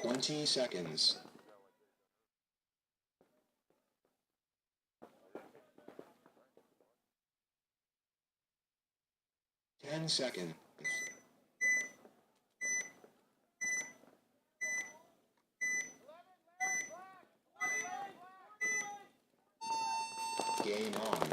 20 seconds. 10 seconds. Game on.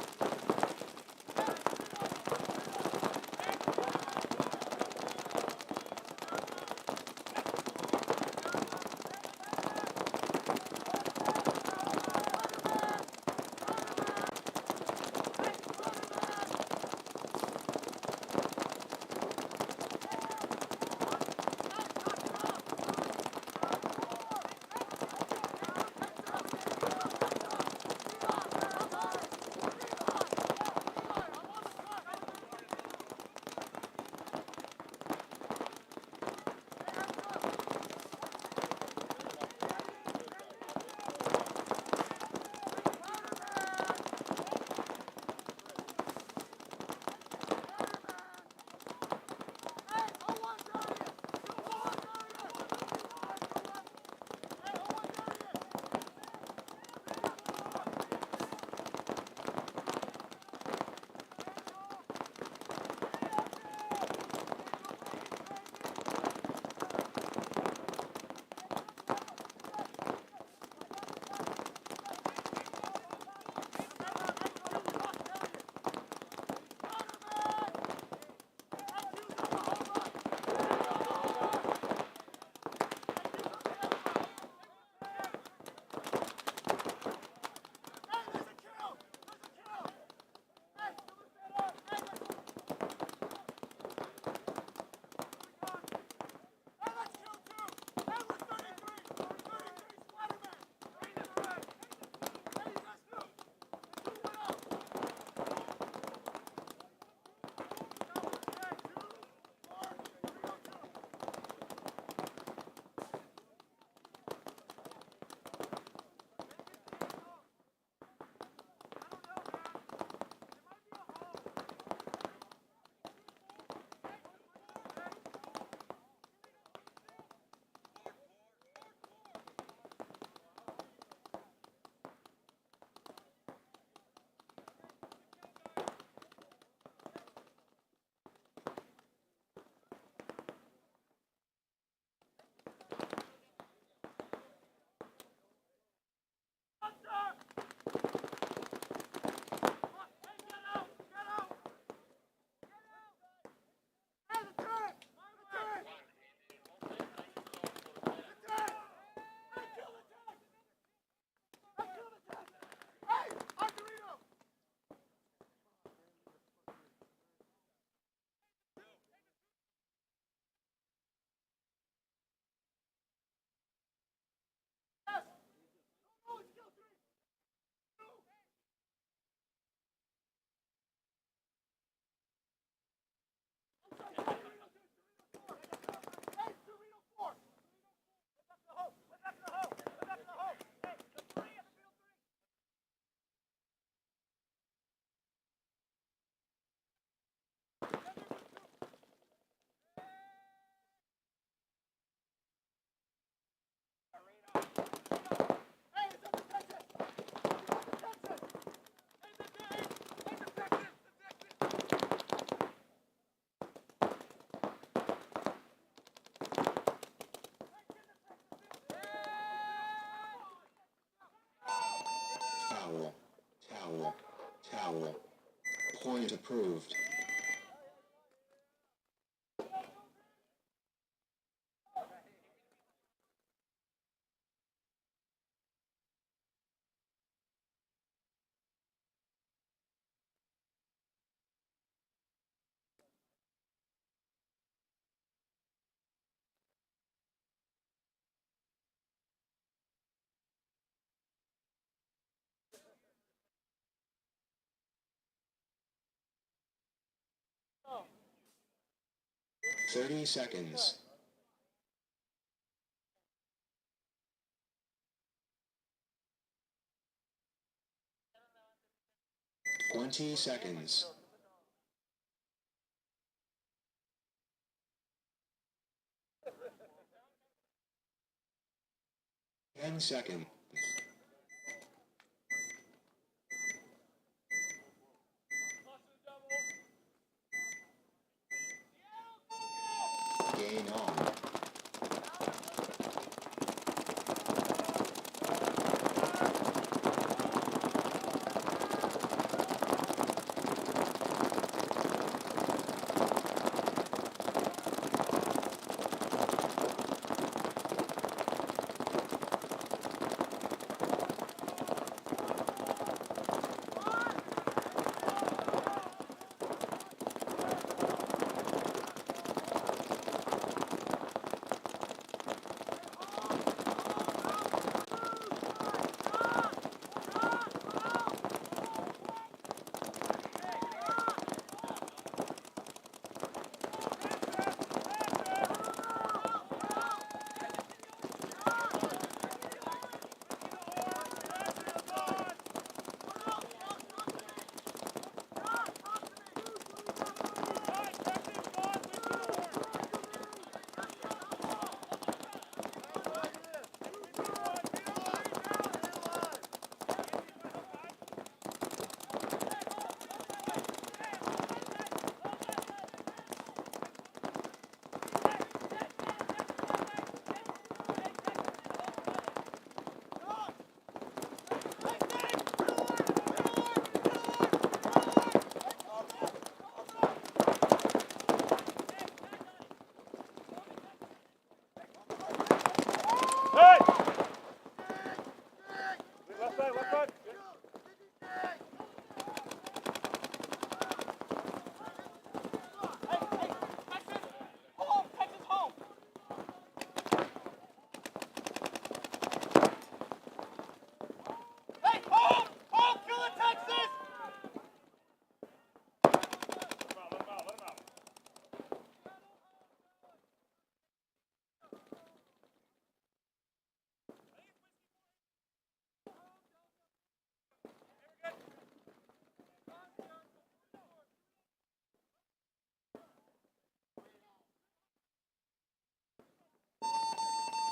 Towel, towel, towel. Point approved. Oh. 30 seconds. 20 seconds. 10 seconds. Gain on.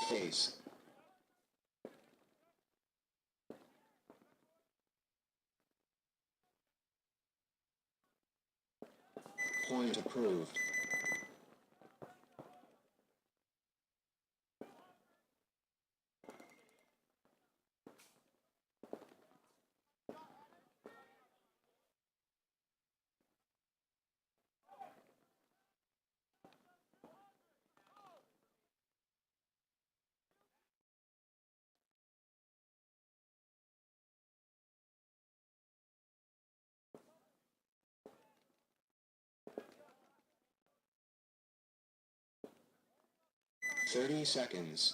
Face. Point approved. Thirty seconds.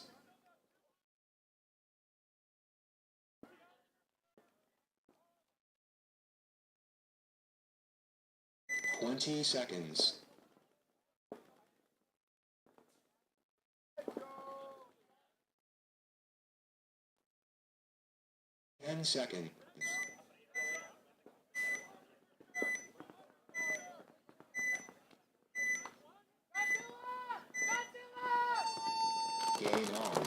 20 seconds. 10 seconds. Gain on.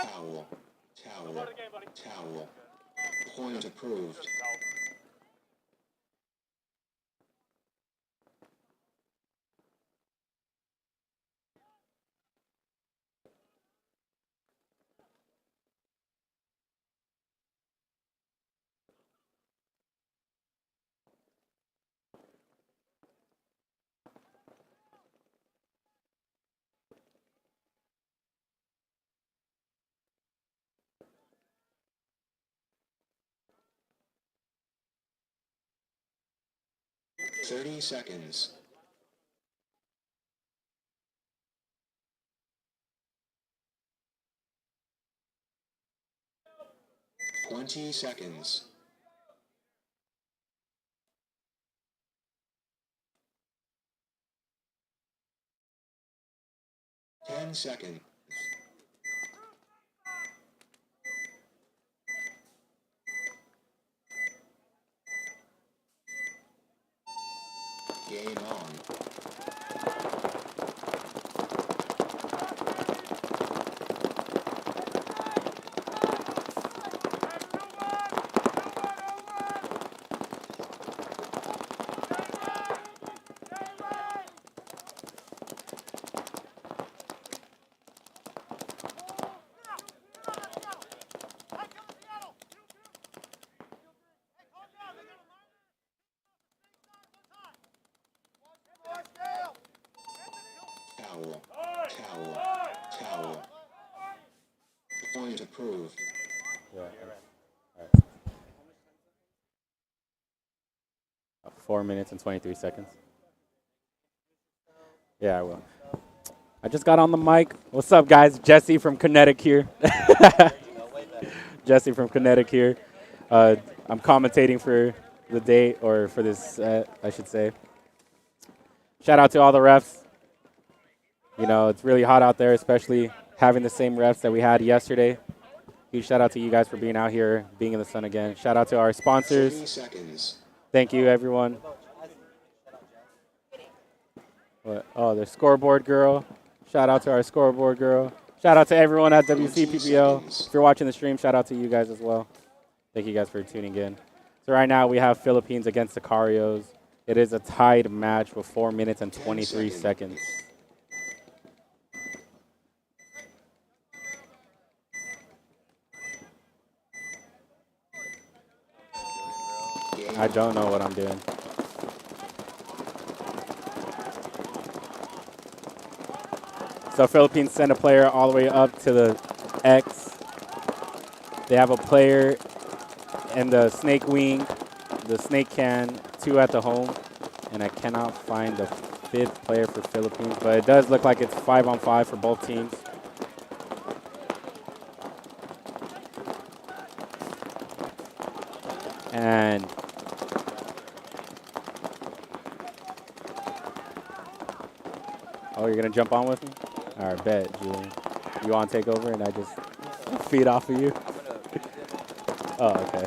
Towel. Towel. Towel. Point approved. Thirty seconds. 20 seconds. 10 seconds. Game on. Towel. Towel. Towel. Point approved. Yeah. All right. 4 minutes and 23 seconds. Yeah, I will. I just got on the mic. What's up, guys? Jesse from Kinetic here. Jesse from Kinetic here. I'm commentating for the day, or for this, I should say. Shout out to all the refs. You know, it's really hot out there, especially having the same refs that we had yesterday. Huge shout out to you guys for being out here, being in the sun again. Shout out to our sponsors. 30 seconds. Thank you, everyone. What? Oh, the scoreboard girl. Shout out to our scoreboard girl. Shout out to everyone at WCPPL. If you're watching the stream, shout out to you guys as well. Thank you guys for tuning in. So right now we have Philippines against the Carios. It is a tied match with 4 minutes and 23 seconds. I don't know what I'm doing. So Philippines send a player all the way up to the X. They have a player in the snake wing, the snake can, 2 at the home. And I cannot find the 5th player for Philippines, but it does look like it's 5-on-5 for both teams. And oh, you're gonna jump on with me? All right, bet, Julian. You want to take over and I just feed off of you? Oh, okay.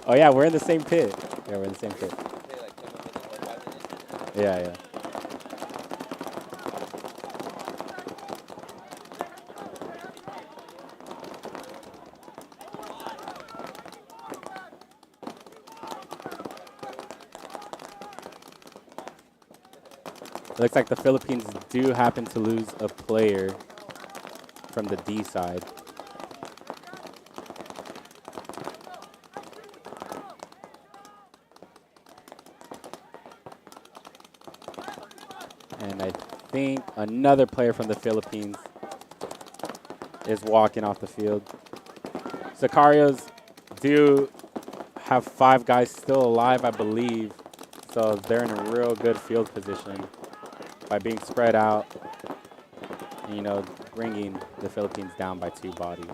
Oh yeah, we're in the same pit. Yeah, we're in the same pit. Yeah, yeah. It looks like the Philippines do happen to lose a player from the D side. And I think another player from the Philippines is walking off the field. Sicarios do have 5 guys still alive, I believe. So they're in a real good field position by being spread out, and, you know, bringing the Philippines down by 2 bodies.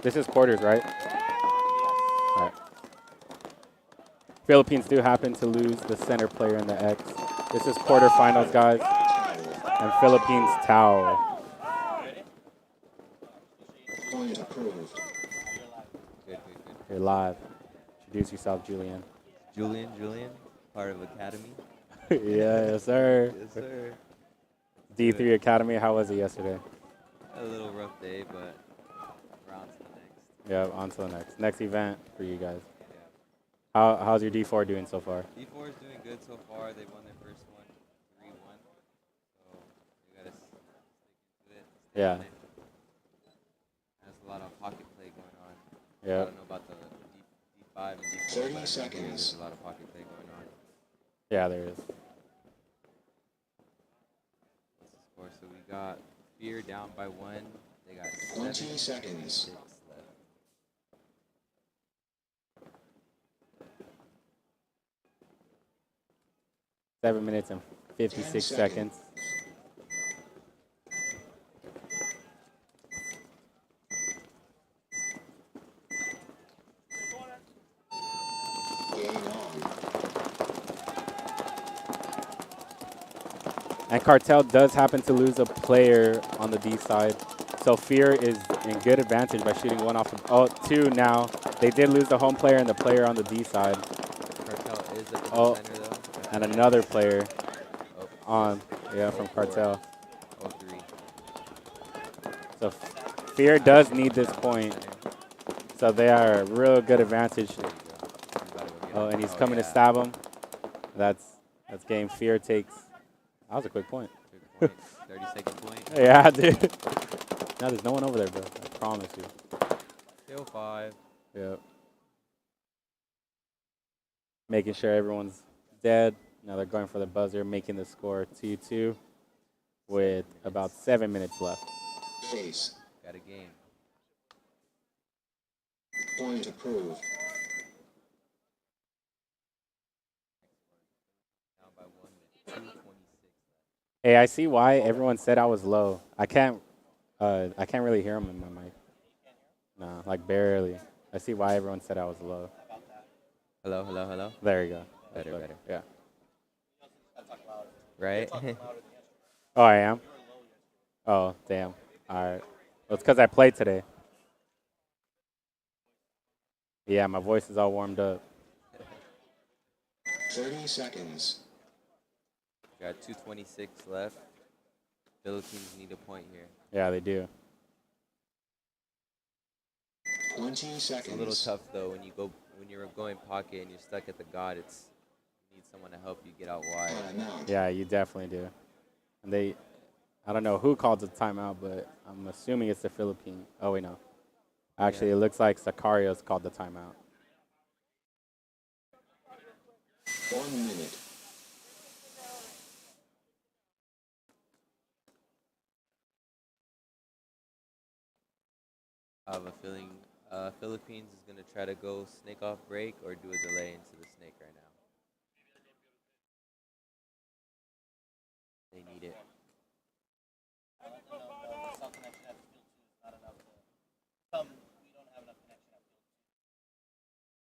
This is quarters, right? All right. Philippines do happen to lose the center player in the X. This is quarterfinals, guys. And Philippines towel. Point approved. You're live. Introduce yourself, Julian. Julian, part of Academy. Yes, sir. Yes, sir. D3 Academy, how was it yesterday? A little rough day, but we're on to the next. Yeah, on to the next event for you guys. Yeah. How's your D4 doing so far? D4 is doing good so far. They won their first one, 3-1. So we gotta stick into it. Stay Yeah. on it. There's a lot of pocket play going on. Yeah. I don't know about the D5 and D4. 30 but seconds. There's a lot of pocket play going on. Yeah, there is. What's the score? So we got Fear down by 1. They got 20 seconds. 6 left. 7 minutes and 56 seconds. Game on. And Cartel does happen to lose a player on the D side. So Fear is in good advantage by shooting one off of, 2 now. They did lose the home player and the player on the D side. Cartel is at the center though. And another player Oh, from 04. Cartel. 03. So Fear does need this point. So they are a real good advantage. There you go. He's about to go get Oh, him. and he's coming to stab him. That's game. Fear takes. That was a quick point. Quick point. 30-second point. Yeah, dude. No, there's no one over there, bro. I promise you. Still 5. Yep. Making sure everyone's dead. Now they're going for the buzzer, making the score 2-2 with about 7 minutes left. Face. Got a game. Point approved. Down by 1 minute. 2:26 left. Hey, I see why everyone said I was low. I can't really hear them in my mic. No, like barely. I see why everyone said I was low. Hello, hello, hello. There you go. That's Better. Yeah. Right? Oh, I am? Oh, damn. All right. Well, it's because I played today. Yeah, my voice is all warmed up. 30 seconds. Got 2:26 left. Philippines need a point here. Yeah, they do. 20 It's a little seconds. tough though when you're going pocket and you're stuck at the god. You need someone to help you get out wide. Timeout. Yeah, you definitely do. And I don't know who called the timeout, but I'm assuming it's the Philippines. Oh, wait, no. Actually, Yeah. it looks like Sicarios called the timeout. 1 minute. I have a feeling Philippines is going to try to go snake off break or do a delay into the snake right now. They need it.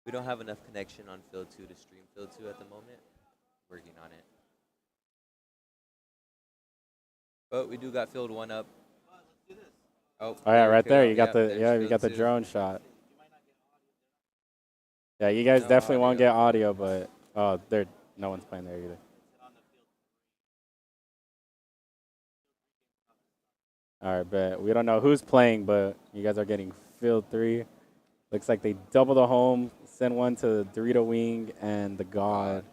We don't have enough connection on field 2 to stream field 2 at the moment. Working on it. But we do got field 1 up. Oh yeah, right there. go. You got there's you field got the 2. drone shot. Yeah, you guys No definitely won't audio. get audio, but no one's playing there either. All right, but we don't know who's playing, but you guys are getting field 3. Looks like they double the home, send one to the Dorito Wing and the God.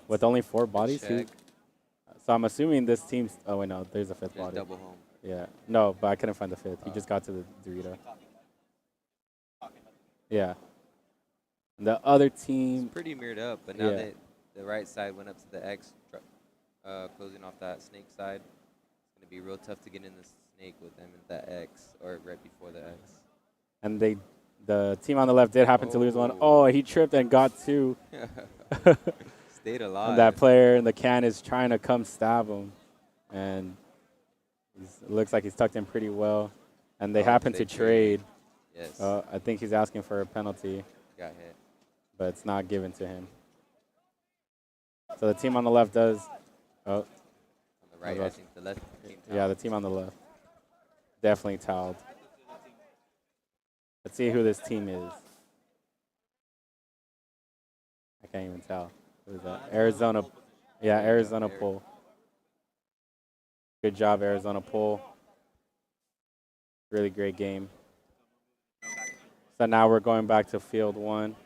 With only 4 bodies. Check. So I'm assuming this team's. Oh wait, no, there's a 5th There's body. double home. Yeah, no, but I couldn't find the 5th. He just got to the Dorito. Yeah. And the other team. It's pretty mirrored up, but now Yeah. that the right side went up to the X, closing off that snake side, it's going to be real tough to get in the snake with them at that X or right before the X. And the team on the left did happen to lose one. Oh. Oh, he tripped and got 2. Stayed alive. And that player in the can is trying to come stab him. And it looks like he's tucked in pretty well. And they happen to trade. Yes. I think he's asking for a penalty, Got hit. but it's not given to him. So the team on the left does. Oh, On the right, I think the left team. yeah, the team on the left. Definitely toweled. Let's see who this team is. can't even tell. Who is that? Arizona. Yeah, Arizona pull. Good job, Arizona pull. Really great game. So now we're going back to field 1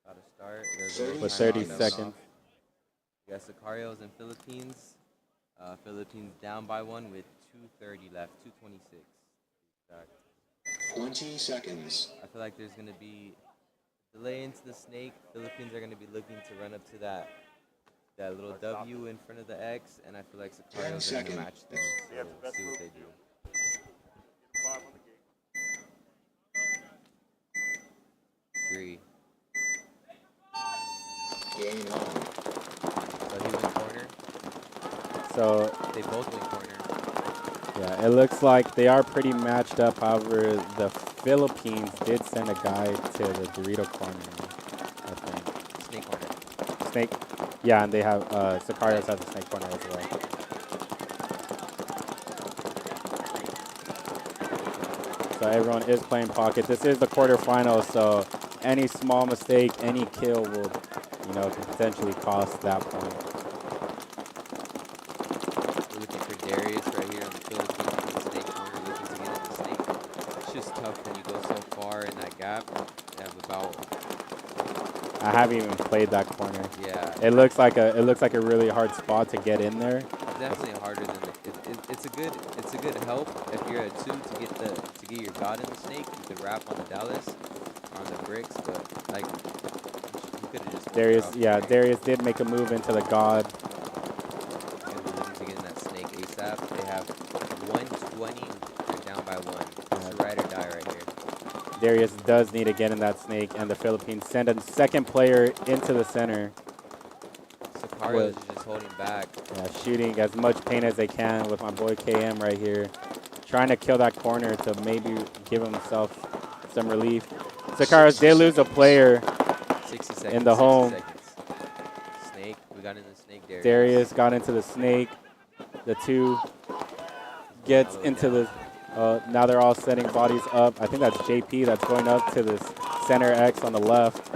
Got to start. There's a little with timeout 30 that went seconds. off. We got Sicarios in Philippines. Philippines down by 1 with 2:30 left, 2:26. Exact. 20 seconds. I feel like there's going to be delay into the snake. Philippines are going to be looking to run up to that little W in front of the X, and I feel like Sicarios are going to match them. So we'll see what they do. Three. Game on. So he went corner. So They both went corner. yeah, it looks like they are pretty matched up. However, the Philippines did send a guy to the Dorito corner, I think. Snake corner. Snake. Yeah, and they have Sicarios has a snake corner as well. So everyone is playing pocket. This is the quarterfinals, so any small mistake, any kill will, can potentially cost that point. We're looking for Darius right here on the Philippines in the snake corner, looking to get in the snake. It's just tough when you go so far in that gap. You have about. I haven't even played that corner. Yeah. It looks like a really hard spot to get in there. Definitely harder than it's a good help if you're at 2 to get your god in the snake. You could wrap on the Dallas or on the bricks, but like you could have just Darius did make a move into the god. Gonna be looking to get in that snake ASAP. They have 120. They're down by 1. It's a ride or die right here. Darius does need to get in that snake, and the Philippines send a second player into the center. Sicarios is just holding back. Yeah, shooting as much paint as they can with my boy KM right here. Trying to kill that corner to maybe give himself some relief. Sicarios did lose a player 60 seconds. in the home. 60 seconds. Snake. We got in the snake. Darius got into the snake. The 2 gets into the... now they're all setting bodies up. I think that's JP that's going up to this center X on the left.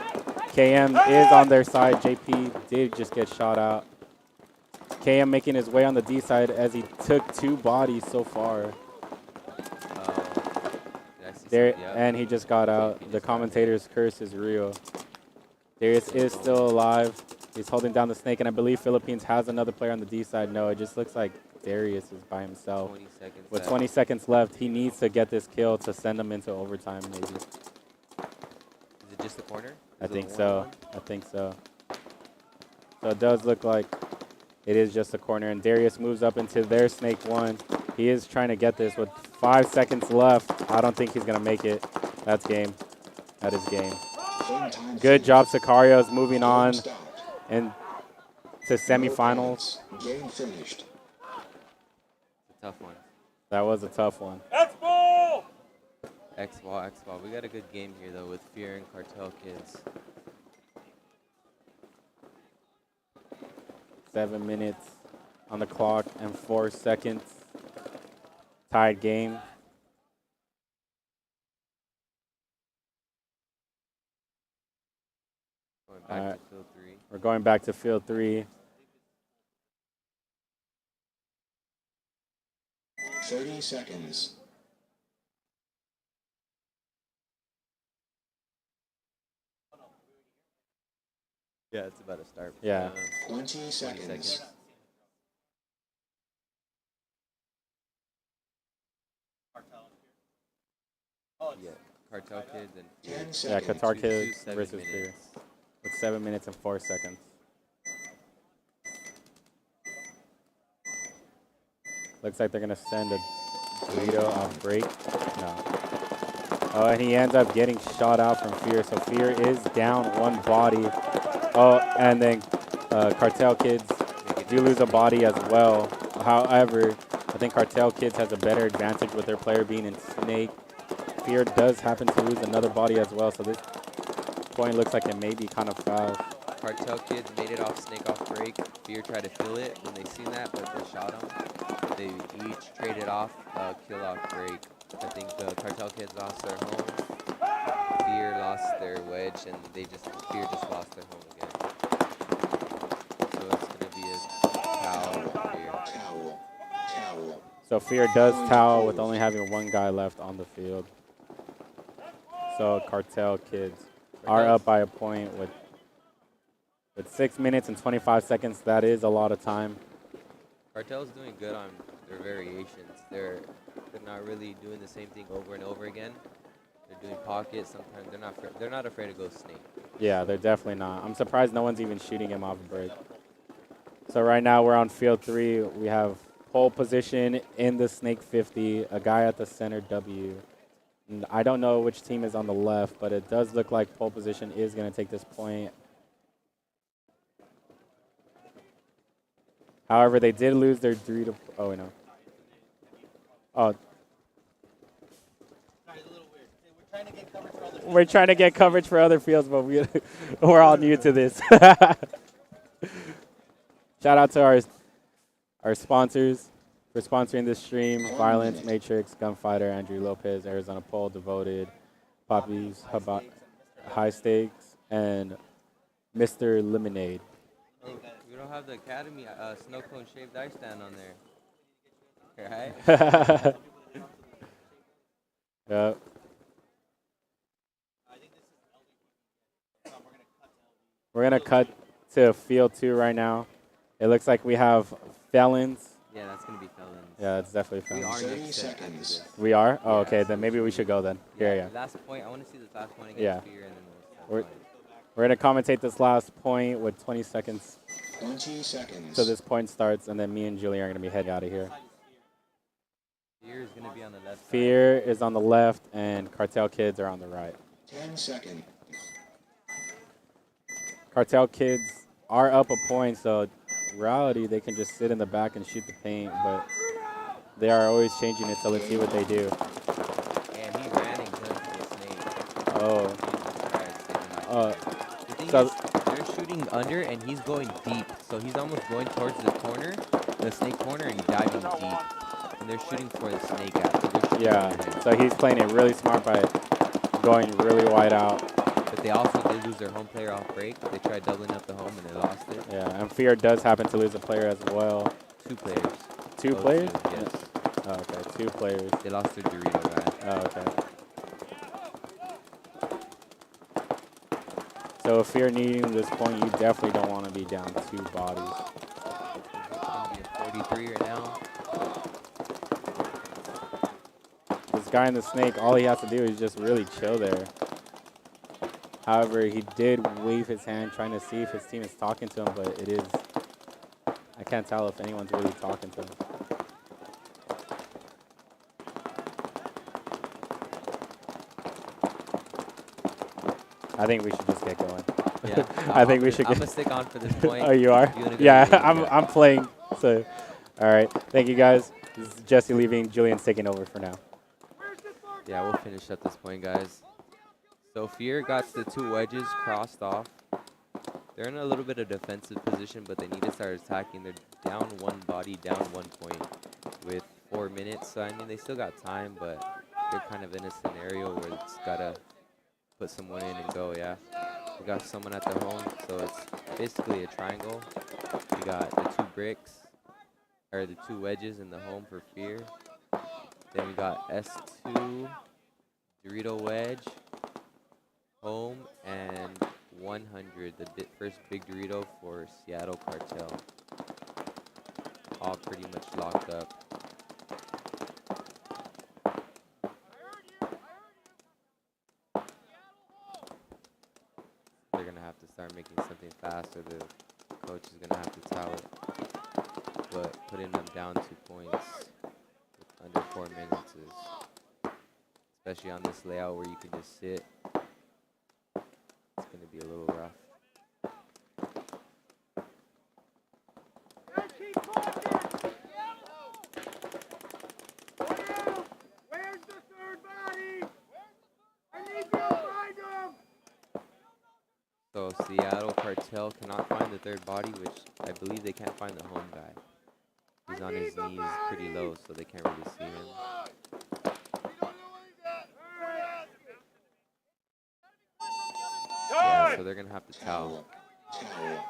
KM is on their side. JP did just get shot out. KM making his way on the D side as he took 2 bodies so far. There, and he just got out. The commentator's curse is real. Darius is still alive. He's holding down the snake, and I believe Philippines has another player on the D side. No, it just looks like Darius is by himself. 20 seconds With left. 20 seconds left, he needs to get this kill to send him into overtime, maybe. Is it just the corner? I think so. I think so. So it does look like it is just a corner, and Darius moves up into their snake 1. He is trying to get this with 5 seconds left. I don't think he's going to make it. That's game. That is game. Good job, Sicarios, moving on into semifinals. Game finished. It's a tough one. That was a tough one. X-Ball. We got a good game here, though, with Fear and Cartel Kids. 7 minutes on the clock and 4 seconds. Tied game. Going back to field 3. We're going back to field 3. 30 seconds. Yeah, it's about to start. Yeah. 20 seconds. Yeah, Cartel Kids and 10 Yeah, seconds. Qatar Two- Kids 7 versus Fear. minutes. With 7 minutes and 4 seconds. Looks like they're going to send a Dorito off break. No. Oh, and he ends up getting shot out from Fear. So Fear is down 1 body. Oh, and then Cartel Kids do lose a body as well. However, I think Cartel Kids has a better advantage with their player being in Snake. Fear does happen to lose another body as well. So this point looks like it may be kind of fast. Cartel Kids made it off Snake off break. Fear tried to fill it when they seen that, but they shot him. They each traded off kill off break. I think the Cartel Kids lost their home. Fear lost their wedge, and Fear just lost their home again. So Fear does towel with only having one guy left on the field. So Cartel Kids are up by a point with 6 minutes and 25 seconds. That is a lot of time. Cartel's doing good on their variations. They're not really doing the same thing over and over again. They're doing pockets. Sometimes they're not afraid to go snake. Yeah, they're definitely not. I'm surprised no one's even shooting him off a break. So right now we're on field 3. We have pole position in the snake 50, a guy at the center W. And I don't know which team is on the left, but it does look like pole position is going to take this point. However, they did lose their 3 to. Oh, no. Oh. We're trying to get coverage for other fields, but we're all new to this. Shout out to our sponsors for sponsoring this stream: Violence, Matrix, Gunfighter, Andrew Lopez, Arizona Pole, Devoted, Papis, High Stakes, and Mr. Lemonade. Oh, we don't have the Academy snow cone shaved ice stand on there. Right? Yep. We're going to cut to field 2 right now. It looks like we have Felons. Yeah, that's going to be Felons. Yeah, it's definitely We Felons. are 30 next set after seconds. this. We are? Oh, Yeah, okay. so Then maybe we should go then. Yeah. Last point. I want to see this last point Yeah. against Fear, and then we'll start We're going to commentate this last point with 20 seconds 20 seconds. till this point starts, and then me and Julie are going to be heading out of here. Fear is going to be on the left side. Fear is on the left, and Cartel Kids are on the right. 10 seconds. Cartel Kids are up a point, so in reality, they can just sit in the back and shoot the paint, but they are always changing it, so let's see what they do. And he ran and cut the snake. Oh. The thing So- is, they're shooting under, and he's going deep. So he's almost going towards the corner, the snake corner, and diving deep. And they're shooting for the snake out. So they're shooting Yeah, under him. so he's playing it really smart by going really wide out. But they also did lose their home player off break. They tried doubling up the home, and they lost it. Yeah, and Fear does happen to lose a player as well. 2 players. Two Those players? two, yes. Oh, okay, 2 players. They lost their Dorito guy. Oh, okay. So if you're needing this point, you definitely don't want to be down 2 bodies. It's going to be a 43 right now. This guy in the snake, all he has to do is just really chill there. However, he did wave his hand trying to see if his team is talking to him, but it is, I can't tell if anyone's really talking to him. I think we should just get going. Yeah. I think we should I'm get. going to stick on for this point. Oh, you are? You wanna go Yeah, to the- I'm playing. So, all right. Thank you guys. This is Jesse leaving. Julian's taking over for now. Yeah, we'll finish up this point, guys. So Fear got the 2 wedges crossed off. They're in a little bit of defensive position, but they need to start attacking. They're down 1 body, down 1 point with 4 minutes. So, I mean, they still got time, but they're kind of in a scenario where it's got to put someone in and go, yeah. We got someone at the home, so it's basically a triangle. We got the 2 bricks, or the 2 wedges in the home for Fear. Then we got S2, Dorito wedge, home, and 100, the first big Dorito for Seattle Cartel. All pretty much locked up. They're going to have to start making something fast, or the coach is going to have to towel it. But putting them down 2 points under 4 minutes is, especially on this layout where you can just sit, it's going to be a little rough. Where's the third body? I need you to find him! So Seattle Cartel cannot find the third body, which I believe they can't find the home guy. He's on his knees pretty low, so they can't really see him. Yeah, so they're going to have to towel. Towel.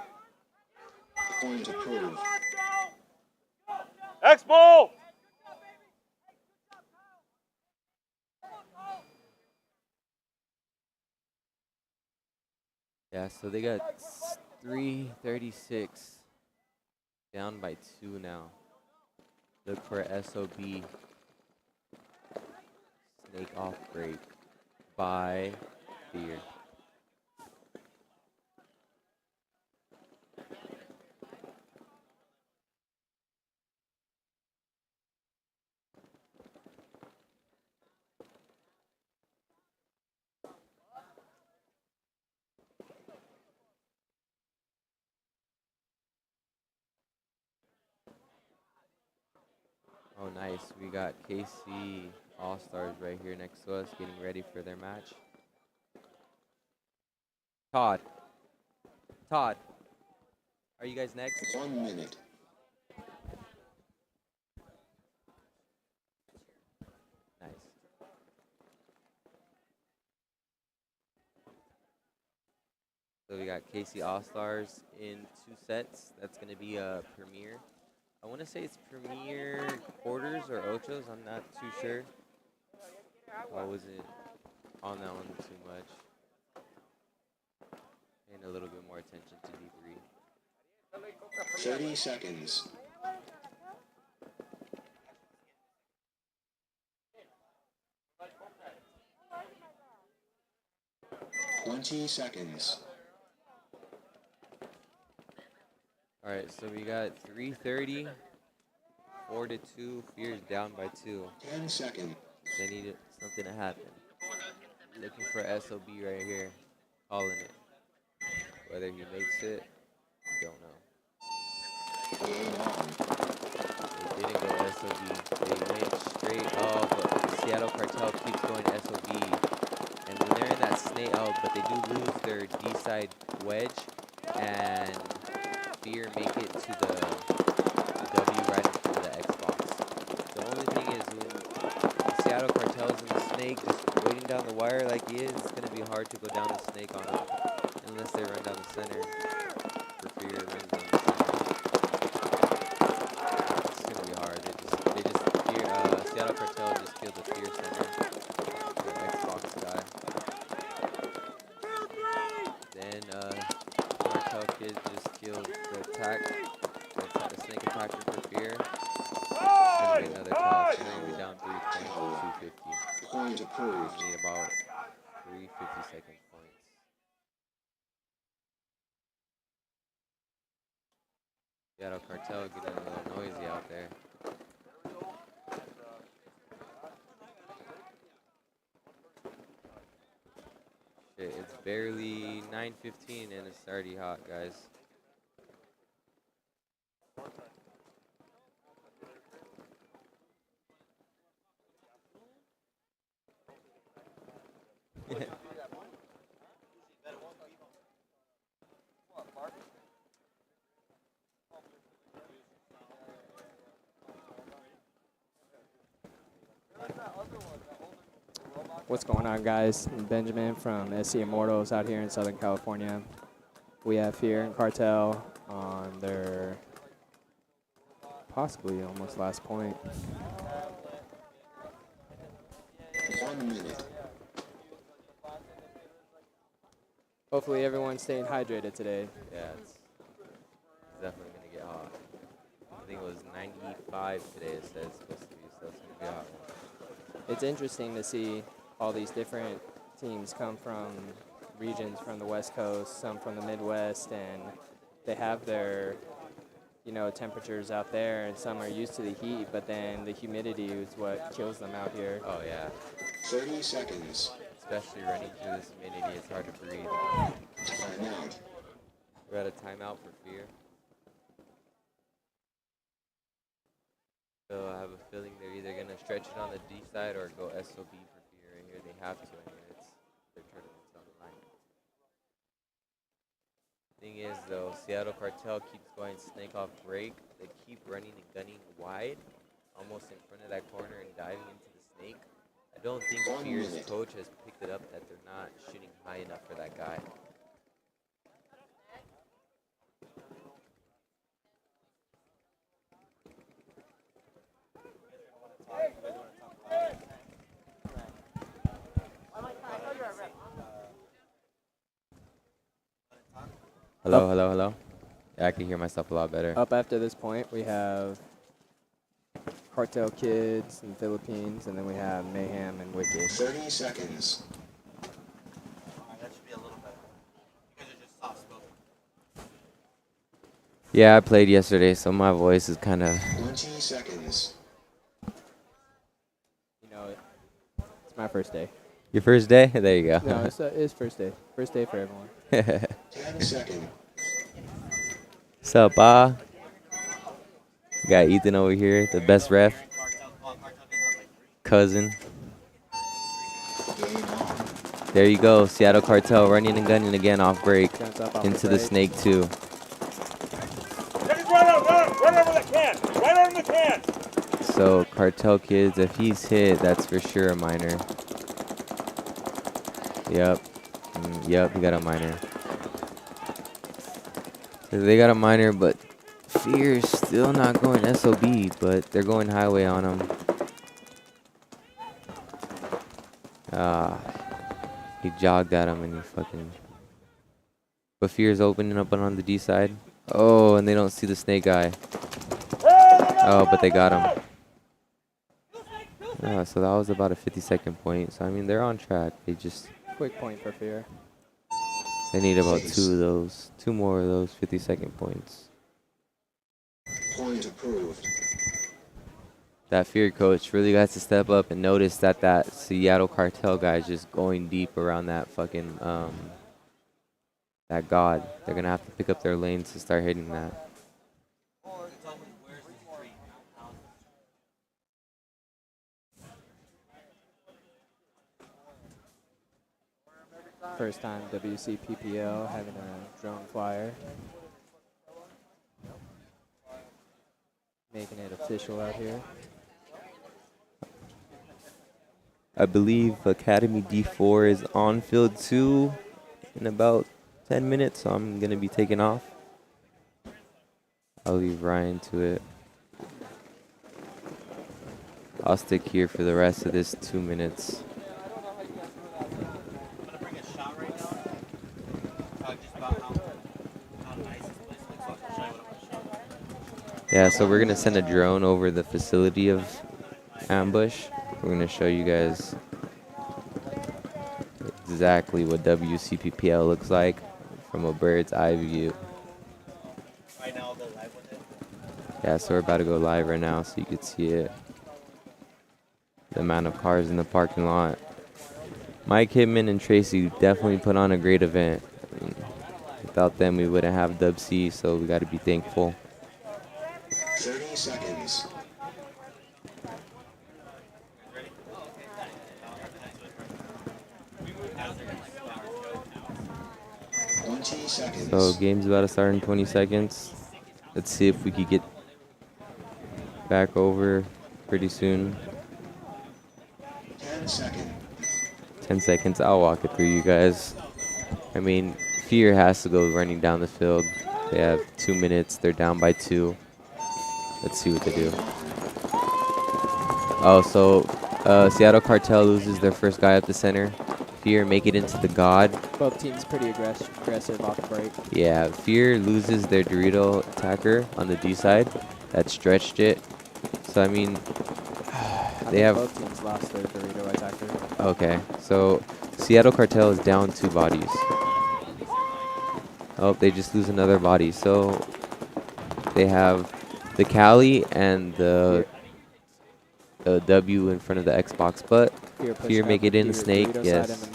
Point approved. X-Ball! Yeah, so they got 336 down by 2 now. Look for SOB. Snake off break by Fear. Oh, nice. We got KC All-Stars right here next to us getting ready for their match. Todd. Todd. Are you guys next? 1 minute. Nice. So we got KC All-Stars in 2 sets. That's going to be a Premier. I want to say it's Premier quarters or ochos. I'm not too sure. I wasn't on that one too much. Paying a little bit more attention to D3. 30 seconds. Twenty seconds. All right, so we got 3:30, 4-2. Fear's down by 2. 10 seconds. They need something to happen. Looking for SOB right here, calling it. Whether he makes it, don't know. Game on. They didn't go SOB. They went straight off. Seattle Cartel keeps going SOB. And when they're in that snake, but they do lose their D-side wedge. And Fear make it to the W right in front of the Xbox. The only thing is when Seattle Cartel's in the snake, just waiting down the wire like he is, it's going to be hard to go down the snake on him. Unless they run down the center. For Fear runs down the center. It's going to be hard. Seattle Cartel just killed the Fear center. The Xbox guy. Then Cartel Kids just killed the attack. The snake attacker for Fear. It's going to be another toss. They're going to be down 3 points to 250. Point approved. Need about 3 50-second points. Seattle Cartel getting a little noisy out there. Shit, it's barely 9:15 and it's already hot, guys. What's going on, guys? I'm Benjamin from SC Immortals out here in Southern California. We have Fear and Cartel on their possibly almost last point. 1 minute. Hopefully everyone's staying hydrated today. Yeah, it's definitely going to get hot. I think it was 95 today, it says it's supposed to be, so it's going to be hot. It's interesting to see all these different teams come from regions from the West Coast, some from the Midwest, and they have their, temperatures out there, and some are used to the heat, but then the humidity is what kills them out here. Oh, yeah. 30 seconds. Especially running through this humidity, it's hard to breathe. Timeout. We're at a timeout for Fear. So I have a feeling they're either going to stretch it on the D side or go SOB for Fear right here. They have to. I mean, it's their tournament's on the line. Thing is, though, Seattle Cartel keeps going snake off break. They keep running and gunning wide, almost in front of that corner and diving into the snake. I don't think 1 Fear's minute. coach has picked it up that they're not shooting high enough for that guy. Hello, hello, hello. Yeah, I can hear myself a lot better. Up after this point, we have Cartel Kids in the Philippines, and then we have Mayhem and Wicked. 30 seconds. Yeah, I played yesterday, so my voice is kind of... 20 seconds. You know, it's my first day. Your first day? There you go. No, it's first day. First day for everyone. 10 seconds. What's up, Ba? Got Ethan over here, the best ref. Cousin. Game on. There you go. Seattle Cartel running and gunning again off break. Jumps up off Into the break. snake, too. Run over the can! Right over the can! So, Cartel Kids, if he's hit, that's for sure a minor. Yep. Yep, he got a minor. So they got a minor, but Fear's still not going SOB, but they're going highway on him. He jogged at him and he fucking... But Fear's opening up on the D side. Oh, and they don't see the snake guy. Oh, but they got him. So that was about a 50-second point. So, I mean, they're on track. They just... Quick point for Fear. They need about two more of those 50-second points. Point approved. That Fear coach really got to step up and notice that that Seattle Cartel guy is just going deep around that fucking, that god. They're going to have to pick up their lanes to start hitting that. First time WCPPL having a drone flyer. Making it official out here. I believe Academy D4 is on field 2 in about 10 minutes, so I'm going to be taking off. I'll leave Ryan to it. I'll stick here for the rest of this 2 minutes. Yeah, so we're going to send a drone over the facility of Ambush. We're going to show you guys exactly what WCPPL looks like from a bird's eye view. Yeah, so we're about to go live right now so you can see it. The amount of cars in the parking lot. Mike Hitman and Tracy definitely put on a great event. I mean, without them, we wouldn't have Dub C, so we got to be thankful. 30 seconds. So game's about to start in 20 seconds. Let's see if we could get back over pretty soon. 10 seconds. 10 seconds. I'll walk it through you guys. I mean, Fear has to go running down the field. They have 2 minutes. They're down by 2. Let's see what they do. Oh, so Seattle Cartel loses their first guy up the center. Fear make it into the God. Both teams pretty aggressive off the break. Yeah, Fear loses their Dorito attacker on the D side. That stretched it. So, I mean, they have... Both teams lost their Dorito attacker. Okay, so Seattle Cartel is down 2 bodies. Oh, they just lose another body. So they have the Cali and the W in front of the Xbox, but Fear make it in the snake. Yes.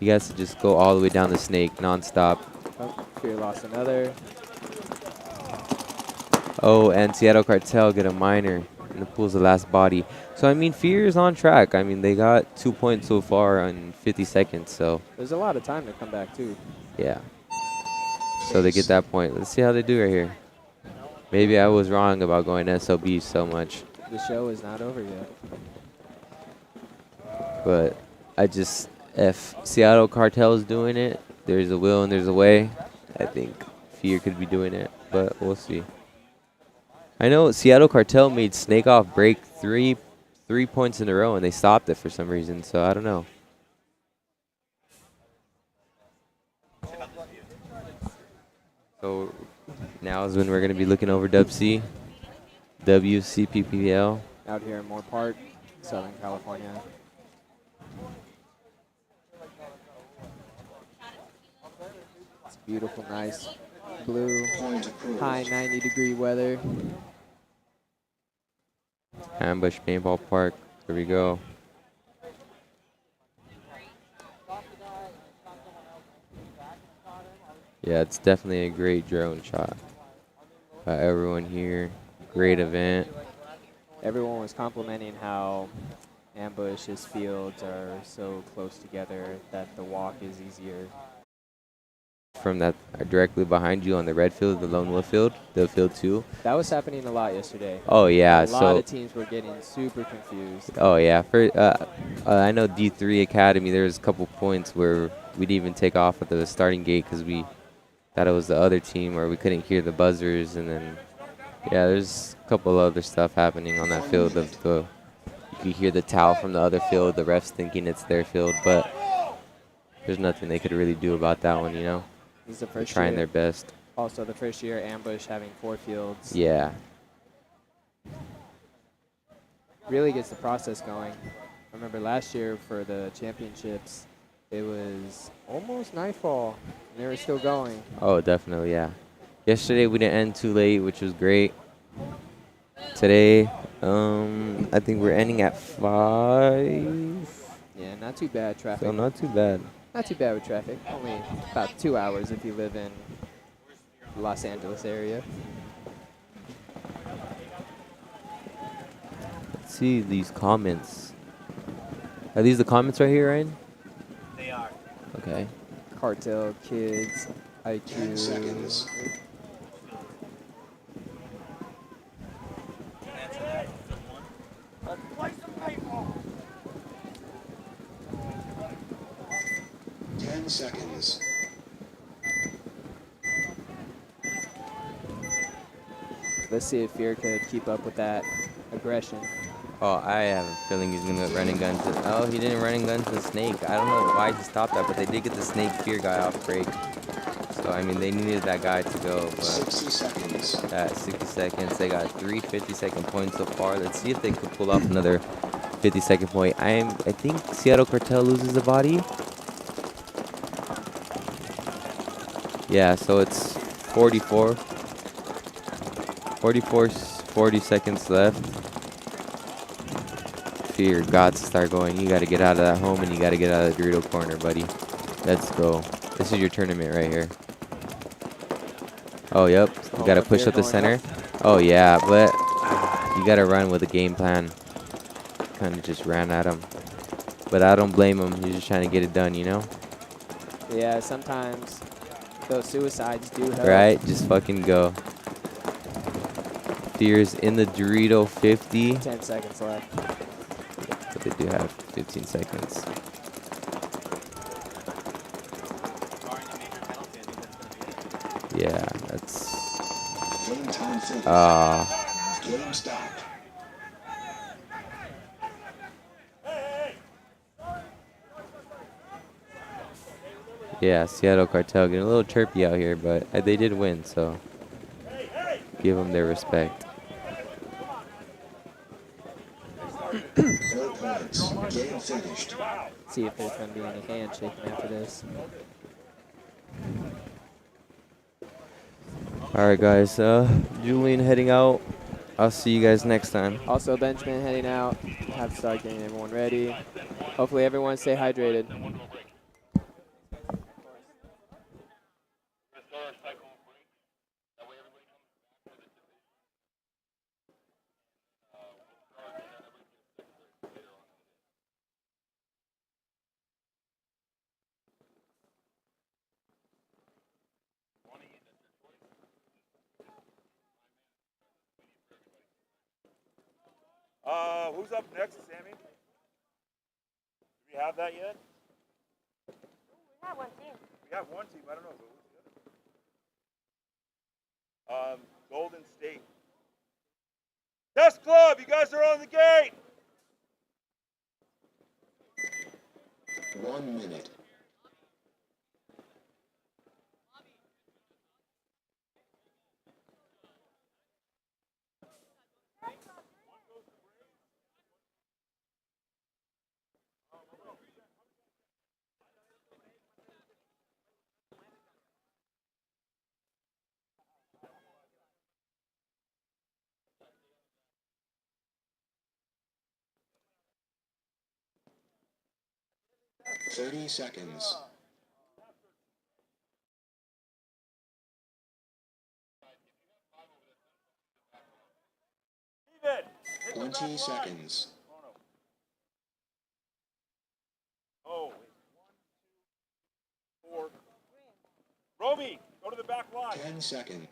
You guys just go all the way down the snake non-stop. Oh, Fear lost another. Oh, and Seattle Cartel get a minor and it pulls the last body. So, I mean, Fear is on track. I mean, they got 2 points so far in 50 seconds, so. There's a lot of time to come back, too. Yeah. So they get that point. Let's see how they do right here. Maybe I was wrong about going SOB so much. The show is not over yet. But if Seattle Cartel is doing it, there's a will and there's a way. I think Fear could be doing it, but we'll see. I know Seattle Cartel made Snake Off break three points in a row, and they stopped it for some reason, so I don't know. So now is when we're going to be looking over WCPPL. Out here in Moore Park, Southern California. It's beautiful, nice blue, Point approved. high 90-degree weather. Ambush Paintball Park. Here we go. Yeah, it's definitely a great drone shot. Everyone here, great event. Everyone was complimenting how Ambush's fields are so close together that the walk is easier. From that directly behind you on the red field, the Lone Wolf field, the field 2. That was happening a lot yesterday. Oh yeah, A lot of teams were getting super confused. Oh yeah, I know D3 Academy. There was a couple points where we didn't even take off at the starting gate because we thought it was the other team, or we couldn't hear the buzzers, and then yeah, there's a couple other stuff happening on that field. You could hear the towel from the other field, the refs thinking it's their field, but there's nothing they could really do about that one, you know. This is the They're first trying year. their best. Also, the first year Ambush having 4 fields. Yeah. Really gets the process going. I remember last year for the championships, it was almost nightfall, and they were still going. Oh, definitely, yeah. Yesterday we didn't end too late, which was great. Today, I think we're ending at 5. Yeah, not too bad traffic. So not too bad. Not too bad with traffic. Only about 2 hours if you live in the Los Angeles area. Let's see these comments. Are these the comments right here, Ryan? They are. Okay. Cartel Kids, 10 IQ. seconds. Let's play some paintball. 10 seconds. Let's see if Fear could keep up with that aggression. Oh, I have a feeling he's going to run and gun to... Oh, he didn't run and gun to the snake. I don't know why he stopped that, but they did get the snake fear guy off break. So, I mean, they needed that guy to go, but 60 seconds. at 60 seconds, they got 3 50-second points so far. Let's see if they could pull off another 50-second point. I think Seattle Cartel loses the body. Yeah, so it's 40 seconds left. Fear got to start going. You got to get out of that home, and you got to get out of the Dorito corner, buddy. Let's go. This is your tournament right here. Oh, yep. You got to push up the center. Oh, yeah, but you got to run with a game plan. Kind of just ran at him. But I don't blame him. He's just trying to get it done, you know? Yeah, sometimes those suicides do help. Right? Just fucking go. Fear's in the Dorito 50. 10 seconds left. But they do have 15 seconds. Yeah, that's... Game time finished. Game stopped. Yeah, Seattle Cartel getting a little chirpy out here, but they did win, so give them their respect. No points. Game finished. See if there's going to be any handshaking after this. All right, guys. Julian heading out. I'll see you guys next time. Also, Benjamin heading out. Have to start getting everyone ready. Hopefully, everyone stay hydrated. Who's up next, Sammy? Do we have that yet? We have one team. We have one team. I don't know, but who's the other? Golden State. Test Club, you guys are on the gate. 1 minute. 30 seconds. 20 seconds. Oh, 1, 2, 4. Roby, go to the back line. 10 seconds.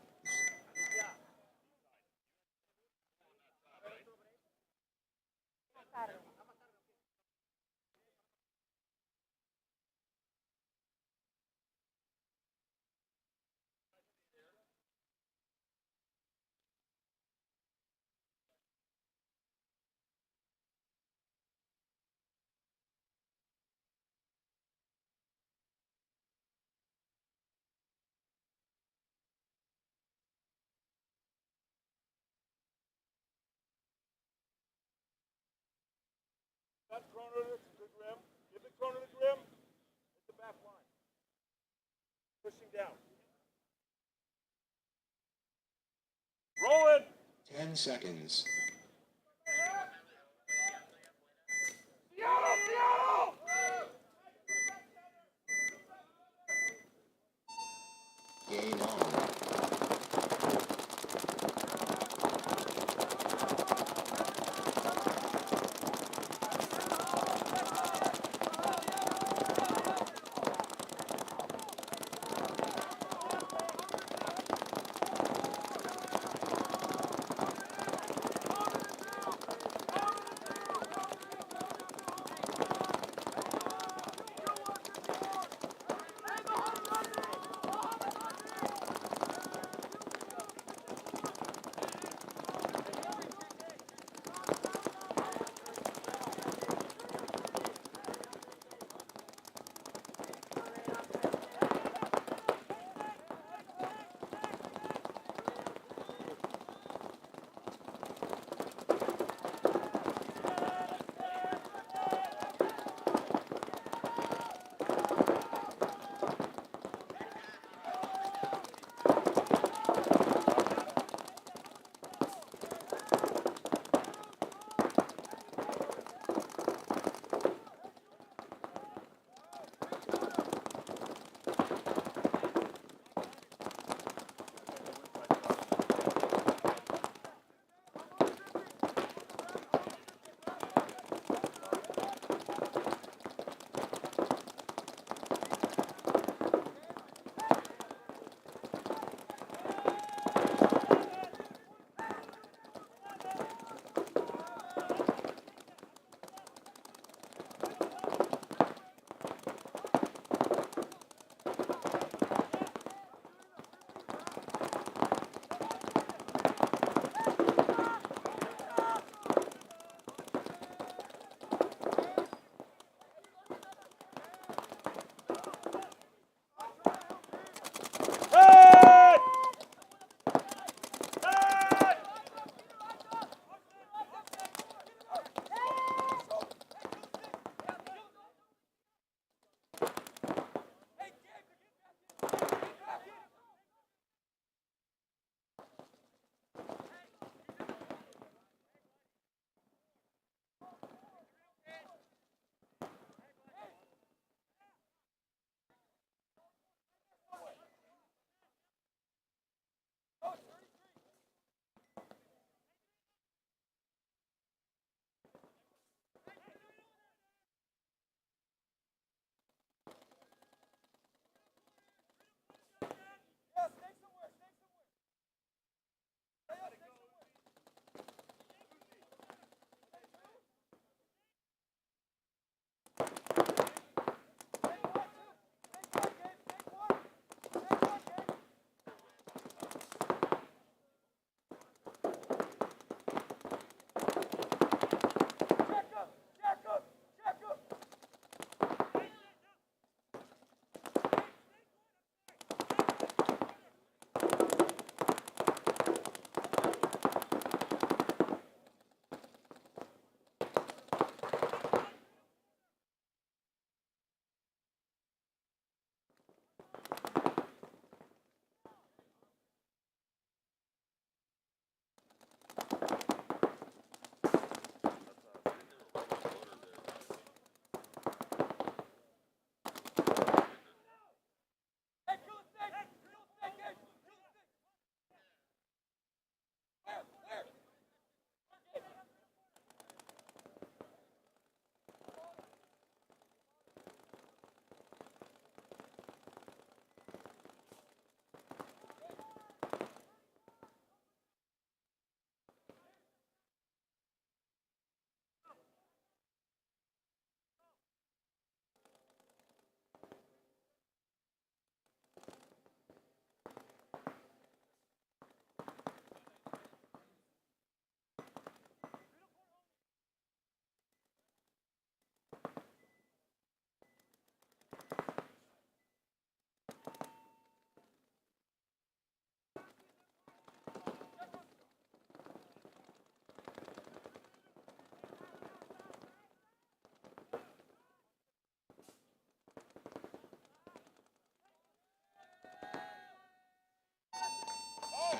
That corner to the rim. Give the corner to the rim. Hit the back line. Pushing down. Rolling. 10 seconds. Seattle, Seattle! Game on.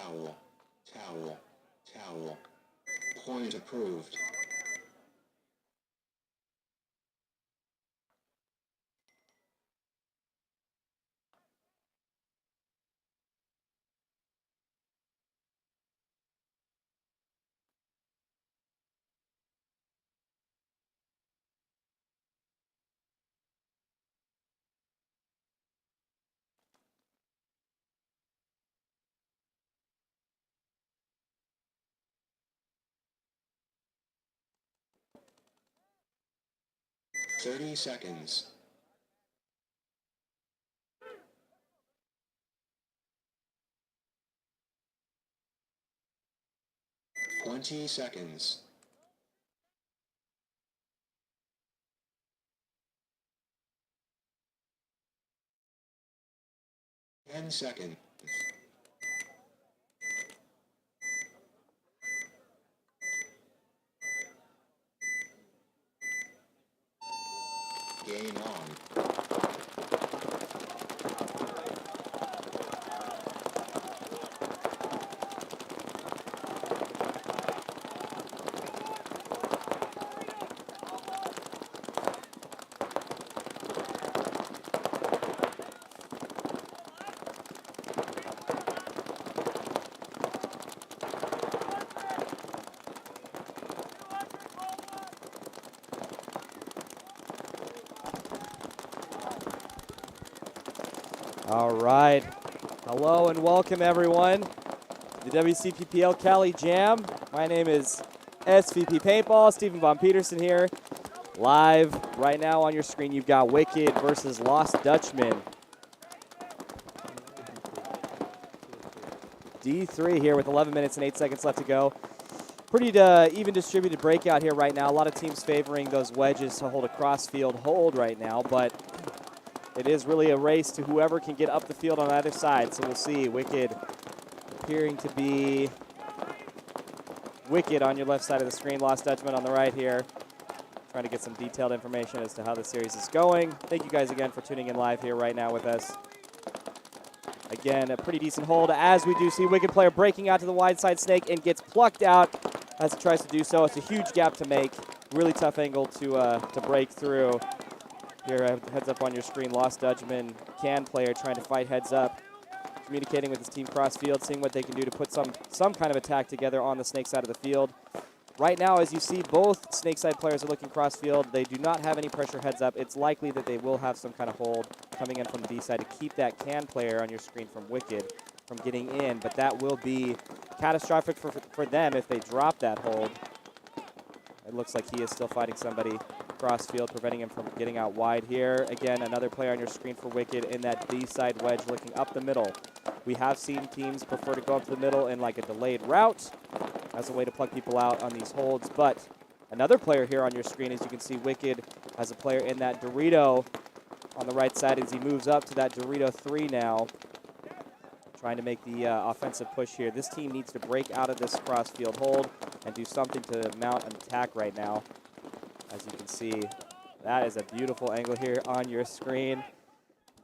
Towel. Towel. Towel. Point approved. Thirty seconds. 20 seconds. 10 seconds. Game on. All right. Hello and welcome, everyone, to the WCPPL Cali Jam. My name is SVP Paintball, Stephen Von Peterson here. Live right now on your screen, you've got Wicked versus Lost Dutchman. D3 here with 11 minutes and 8 seconds left to go. Pretty even distributed breakout here right now. A lot of teams favoring those wedges to hold a cross-field hold right now, but it is really a race to whoever can get up the field on either side. So we'll see. Wicked appearing to be Wicked on your left side of the screen. Lost Dutchman on the right here. Trying to get some detailed information as to how the series is going. Thank you guys again for tuning in live here right now with us. Again, a pretty decent hold as we do see Wicked player breaking out to the wide side snake and gets plucked out as he tries to do so. It's a huge gap to make. Really tough angle to break through. Here, heads up on your screen, Lost Dutchman, can player trying to fight heads up, communicating with his team cross field, seeing what they can do to put some kind of attack together on the snake side of the field. Right now, as you see, both snake side players are looking cross field. They do not have any pressure heads up. It's likely that they will have some kind of hold coming in from the D side to keep that can player on your screen from Wicked from getting in, but that will be catastrophic for them if they drop that hold. It looks like he is still fighting somebody cross field, preventing him from getting out wide here. Again, another player on your screen for Wicked in that D side wedge looking up the middle. We have seen teams prefer to go up the middle in like a delayed route as a way to plug people out on these holds, but another player here on your screen, as you can see, Wicked has a player in that Dorito on the right side as he moves up to that Dorito 3 now, trying to make the offensive push here. This team needs to break out of this cross field hold and do something to mount an attack right now. As you can see, that is a beautiful angle here on your screen.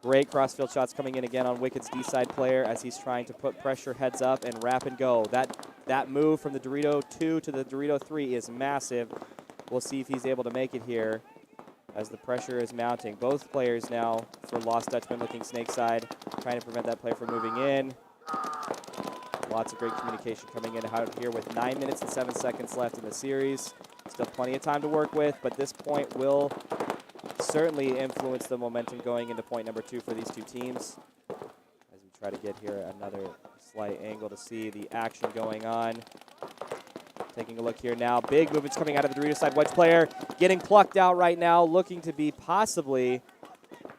Great crossfield shots coming in again on Wicked's D-side player as he's trying to put pressure heads up and wrap and go. That move from the Dorito 2 to the Dorito 3 is massive. We'll see if he's able to make it here as the pressure is mounting. Both players now for Lost Dutchman looking snake side, trying to prevent that player from moving in. Lots of great communication coming in out here with 9 minutes and 7 seconds left in the series. Still plenty of time to work with, but this point will certainly influence the momentum going into point number 2 for these two teams. As we try to get here another slight angle to see the action going on. Taking a look here now. Big movements coming out of the Dorito side. Wedge player getting plucked out right now, looking to be possibly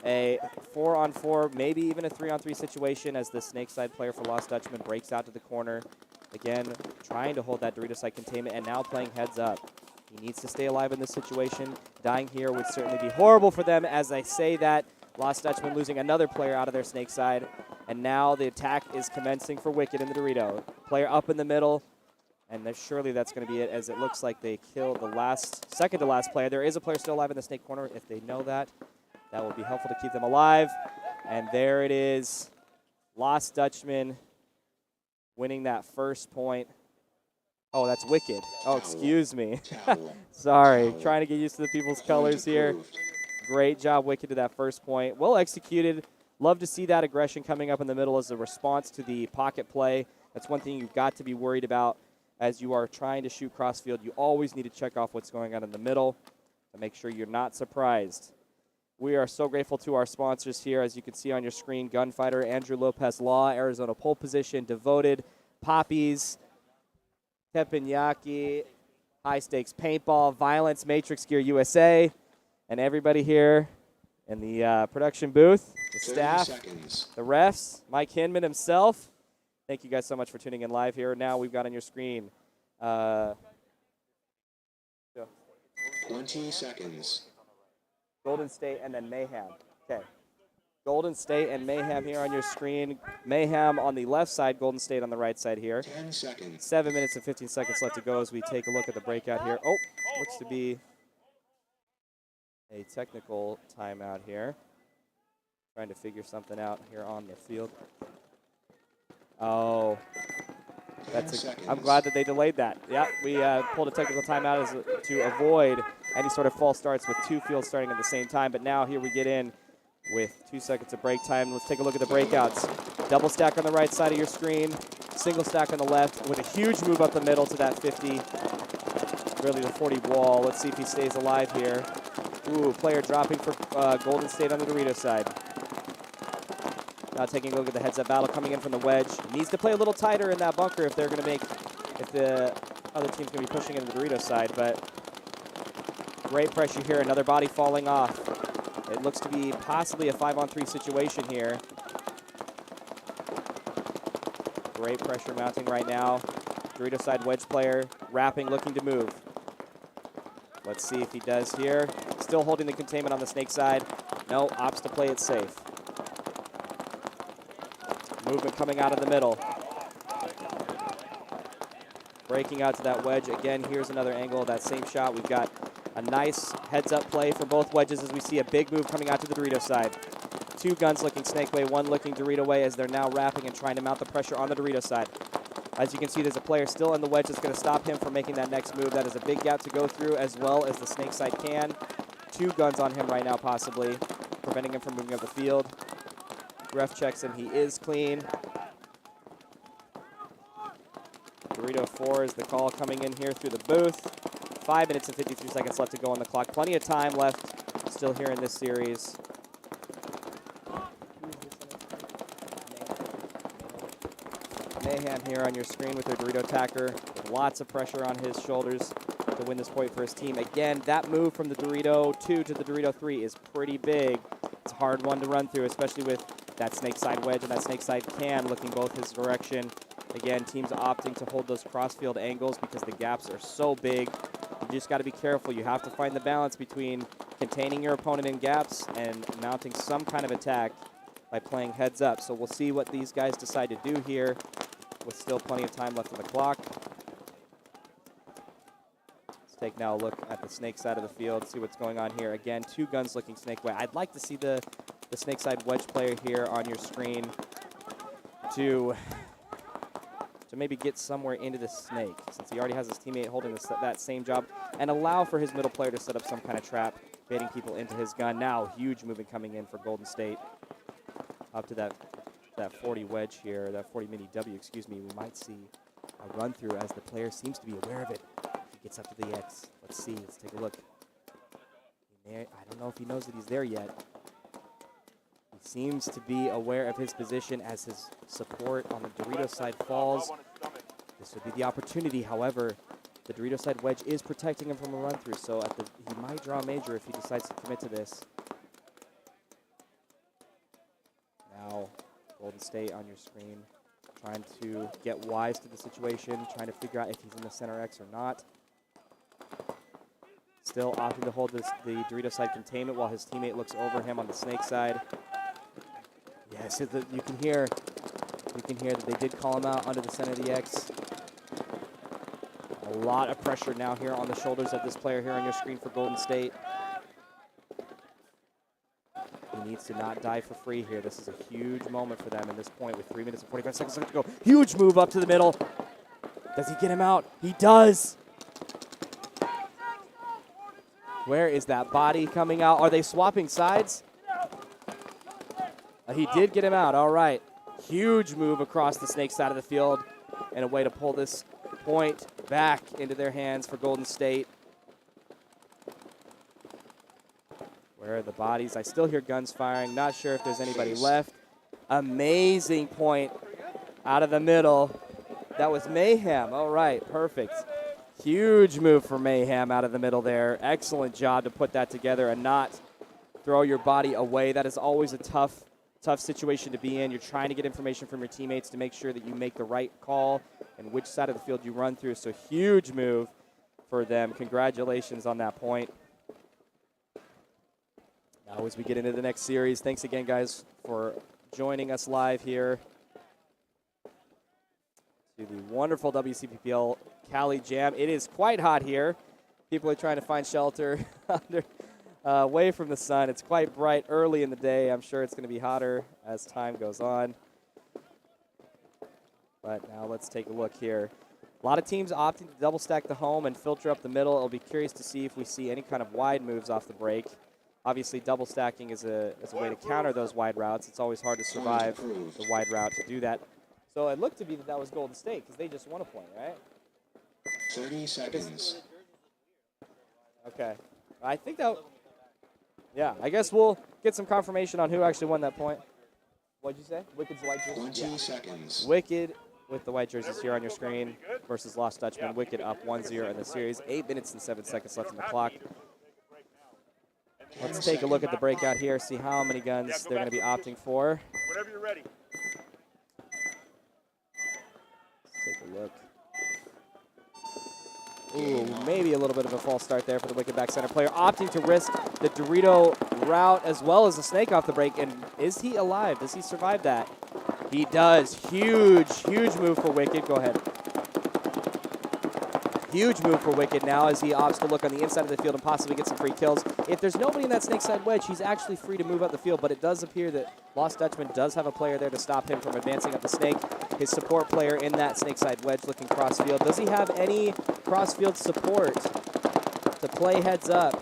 a 4-on-4, maybe even a 3-on-3 situation as the snake side player for Lost Dutchman breaks out to the corner. Again, trying to hold that Dorito side containment and now playing heads up. He needs to stay alive in this situation. Dying here would certainly be horrible for them. As I say that, Lost Dutchman losing another player out of their snake side. And now the attack is commencing for Wicked in the Dorito. Player up in the middle. And surely that's going to be it, as it looks like they killed the second to last player. There is a player still alive in the snake corner. If they know that, that will be helpful to keep them alive. And there it is. Lost Dutchman winning that first point. Oh, that's wicked. Oh, excuse me. Towel. Sorry, Towel. trying to get used to the people's Point colors here. approved. Great job, Wicked, to that first point. Well executed. Love to see that aggression coming up in the middle as a response to the pocket play. That's one thing you've got to be worried about as you are trying to shoot crossfield. You always need to check off what's going on in the middle to make sure you're not surprised. We are so grateful to our sponsors here. As you can see on your screen, Gunfighter, Andrew Lopez Law, Arizona Pole Position, Devoted, Papis, Tepanyaki, High Stakes Paintball, Violence, Matrix Gear USA, and everybody here in the production booth, the 30 staff, seconds. the refs, Mike Hinman himself. Thank you guys so much for tuning in live here. Now we've got on your screen 20 seconds. Golden State and then Mayhem. Okay. Golden State and Mayhem here on your screen. Mayhem on the left side, Golden State on the right side here. 10 seconds. 7 minutes and 15 seconds left to go as we take a look at the breakout here. Oh, looks to be a technical timeout here. Trying to figure something out here on the field. Oh, 10 seconds. I'm glad that they delayed that. Yeah, we pulled a technical timeout to avoid any sort of false starts with two fields starting at the same time. But now here we get in with 2 seconds of break time. Let's take a look at the breakouts. Double stack on the right side of your screen, single stack on the left with a huge move up the middle to that 50, really the 40 wall. Let's see if he stays alive here. Ooh, player dropping for Golden State on the Dorito side. Now taking a look at the heads-up battle coming in from the wedge. Needs to play a little tighter in that bunker if they're going to make, if the other team's going to be pushing into the Dorito side. But great pressure here. Another body falling off. It looks to be possibly a 5-on-3 situation here. Great pressure mounting right now. Dorito side wedge player wrapping, looking to move. Let's see if he does here. Still holding the containment on the snake side. No, opts to play it safe. Movement coming out of the middle. Breaking out to that wedge. Again, here's another angle of that same shot. We've got a nice heads-up play for both wedges as we see a big move coming out to the Dorito side. Two guns looking snake way, one looking Dorito way as they're now wrapping and trying to mount the pressure on the Dorito side. As you can see, there's a player still in the wedge that's going to stop him from making that next move. That is a big gap to go through as well as the snake side can. Two guns on him right now possibly, preventing him from moving up the field. Ref checks and he is clean. Dorito 4 is the call coming in here through the booth. 5 minutes and 53 seconds left to go on the clock. Plenty of time left still here in this series. Mayhem here on your screen with their Dorito attacker. With lots of pressure on his shoulders to win this point for his team. Again, that move from the Dorito 2 to the Dorito 3 is pretty big. It's a hard one to run through, especially with that snake side wedge and that snake side can looking both his direction. Again, teams opting to hold those crossfield angles because the gaps are so big. You just got to be careful. You have to find the balance between containing your opponent in gaps and mounting some kind of attack by playing heads up. So we'll see what these guys decide to do here with still plenty of time left on the clock. Let's take now a look at the snake side of the field, see what's going on here. Again, two guns looking snake way. I'd like to see the snake side wedge player here on your screen to maybe get somewhere into the snake, since he already has his teammate holding that same job, and allow for his middle player to set up some kind of trap, baiting people into his gun. Now, huge movement coming in for Golden State. Up to that 40 wedge here, that 40 mini W, excuse me. We might see a run through as the player seems to be aware of it. He gets up to the X. Let's see, let's take a look. I don't know if he knows that he's there yet. He seems to be aware of his position as his support on the Dorito side falls. This would be the opportunity. However, the Dorito side wedge is protecting him from a run through, so he might draw a major if he decides to commit to this. Now, Golden State on your screen, trying to get wise to the situation, trying to figure out if he's in the center X or not. Still opting to hold the Dorito side containment while his teammate looks over him on the snake side. Yes, you can hear that they did call him out under the center of the X. A lot of pressure now here on the shoulders of this player here on your screen for Golden State. He needs to not die for free here. This is a huge moment for them in this point with 3 minutes and 45 seconds left to go. Huge move up to the middle. Does he get him out? He does. Where is that body coming out? Are they swapping sides? He did get him out. All right. Huge move across the snake side of the field and a way to pull this point back into their hands for Golden State. Where are the bodies? I still hear guns firing. Not sure if there's anybody left. Amazing point out of the middle. That was Mayhem. All right, perfect. Huge move for Mayhem out of the middle there. Excellent job to put that together and not throw your body away. That is always a tough situation to be in. You're trying to get information from your teammates to make sure that you make the right call and which side of the field you run through. So huge move for them. Congratulations on that point. Now as we get into the next series, thanks again, guys, for joining us live here to the wonderful WCPPL Cali Jam. It is quite hot here. People are trying to find shelter away from the sun. It's quite bright early in the day. I'm sure it's going to be hotter as time goes on. But now let's take a look here. A lot of teams opting to double stack the home and filter up the middle. I'll be curious to see if we see any kind of wide moves off the break. Obviously, double stacking is a way to counter those wide routes. It's always hard to survive the wide route to do that. So it looked to be that was Golden State because they just won a point, right? 30 seconds. Okay. I think that, yeah, I guess we'll get some confirmation on who actually won that point. What'd you say? Wicked's white jersey? 20 seconds. Wicked with the white jerseys here on your screen versus Lost Dutchman. Wicked up 1-0 in the series. 8 minutes and 7 seconds left on the clock. Let's take a look at the breakout here, see how many guns they're going to be opting for. Whenever you're ready. Let's take a look. Ooh, maybe a little bit of a false start there for the Wicked back center player, opting to risk the Dorito route as well as the snake off the break. And is he alive? Does he survive that? He does. Huge, huge move for Wicked. Go ahead. Huge move for Wicked now as he opts to look on the inside of the field and possibly get some free kills. If there's nobody in that snake side wedge, he's actually free to move up the field, but it does appear that Lost Dutchman does have a player there to stop him from advancing up the snake. His support player in that snake side wedge looking cross field. Does he have any cross field support to play heads up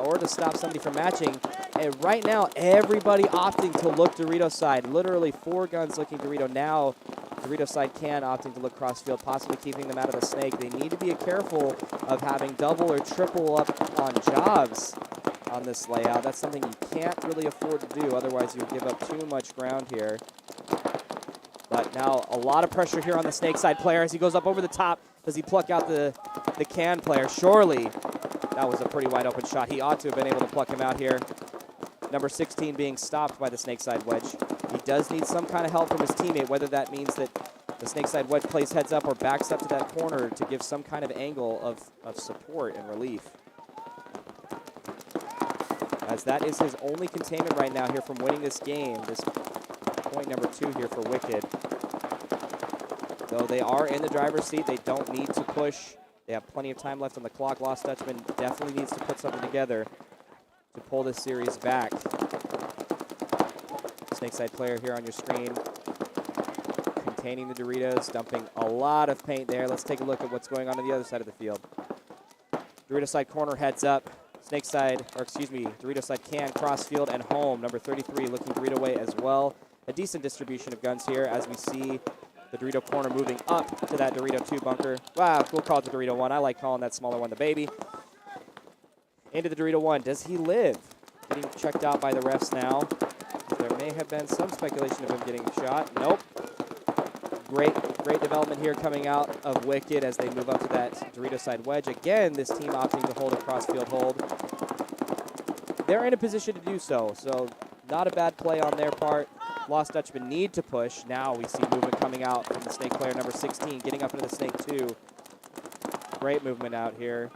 or to stop somebody from matching? And right now, everybody opting to look Dorito side. Literally 4 guns looking Dorito now. Dorito side can opting to look crossfield, possibly keeping them out of the snake. They need to be careful of having double or triple up on jobs on this layout. That's something you can't really afford to do, otherwise you'll give up too much ground here. But now a lot of pressure here on the snake side player as he goes up over the top. Does he pluck out the can player? Surely that was a pretty wide open shot. He ought to have been able to pluck him out here. Number 16 being stopped by the snake side wedge. He does need some kind of help from his teammate, whether that means that the snake side wedge plays heads up or backs up to that corner to give some kind of angle of support and relief. As that is his only containment right now here from winning this game. This point number 2 here for Wicked. Though they are in the driver's seat, they don't need to push. They have plenty of time left on the clock. Lost Dutchman definitely needs to put something together to pull this series back. Snakeside player here on your screen, containing the Doritos, dumping a lot of paint there. Let's take a look at what's going on the other side of the field. Dorito side corner heads up. Dorito side can, cross field and home. Number 33 looking Dorito way as well. A decent distribution of guns here as we see the Dorito corner moving up to that Dorito 2 bunker. Wow, we'll call it the Dorito 1. I like calling that smaller one the baby. Into the Dorito 1. Does he live? Getting checked out by the refs now. There may have been some speculation of him getting shot. Nope. Great development here coming out of Wicked as they move up to that Dorito side wedge. Again, this team opting to hold a cross-field hold. They're in a position to do so, so not a bad play on their part. Lost Dutchman need to push. Now we see movement coming out from the snake player, number 16, getting up into the snake 2. Great movement out here.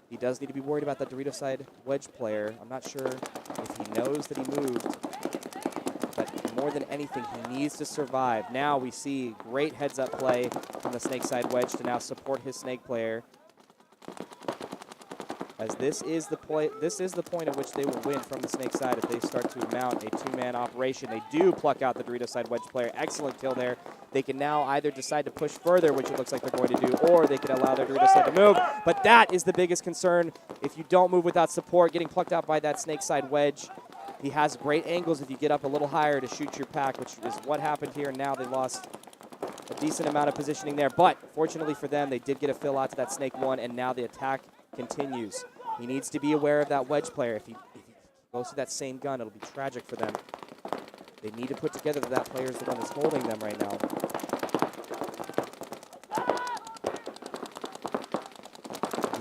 He does need to be worried about that Dorito side wedge player. I'm not sure if he knows that he moved, but more than anything, he needs to survive. Now we see great heads-up play from the snake side wedge to now support his snake player. as this is the point at which they will win from the Snake side if they start to mount a two-man operation. They do pluck out the Dorito side wedge player. Excellent kill there. They can now either decide to push further, which it looks like they're going to do, or they can allow their Dorito side to move. But that is the biggest concern. If you don't move without support, getting plucked out by that Snake side wedge. He has great angles if you get up a little higher to shoot your pack, which is what happened here. Now they lost a decent amount of positioning there. But fortunately for them, they did get a fill out to that Snake 1, and now the attack continues. He needs to be aware of that wedge player. If he goes to that same gun, it'll be tragic for them. They need to put together that player is the one that's holding them right now.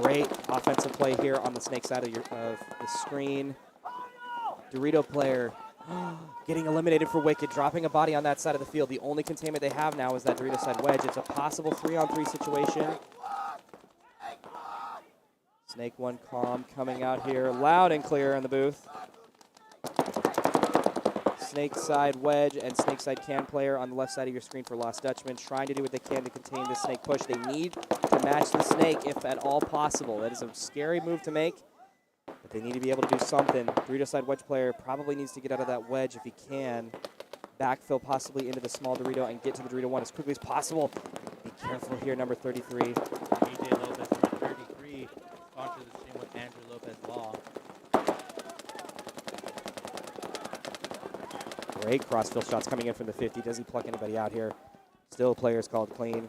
Great offensive play here on the Snake side of the screen. Dorito player getting eliminated for Wicked, dropping a body on that side of the field. The only containment they have now is that Dorito side wedge. It's a possible 3-on-3 situation. Snake 1 calm coming out here, loud and clear in the booth. Snake side wedge and Snake side can player on the left side of your screen for Lost Dutchman, trying to do what they can to contain this Snake push. They need to match the Snake if at all possible. That is a scary move to make, but they need to be able to do something. Dorito side wedge player probably needs to get out of that wedge if he can. Backfill possibly into the small Dorito and get to the Dorito 1 as quickly as possible. Be careful here, number 33. AJ Lopez, number 33, sponsored the stream with Andrew Lopez Law. Great crossfield shots coming in from the 50. Doesn't pluck anybody out here. Still players called clean.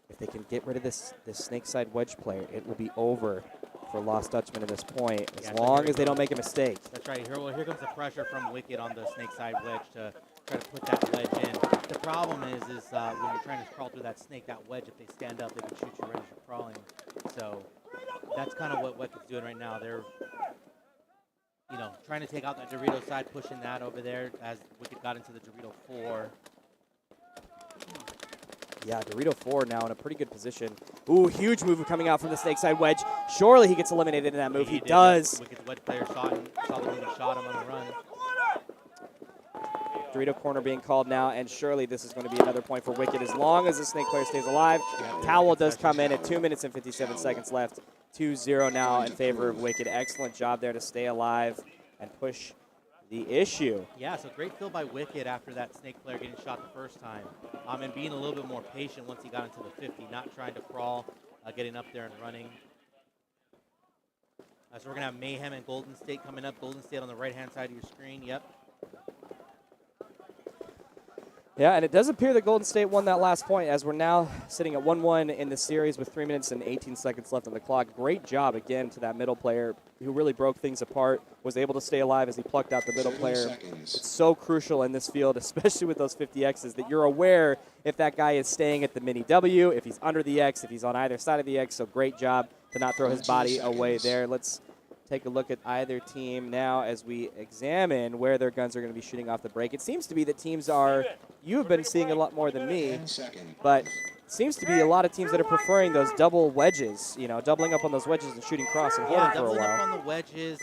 If they can get rid of this Snake side wedge player, it will be over for Lost Dutchman at this point, as long as they don't make a mistake. That's right. Here comes the pressure from Wicked on the Snake side wedge to try to put that wedge in. The problem is when you're trying to crawl through that Snake, that wedge, if they stand up, they can shoot you right as you're crawling. So that's kind of what Wicked's doing right now. They're trying to take out that Dorito side, pushing that over there as Wicked got into the Dorito 4. Yeah, Dorito 4 now in a pretty good position. Ooh, huge move coming out from the Snake side wedge. Surely he gets eliminated in that move. He does. Wicked's wedge player saw the move and shot him on the run. Dorito corner being called now, and surely this is going to be another point for Wicked as long as the Snake player stays alive. Towel does come in at 2 minutes and 57 seconds left. 2-0 now in favor of Wicked. Excellent job there to stay alive and push the issue. Yeah, so great fill by Wicked after that Snake player getting shot the first time. And being a little bit more patient once he got into the 50, not trying to crawl, getting up there and running. So we're going to have Mayhem and Golden State coming up. Golden State on the right-hand side of your screen. Yep. Yeah, and it does appear that Golden State won that last point as we're now sitting at 1-1 in the series with 3 minutes and 18 seconds left on the clock. Great job again to that middle player who really broke things apart, was able to stay alive as he plucked out the middle player. It's so crucial in this field, especially with those 50Xs, that you're aware if that guy is staying at the mini W, if he's under the X, if he's on either side of the X. So great job to not throw his body away there. Let's take a look at either team now as we examine where their guns are going to be shooting off the break. It seems to be that teams are, you have been seeing a lot more than me, but it seems to be a lot of teams that are preferring those double wedges, doubling up on those wedges and shooting cross and holding for a while. Doubling up on the wedges,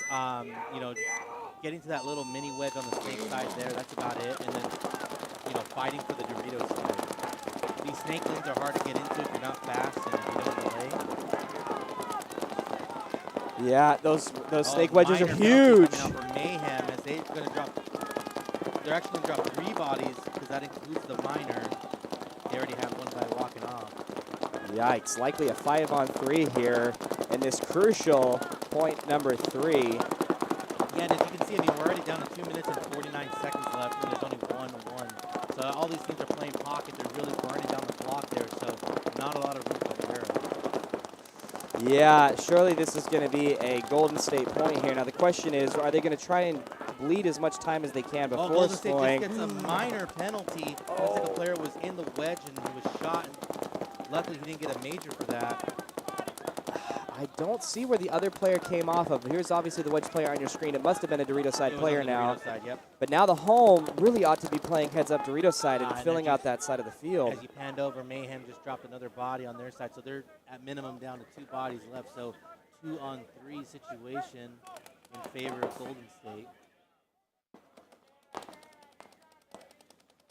getting to that little mini wedge on the Snake side there, that's about it. And then, fighting for the Dorito side. These Snake lanes are hard to get into if you're not fast and if you don't delay. Yeah, those Snake wedges are huge. For Mayhem, as they're actually going to drop 3 bodies because that includes the minor. They already have one guy walking off. Yikes, likely a 5-on-3 here in this crucial point number 3. Yeah, and as you can see, we're already down to 2 minutes and 49 seconds left, and there's only 1-1. So all these teams are playing pocket. They're really burning down the clock there, so not a lot of room for error. Yeah, surely this is going to be a Golden State point here. Now the question is, are they going to try and bleed as much time as they can before Golden State slowing? just gets a minor penalty. Looks like the player was in the wedge and he was shot. And luckily, he didn't get a major for that. I don't see where the other player came off of. Here's obviously the wedge player on your screen. It must have been a Dorito side player now. Dorito side, yep. But now the home really ought to be playing heads up Dorito side and filling out that side of the field. As you panned over, Mayhem just dropped another body on their side. So they're at minimum down to 2 bodies left. So 2-on-3 situation in favor of Golden State.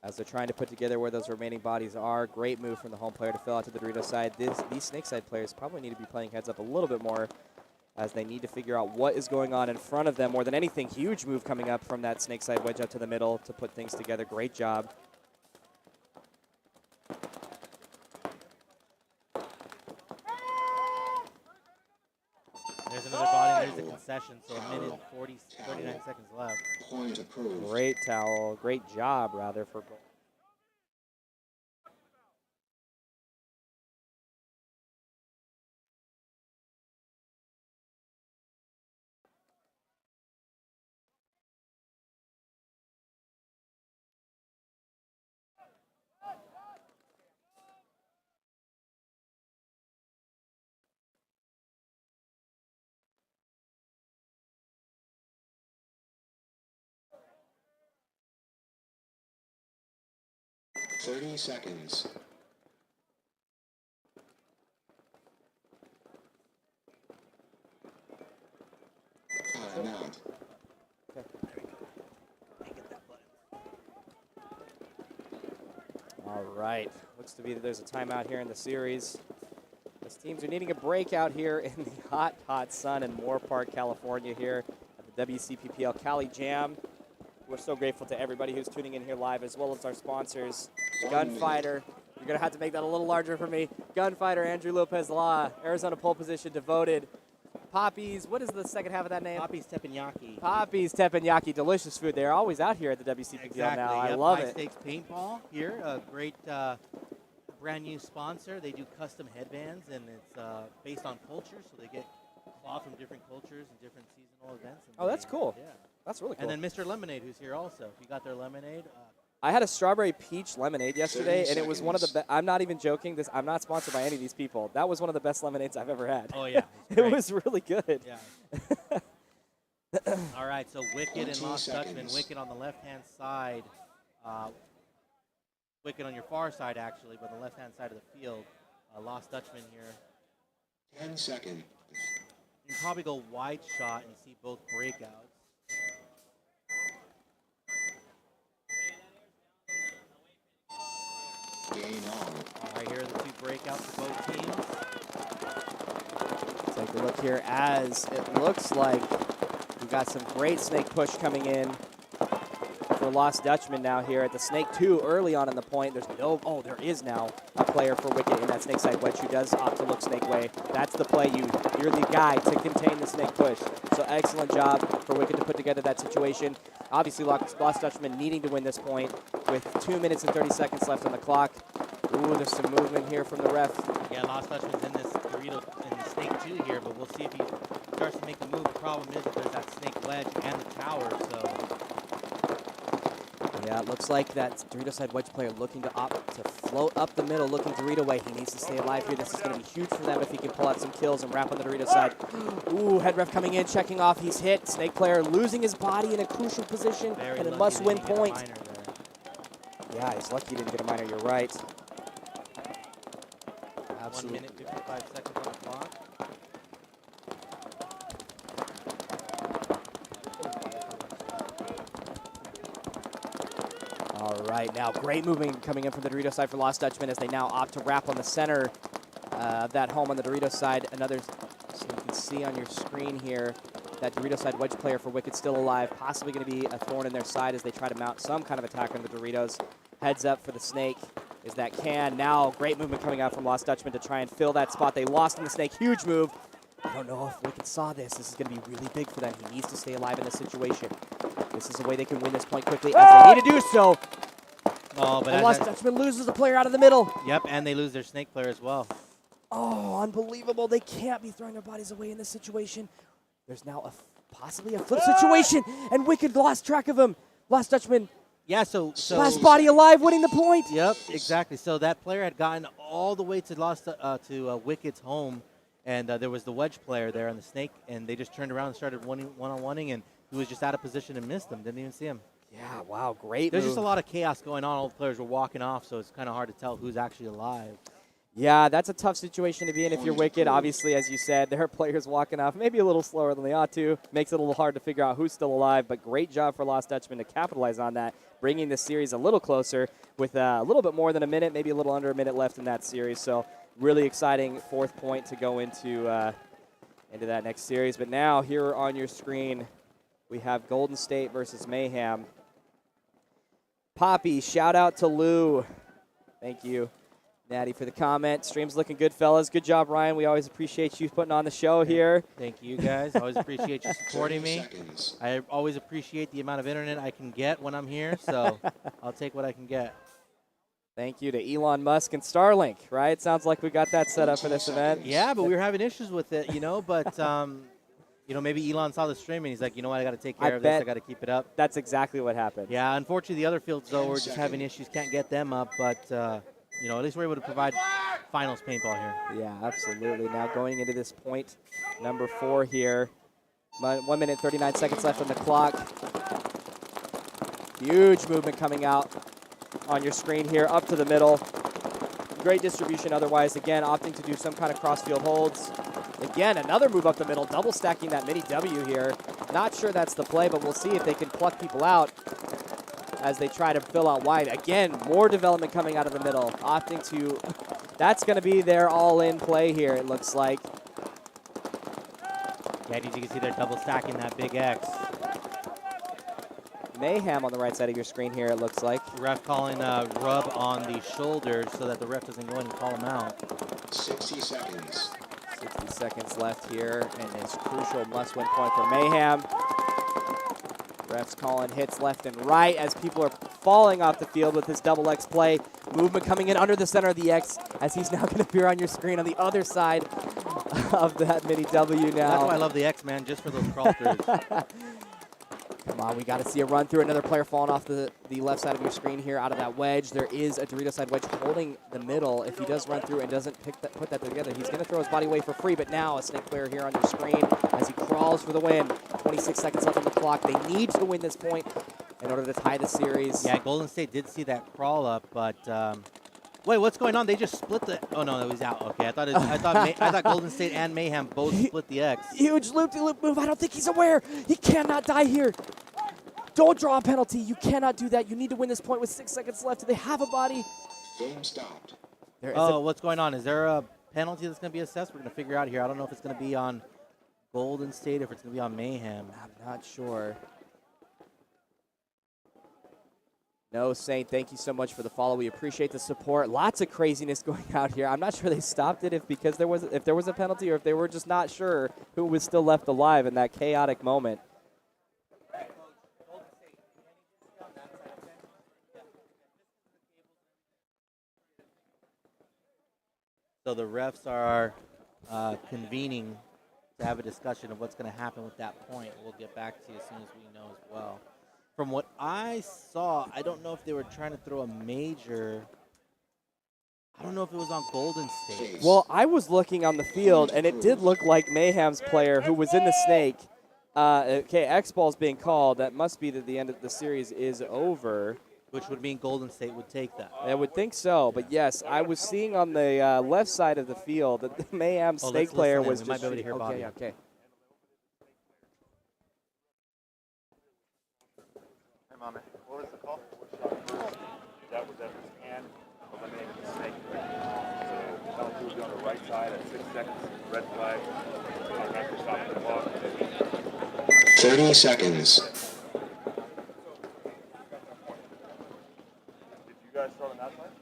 As they're trying to put together where those remaining bodies are. Great move from the home player to fill out to the Dorito side. These Snake side players probably need to be playing heads up a little bit more as they need to figure out what is going on in front of them. More than anything, huge move coming up from that snake side wedge up to the middle to put things together. Great job. There's another body, there's a concession, so a minute and 39 seconds left. Point approved. Great towel. Great job, rather, for goal. Thirty seconds. Timeout. All right. Looks to be that there's a timeout here in the series. These teams are needing a breakout here in the hot, hot sun in Moore Park, California here at the WCPPL Cali Jam. We're so grateful to everybody who's tuning in here live, as well as our sponsors. Gunfighter. You're going to have to make that a little larger for me. Gunfighter, Andrew Lopez Law, Arizona pole position devoted. Papis, what is the second half of that name? Papis Tepanyaki. Papis Tepanyaki, delicious food. They're always out here at the WCPPL Exactly. now. I Yep. love High it. Stakes Paintball here, a great brand new sponsor. They do custom headbands, and it's based on culture, so they get cloth from different cultures and different seasonal events. And Oh, that's cool. Yeah. That's really cool. And then Mr. Lemonade, who's here also. If you got their lemonade, I had a strawberry peach lemonade yesterday, 30 and it was one of the seconds. best. I'm not even joking. I'm not sponsored by any of these people. That was one of the best lemonades I've ever had. oh yeah, It was really good. Yeah. All right, so Wicked and 20 Lost Dutchman. seconds. Wicked on the left-hand side. Wicked on your far side, actually, but the left-hand side of the field. Lost Dutchman here. 10 seconds. You can probably go wide shot and see both breakouts. Game on. All right, here are the two breakouts for both teams. Take a look here as it looks like we've got some great snake push coming in for Lost Dutchman now here at the snake 2 early on in the point. There's no, oh, there is now a player for Wicked in that snake side wedge who does opt to look snake way. That's the play. You're the guy to contain the snake push. So excellent job for Wicked to put together that situation. Obviously, Lost Dutchman needing to win this point with 2 minutes and 30 seconds left on the clock. Ooh, there's some movement here from the ref. Yeah, Lost Dutchman's in this Dorito in the snake 2 here, but we'll see if he starts to make the move. The problem is that there's that snake wedge and the tower, so. Yeah, it looks like that Dorito side wedge player looking to opt to float up the middle, looking Dorito way. He needs to stay alive here. This is going to be huge for them if he can pull out some kills and wrap on the Dorito side. Ooh, head ref coming in, checking off. He's hit. Snake player losing his body in a crucial position Very and a lucky must-win that he didn't point. get a minor there. Yeah, he's lucky he didn't get a minor. You're right. 1 Absolutely. minute, 55 seconds on the clock. All right, now great movement coming in from the Dorito side for Lost Dutchman as they now opt to wrap on the center of that home on the Dorito side. Another, so you can see on your screen here, that Dorito side wedge player for Wicked still alive, possibly going to be a thorn in their side as they try to mount some kind of attack on the Doritos. Heads up for the snake is that can. Now great movement coming out from Lost Dutchman to try and fill that spot they lost in the snake. Huge move. I don't know if Wicked saw this. This is going to be really big for them. He needs to stay alive in this situation. This is a way they can win this point quickly as they need to do so. Oh, but And Lost Dutchman loses the player out of the middle. Yep, and they lose their snake player as well. Oh, unbelievable. They can't be throwing their bodies away in this situation. There's now possibly a flip situation, and Wicked lost track of him. Lost Dutchman, Yeah, so last body alive, winning the point. Yep, exactly. So that player had gotten all the way to Wicked's home, and there was the wedge player there on the snake, and they just turned around and started one-on-one-ing, and he was just out of position and missed him. Didn't even see him. Yeah, wow, great There's move. just a lot of chaos going on. All the players were walking off, so it's kind of hard to tell who's actually alive. Yeah, that's a tough situation to be in if you're Wicked. Obviously, as you said, there are players walking off maybe a little slower than they ought to. Makes it a little hard to figure out who's still alive, but great job for Lost Dutchman to capitalize on that, bringing this series a little closer with a little bit more than a minute, maybe a little under a minute left in that series. So really exciting fourth point to go into into that next series. But now here on your screen, we have Golden State versus Mayhem. Poppy, shout out to Lou. Thank you, Natty, for the comment. Stream's looking good, fellas. Good job, Ryan. We always appreciate you putting on the show here. Thank you, guys. Always appreciate you supporting 30 me. seconds. I always appreciate the amount of internet I can get when I'm here, so I'll take what I can get. Thank you to Elon Musk and Starlink, right? Sounds like we got that set up for this event. Yeah, but we were having issues with it, but maybe Elon saw the stream and he's like, you know what, I got to take care of this. I got to keep it up. That's exactly what happened. Yeah, unfortunately, the other fields, though, 10 we're just having issues. Can't get them up, but, at least we're able to provide finals paintball here. Yeah, absolutely. Now going into this point, number 4 here. 1 minute, 39 seconds left on the clock. Huge movement coming out on your screen here, up to the middle. Great distribution otherwise. Again, opting to do some kind of cross-field holds. Again, another move up the middle, double stacking that mini W here. Not sure that's the play, but we'll see if they can pluck people out as they try to fill out wide. Again, more development coming out of the middle. Opting to, that's going to be their all-in play here, it looks like. Yeah, as you can see, they're double stacking that big X. Mayhem on the right side of your screen here, it looks like. Ref calling a rub on the shoulders so that the ref doesn't go in and call him out. 60 seconds. 60 seconds left here, and it's crucial must-win point for Mayhem. Refs calling hits left and right as people are falling off the field with this double X play. Movement coming in under the center of the X as he's now going to appear on your screen on the other side of that mini W now. That's why I love the X, man, just for those crawl throughs. Come on, we got to see a run through. Another player falling off the left side of your screen here out of that wedge. There is a Dorito side wedge holding the middle. If he does run through and doesn't put that together, he's going to throw his body away for free. But now a Snake player here on your screen as he crawls for the win. 26 seconds left on the clock. They need to win this point in order to tie the series. Yeah, Golden State did see that crawl up, but wait, what's going on? They just split the. Oh no, it was out. Okay, I thought Golden State and Mayhem both split the X. Huge loop-de-loop move. I don't think he's aware. He cannot die here. Don't draw a penalty. You cannot do that. You need to win this point with 6 seconds left. Do they have a body? Game stopped. What's going on? Is there a penalty that's going to be assessed? We're going to figure out here. I don't know if it's going to be on Golden State or if it's going to be on Mayhem. I'm not sure. No, Saint, thank you so much for the follow. We appreciate the support. Lots of craziness going out here. I'm not sure they stopped it if there was a penalty or if they were just not sure who was still left alive in that chaotic moment. So the refs are convening to have a discussion of what's going to happen with that point. We'll get back to you as soon as we know as well. From what I saw, I don't know if they were trying to throw a major. I don't know if it was on Golden State. Well, I was looking on the field, and it did look like Mayhem's player who was in the Snake. Okay, X-Ball's being called. That must be that the end of the series is over. Which would mean Golden State would take that. I would think so, but yes, I was seeing on the left side of the field that the Mayhem Snake player was just. We might be able to hear Bobby. Okay. Hey, Mama, what was the call? That was at his hand, eliminating the snake. So penalty would be on the right side at 6 seconds. Red flag. After stopping the clock. 30 seconds. Did you guys start on that side?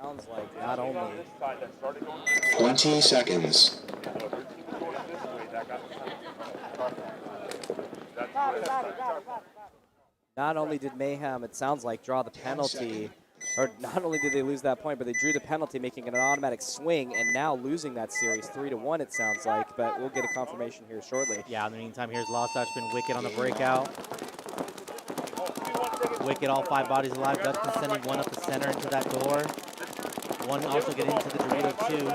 Sounds like not only. On this side that started going 20 seconds. So if your team was going this way, that got Not only did Mayhem, it sounds like, draw the penalty, or not only did they lose that point, but they drew the penalty, making it an automatic swing, and now losing that series 3-1, it sounds like, but we'll get a confirmation here shortly. Yeah, in the meantime, here's Lost Dutchman, Wicked on the breakout. Wicked, all 5 bodies alive. Dutchman sending one up the center into that door. One also getting into the Dorito, too.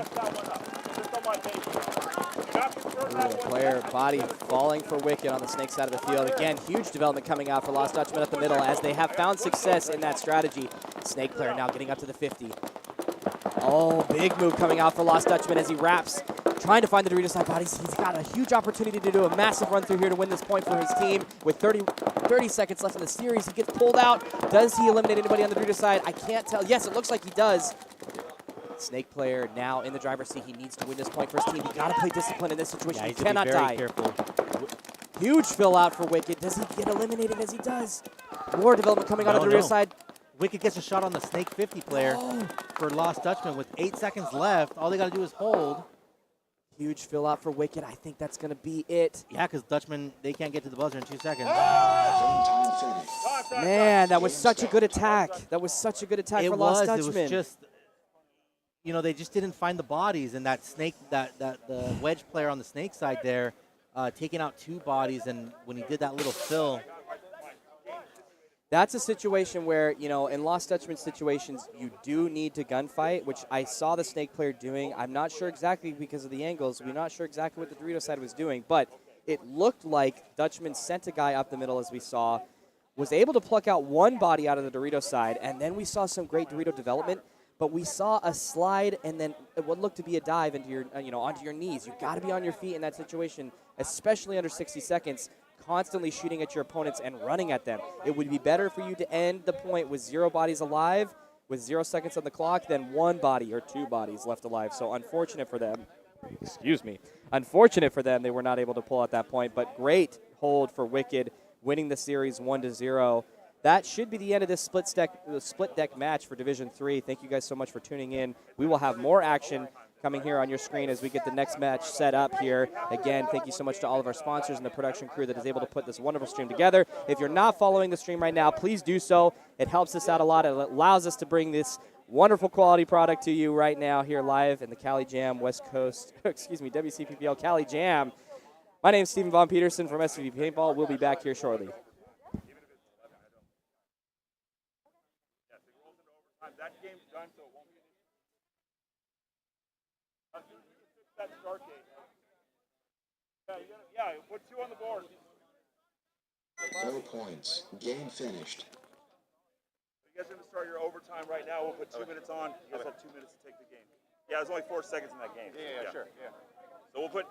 Ooh, a player body falling for Wicked on the Snake side of the field. Again, huge development coming out for Lost Dutchman at the middle as they have found success in that strategy. Snake player now getting up to the 50. Oh, big move coming out for Lost Dutchman as he wraps, trying to find the Dorito side bodies. He's got a huge opportunity to do a massive run through here to win this point for his team. With 30 seconds left in the series, he gets pulled out. Does he eliminate anybody on the Dorito side? I can't tell. Yes, it looks like he does. Snake player now in the driver's seat. He needs to win this point for his team. He got to play discipline in this situation. Yeah, he he's gonna cannot be very die. careful. Huge fill out for Wicked. Does he get eliminated as he does? More development coming out of the rear side. Wicked gets a shot on the Snake 50 player for Lost Dutchman with 8 seconds left. All they got to do is hold. Huge fill out for Wicked. I think that's going to be it. Yeah, because Dutchman, they can't get to the buzzer in 2 seconds. Game time finished. Man, that was such a good attack. That was such a good attack for Lost Dutchman. It was just, you know, they just didn't find the bodies. And that Snake, the wedge player on the Snake side there, taking out 2 bodies. And when he did that little fill. That's a situation where, you know, in Lost Dutchman situations, you do need to gunfight, which I saw the Snake player doing. I'm not sure exactly because of the angles. We're not sure exactly what the Dorito side was doing, but it looked like Dutchman sent a guy up the middle, as we saw, was able to pluck out 1 body out of the Dorito side, and then we saw some great Dorito development, but we saw a slide and then what looked to be a dive into your, onto your knees. You've got to be on your feet in that situation, especially under 60 seconds. Constantly shooting at your opponents and running at them. It would be better for you to end the point with 0 bodies alive, with 0 seconds on the clock, than 1 body or 2 bodies left alive. So unfortunate for them. Excuse me. Unfortunate for them, they were not able to pull at that point, but great hold for Wicked, winning the series 1-0. That should be the end of this split deck match for Division 3. Thank you guys so much for tuning in. We will have more action coming here on your screen as we get the next match set up here. Again, thank you so much to all of our sponsors and the production crew that is able to put this wonderful stream together. If you're not following the stream right now, please do so. It helps us out a lot. It allows us to bring this wonderful quality product to you right now here live in the Cali Jam West Coast, WCPPL Cali Jam. My name is Stephen Von Peterson from SVP Paintball. We'll be back here shortly. That game's done, so it won't be. That start gate. Yeah, put 2 on the board. 4 points. Game finished. You guys are going to start your overtime right now. We'll put 2 minutes on. You guys have 2 minutes to take the game. Yeah, there's only 4 seconds in that game. Yeah, sure. Yeah. So we'll put,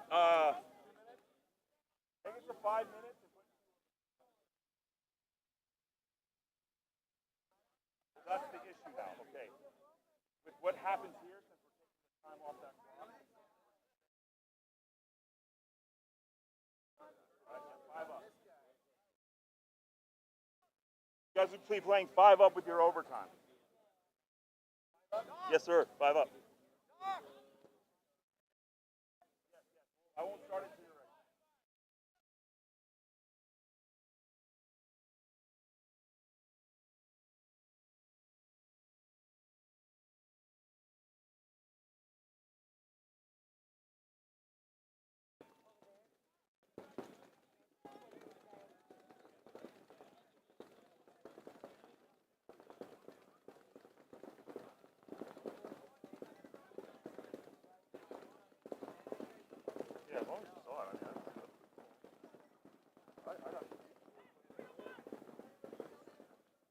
take it for 5 minutes. That's the issue now, okay. With what happens here, since we're taking the time off that clock. All right, 5 up. You guys would be playing 5 up with your overtime. Yes, sir. 5 up. I won't start it.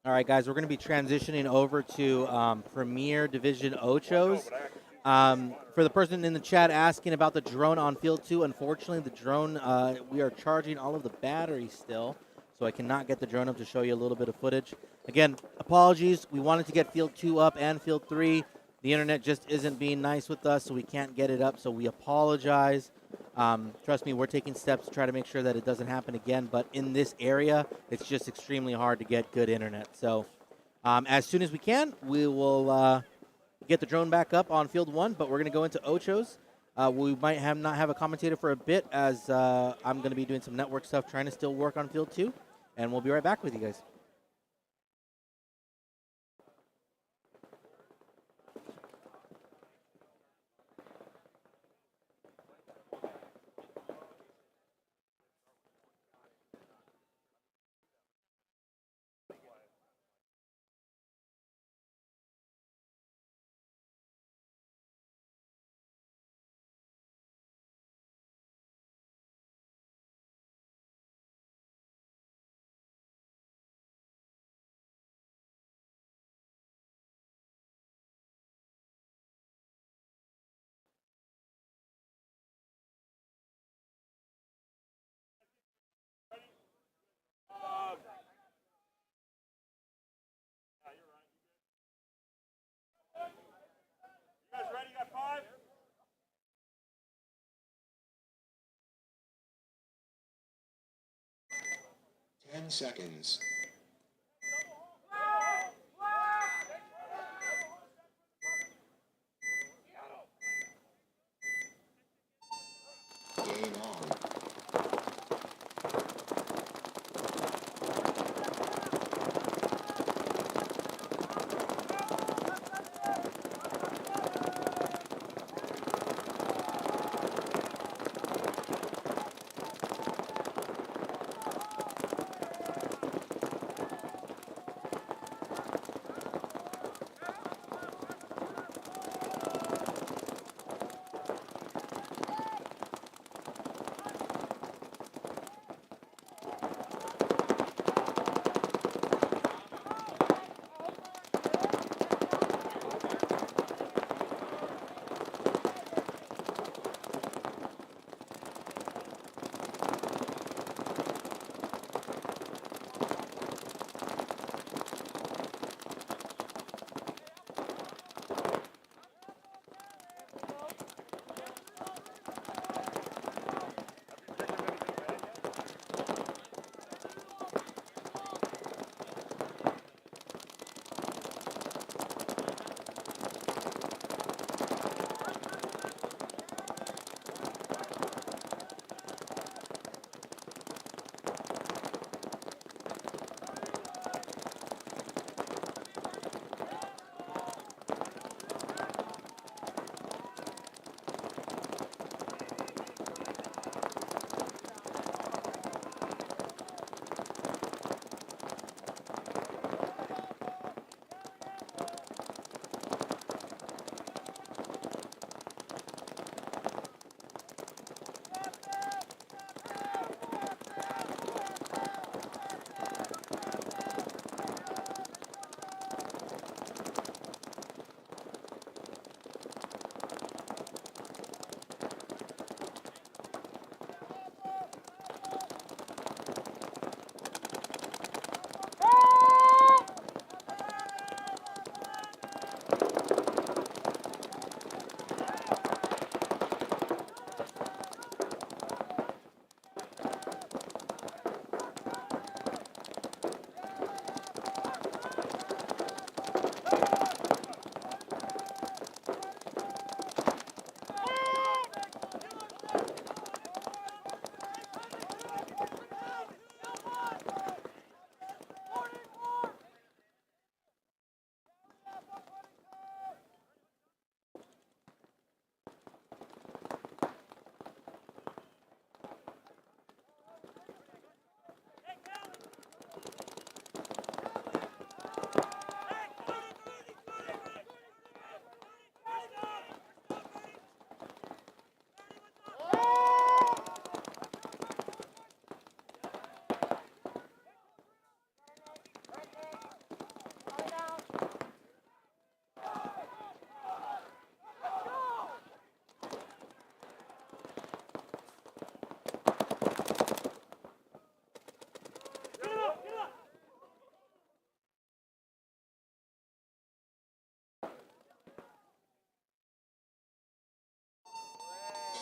All right, guys, we're going to be transitioning over to Premier Division Ochos. For the person in the chat asking about the drone on Field 2, unfortunately, the drone, we are charging all of the batteries still, so I cannot get the drone up to show you a little bit of footage. Again, apologies. We wanted to get Field 2 up and Field 3. The internet just isn't being nice with us, so we can't get it up, so we apologize. Trust me, we're taking steps to try to make sure that it doesn't happen again, but in this area, it's just extremely hard to get good internet. So as soon as we can, we will get the drone back up on Field 1, but we're going to go into Ochos. We might not have a commentator for a bit, as I'm going to be doing some network stuff, trying to still work on Field 2, and we'll be right back with you guys. 10 seconds. Game on.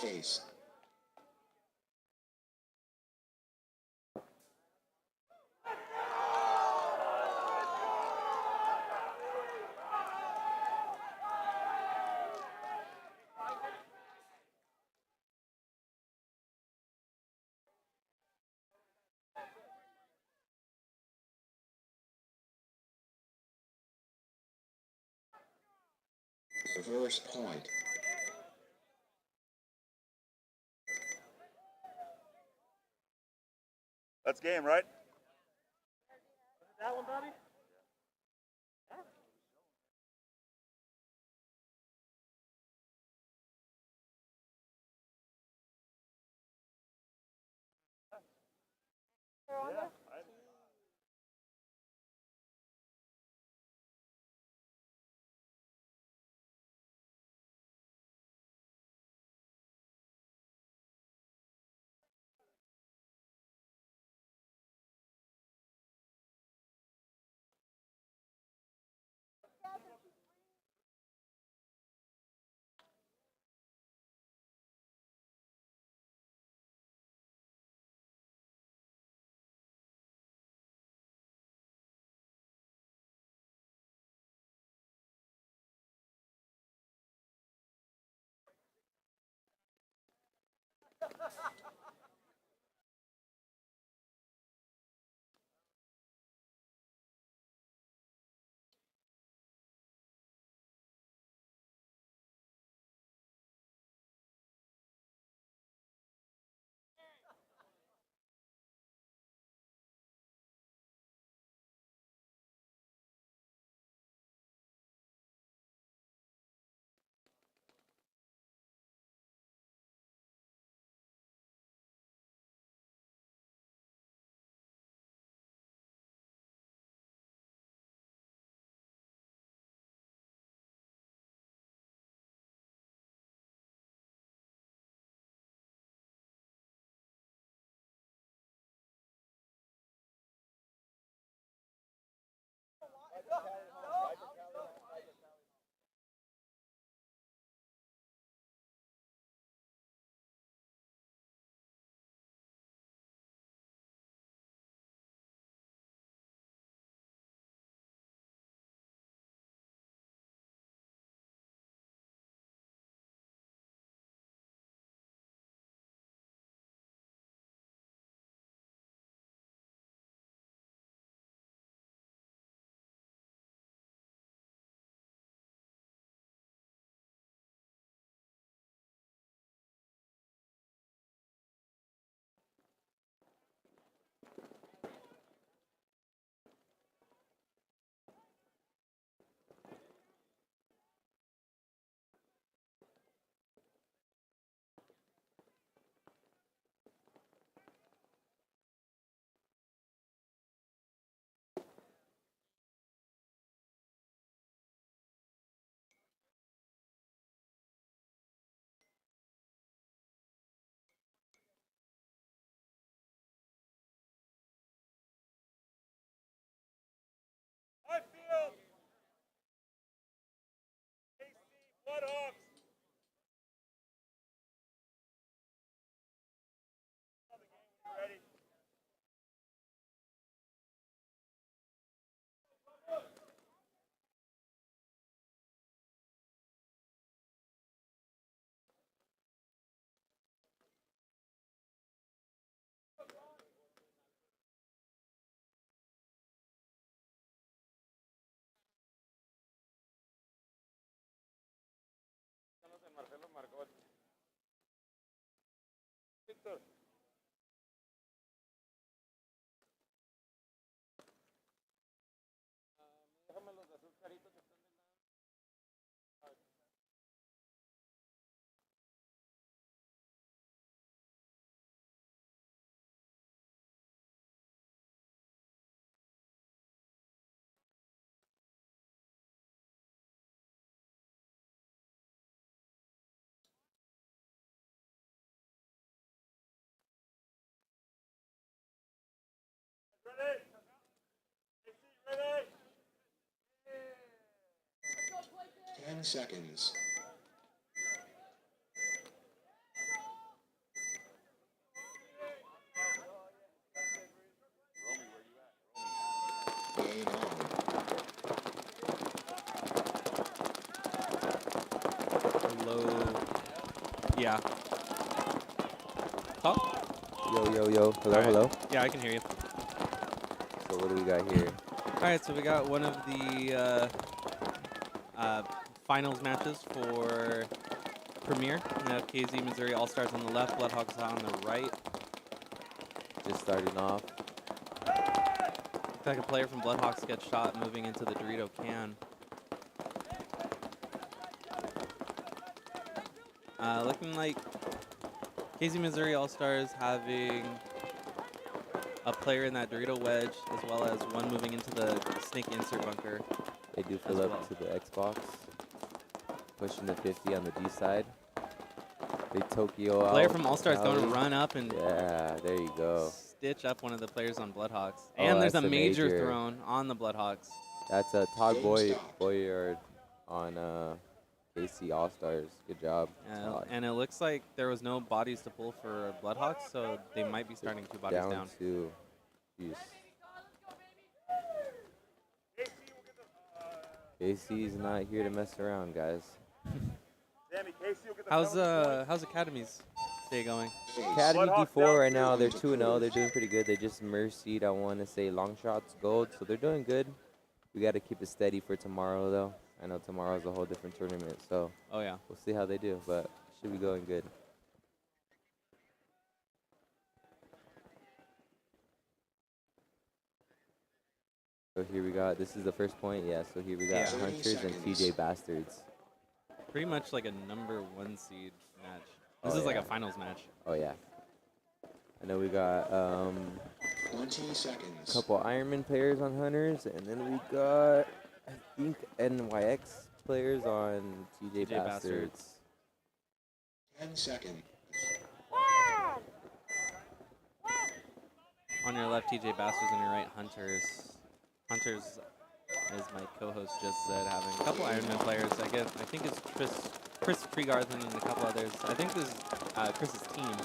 Face. Reverse point. That's game, right? That one, Bobby? Yeah. Ready? Ready? 10 seconds. Game on. Hello. Yeah. Huh? Yo. Hello, hello. Yeah, I can hear you. So what do we got here? All right, so we got one of the finals matches for Premier. We have KZ Missouri All-Stars on the left, Bloodhawks on the right. Just starting off. Looks like a player from Bloodhawks gets shot moving into the Dorito can. Looking like KZ Missouri All-Stars having a player in that Dorito wedge, as well as one moving into the snake insert bunker. They do fill up to the Xbox. Pushing the 50 on the D side. Big Tokyo out. Player from All-Stars going to Cali. run up and Yeah, there you go. stitch up one of the players on Bloodhawks. Oh, And there's a that's a major major. thrown on the Bloodhawks. That's a Todd Boyard on KC All-Stars. Good job, Todd. And it looks like there was no bodies to pull for Bloodhawks, so they might be starting 2 bodies down. Two. Jeez. KC's not here to mess around, guys. How's Academy's day going? Academy D4 right now, they're 2-0. They're doing pretty good. They just mercied, I want to say, long shots gold, so they're doing good. We got to keep it steady for tomorrow, though. I know tomorrow's a whole different tournament, so Oh, yeah. we'll see how they do, but should be going good. So here we got, this is the first point, yeah, so here we got Yeah. Hunters and TJ Bastards. Pretty much like a #1 seed match. This Oh, is like yeah. a finals match. Oh, yeah. I know we got 20 seconds. a couple Ironman players on Hunters, and then we got, I think, NYX players on TJ Bastards. 10 seconds. On your left, TJ Bastards. On your right, Hunters. Hunters, as my co-host just said, having a couple Ironman players. I think it's Chris Tregarthen and a couple others. I think this is Chris's team.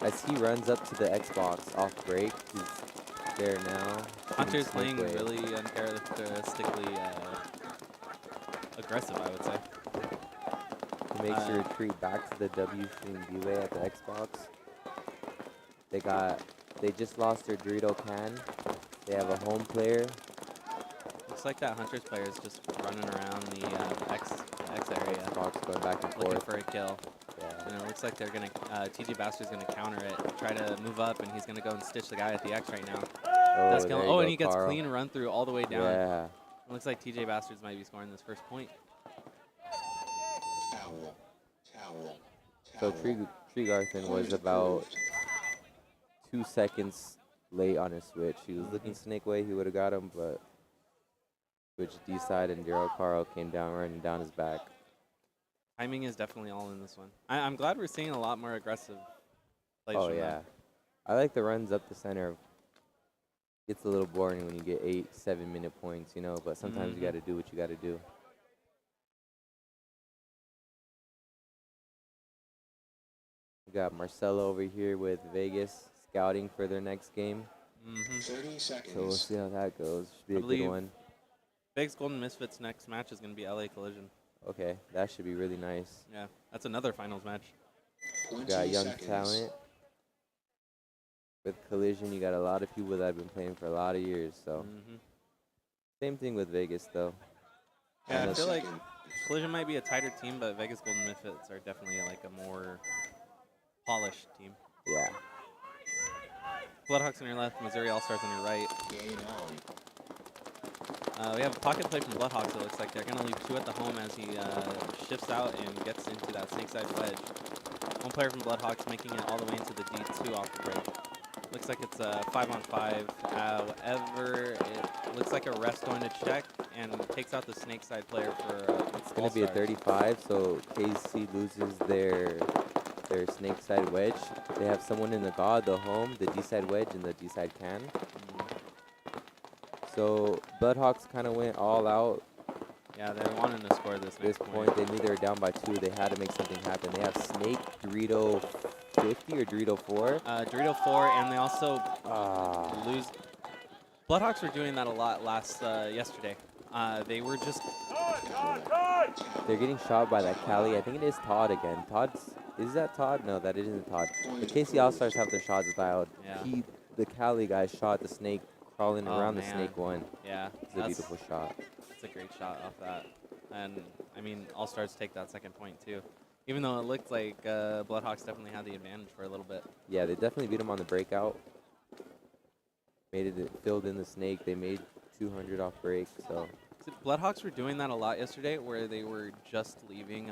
As he runs up to the Xbox off break, he's there now. Hunter's shooting playing snake way. really uncharacteristically aggressive, I would say. He makes a retreat back to the W shooting B-way at the Xbox. They just lost their Dorito can. They have a home player. Looks like that Hunters player is just running around the X area, Xbox going back and looking forth. for a kill. Yeah. And it looks like they're gonna TJ Bastard's gonna counter it, try to move up, and he's gonna go and stitch the guy at the X right now. That's there kill. you Oh, go, and he gets Carl. clean run through all the way down. Yeah. It looks like TJ Bastards might be scoring this first point. Towel. So Tregarthen was about 2 seconds late on his switch. He was looking snake way, he would have got him, but switch D side and Daryl Carl came down running down his back. Timing is definitely all in this one. I'm glad we're seeing a lot more aggressive plays Oh from yeah. them. I like the runs up the center. Gets a little boring when you get 8-7 minute points, you know, but sometimes you got to do what you got to do. We got Marcelo over here with Vegas scouting for their next game. 30 So we'll seconds. see how that goes. Should be I a good believe one. Vegas Golden Misfits next match is going to be LA Collision. Okay, that should be really nice. Yeah, that's another finals match. We 20 got young seconds. talent. With Collision, you got a lot of people that have been playing for a lot of years. So same thing with Vegas, though. Yeah, I 10 feel like seconds. Collision might be a tighter team, but Vegas Golden Misfits are definitely like a more polished team. Yeah. Bloodhawks on your left, Missouri All-Stars on your right. Game on. We have a pocket play from Bloodhawks. It looks like they're going to leave 2 at the home as he shifts out and gets into that snake side wedge. One player from Bloodhawks making it all the way into the D2 off the break. Looks like it's a 5-on-5. However, it looks like a ref's going to check and takes out the snake side player for It's going to be a 35, so KC loses their snake side wedge. They have someone in the god, the home, the D side wedge, and the D side can. So Bloodhawks kind of went all out. Yeah, they're wanting to score this At this next point, they knew they were down by 2. They had to make something happen. They have Snake, Dorito 50 or Dorito 4. Dorito 4, and they also lose. Bloodhawks were doing that a lot yesterday. They were just. They're getting shot by that Cali. I think it is Todd again. Is that Todd? No, that isn't Todd. The KC All-Stars have their shots dialed. Yeah. The Cali guy shot the snake crawling around the man. snake one. Yeah, It's a beautiful shot. It's a great shot off that. And, I mean, All-Stars take that second point, too. Even though it looked like Bloodhawks definitely had the advantage for a little bit. Yeah, they definitely beat them on the breakout. Filled in the snake. They made 200 off break, so. Bloodhawks were doing that a lot yesterday where they were just leaving.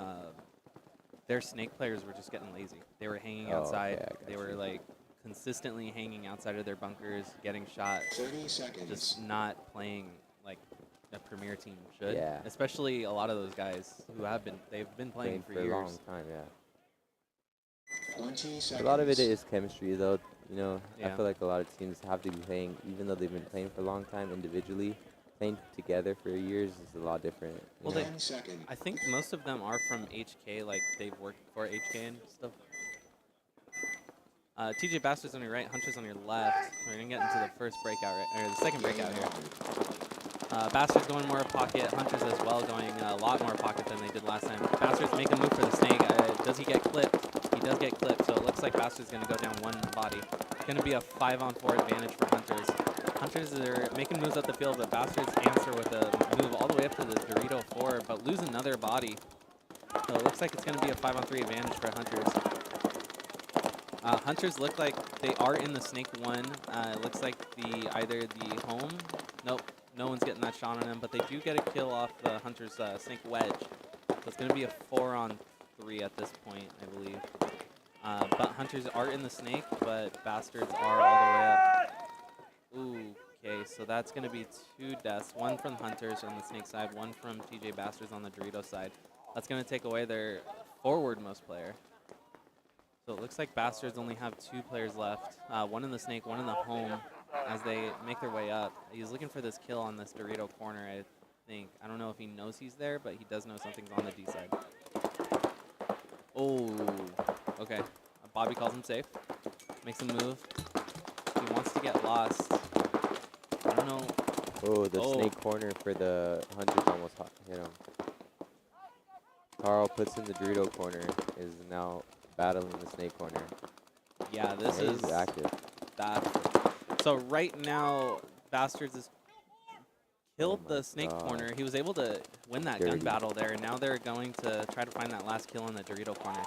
Their snake players were just getting lazy. They were hanging outside. Okay, they were, like, consistently hanging outside of their bunkers, getting shot. 30 seconds. Just not playing like a premier team should. Yeah. Especially a lot of those guys who they've been playing for a years. long time, yeah. 20 seconds. A lot of it is chemistry, though. You know, I Yeah. feel like a lot of teams have to be playing, even though they've been playing for a long time individually. Playing together for years is a lot different. Well, 10 seconds. I think most of them are from HK, like they've worked for HK and stuff. TJ Bastards on your right, Hunters on your left. We're gonna get into the first breakout, or the second breakout here. Bastards going more pocket, Hunters as well going a lot more pocket than they did last time. Bastards make a move for the snake. Does he get clipped? He does get clipped, so it looks like Bastards gonna go down one body. It's gonna be a 5-on-4 advantage for Hunters. Hunters are making moves up the field, but Bastards answer with a move all the way up to the Dorito 4, but lose another body. So it looks like it's gonna be a 5-on-3 advantage for Hunters. Hunters look like they are in the snake 1. It looks like either the home. Nope, no one's getting that shot on him, but they do get a kill off the Hunters snake wedge. So it's going to be a 4-on-3 at this point, I believe. But Hunters are in the snake, but Bastards are all the way up. Ooh, okay, so that's going to be 2 deaths. 1 from Hunters on the snake side, 1 from TJ Bastards on the Dorito side. That's going to take away their forward-most player. So it looks like Bastards only have 2 players left. 1 in the snake, 1 in the home as they make their way up. He's looking for this kill on this Dorito corner, I think. I don't know if he knows he's there, but he does know something's on the D side. Oh, okay. Bobby calls him safe. Makes a move. He wants to get lost. I don't know. Oh, the snake corner for the Hunters almost hit him. Carl puts in the Dorito corner, is now battling the snake corner. Yeah, this is active. Bad. So right now, Bastards has killed the snake corner. He was able to win that gun battle there, and now they're going to try to find that last kill in the Dorito corner.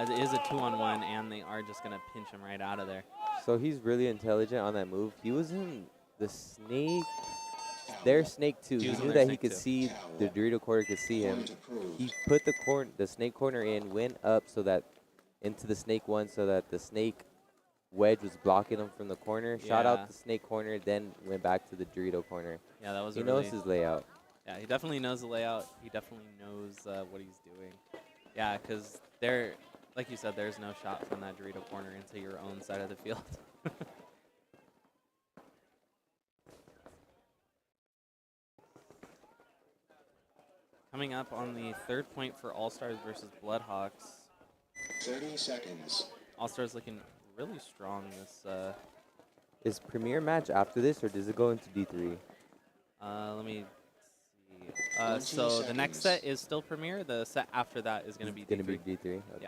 It is a 2-on-1, and they are just going to pinch him right out of there. So he's really intelligent on that move. He was in the snake, their snake too. He knew that he could see, the Dorito corner could see him. He put the snake corner in, went up so that into the snake 1 so that the snake wedge was blocking him from the corner. Shot out the snake corner, then went back to the Dorito corner. Yeah, that was he knows his layout. Yeah, he definitely knows the layout. He definitely knows what he's doing. Yeah, because like you said, there's no shot from that Dorito corner into your own side of the field. Coming up on the third point for All-Stars versus Bloodhawks. 30 seconds. All-Stars looking really strong this. Is Premier match after this, or does it go into D3? Let me see. So the next set is still Premier. The set after that is going to be Gonna D3. be D3. Okay.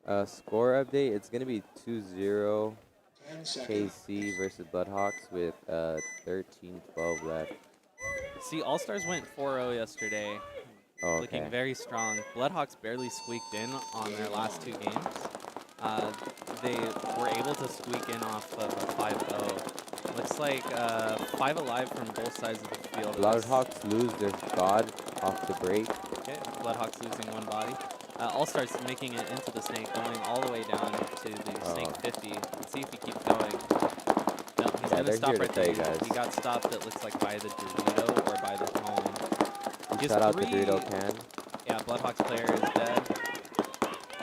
Yeah. Score update. It's gonna be 2-0 10 seconds. KC versus Bloodhawks with 13-12 left. See, All-Stars went 4-0 yesterday. Oh, Looking okay. very strong. Bloodhawks barely squeaked in on their last 2 games. They were able to squeak in off of a 5-0. Looks like 5 alive from both sides of the field. Bloodhawks lose their god off the break. Okay, Bloodhawks losing 1 body. All-Stars making it into the snake, going all the way down to the snake 50. Let's see if he keeps going. No, he's going to stop right there. He got stopped, it looks like, by the Dorito or by the home. Shout out to Dorito Can. Yeah, Bloodhawks player is dead.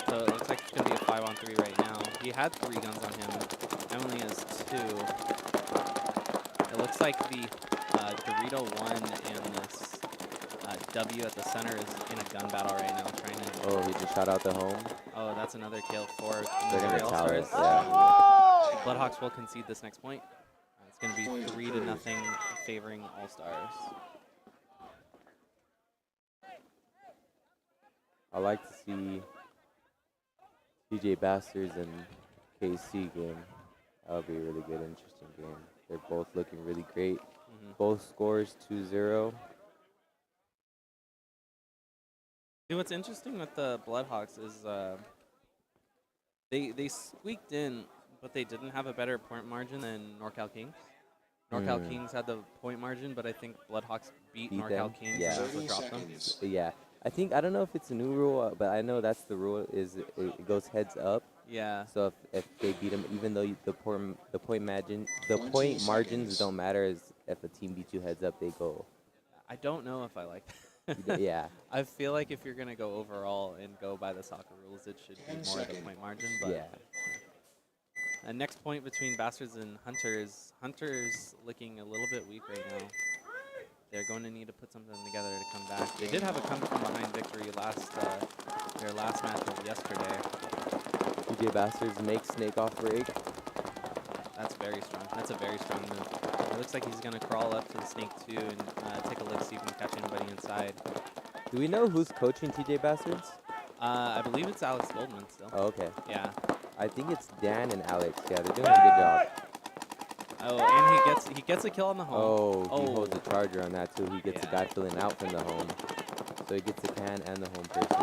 So it looks like it's going to be a 5-on-3 right now. He had 3 guns on him. Emily has 2. It looks like the Dorito 1 and this W at the center is in a gun battle right now, trying to... Oh, he just shot out the home. Oh, that's another kill for They're gonna Missouri tell All-Stars. us, yeah. Bloodhawks will concede this next point. It's going to be 3-0 favoring All-Stars. I like to see TJ Bastards and KC game. That'll be a really good, interesting game. They're both looking really great. Both scores 2-0. See, what's interesting with the Bloodhawks is they squeaked in, but they didn't have a better point margin than NorCal Kings. NorCal Kings had the point margin, but I think Bloodhawks beat NorCal them? Kings Yeah. and that's what dropped them. Yeah. I don't know if it's a new rule, but I know that's the rule, is it goes heads up. Yeah. So if they beat them, even though the point margins don't matter, as if a team beats you heads up, they go. I don't know if I like that. Yeah. I feel like if you're going to go overall and go by the soccer rules, it should be more of the point margin. But Yeah. next point between Bastards and Hunters. Hunters looking a little bit weak right now. They're going to need to put something together to come back. They did have a come from behind victory their last match of yesterday. TJ Bastards makes snake off break. That's very strong. That's a very strong move. It looks like he's going to crawl up to the snake too and take a look, see if he can catch anybody inside. Do we know who's coaching TJ Bastards? I believe it's Alex Goldman still. Oh, okay. Yeah. I think it's Dan and Alex. Yeah, they're doing a good job. Oh, and he gets a kill on the home. Oh, he holds a charger on that too. He gets a guy filling out from the home. So he gets the can and the home person.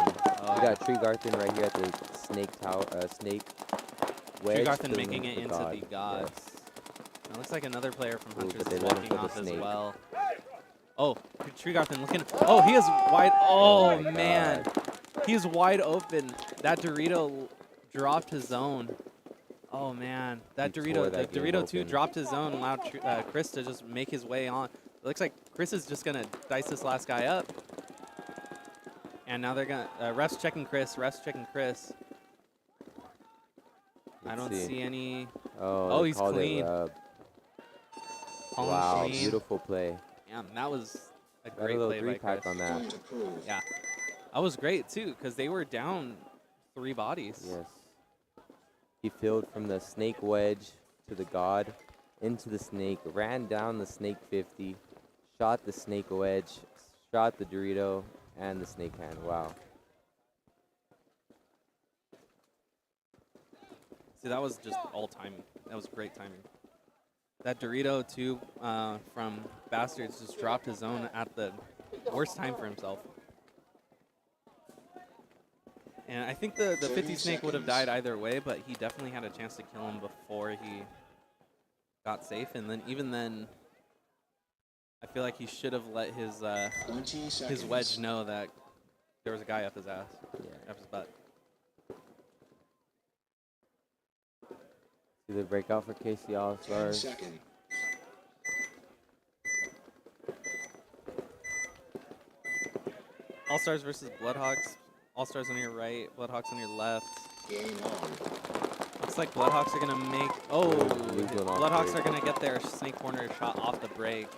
We got Tregarthen right here at the snake tower, snake wedge. Tregarthen making it into the gods. Yes. It looks like another player from Hunters but they is let him walking for the off as snake. well. Oh, Tregarthen looking. Oh, he is wide. Oh, my man. He's wide open. That Dorito dropped his zone. Oh, man. That Dorito, the Dorito 2 dropped his zone, allowed Chris to just make his way on. It looks like Chris is just going to dice this last guy up. And now they're going to, refs checking Chris, I don't see any. Oh, he's clean. Wow, clean. beautiful play. Yeah, that was a Got great a little play by pack Chris. on that. Yeah, that was great too, because they were down 3 bodies. Yes. He filled from the snake wedge to the god, into the snake, ran down the snake 50, shot the snake wedge, shot the Dorito, and the snake hand. Wow. See, that was just all timing. That was great timing. That Dorito too from Bastards just dropped his zone at the worst time for himself. And I think the 50 snake would have died either way, but he definitely had a chance to kill him before he got safe. And then even then, I feel like he should have let his wedge know that there was a guy up his ass, up his butt. See the breakout for KC All-Stars. All-Stars versus Bloodhawks. All-Stars on your right, Bloodhawks on your left. Looks like Bloodhawks are going to make... Oh, Bloodhawks are going to get their snake corner shot off the break.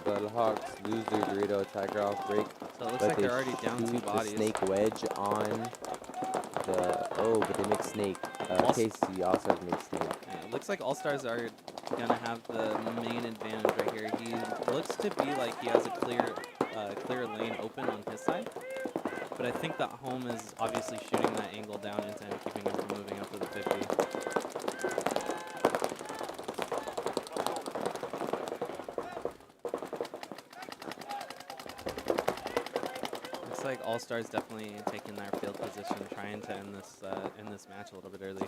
Bloodhawks lose their Dorito attacker off break. So it looks like they're already down 2 bodies. The snake wedge on but they make snake. Casey also makes snake. Yeah, it looks like All-Stars are going to have the main advantage right here. He looks to be like he has a clear lane open on his side. But I think that Home is obviously shooting that angle down into him, keeping him from moving up to the 50. Looks like All-Stars definitely taking their field position, trying to end this match a little bit early.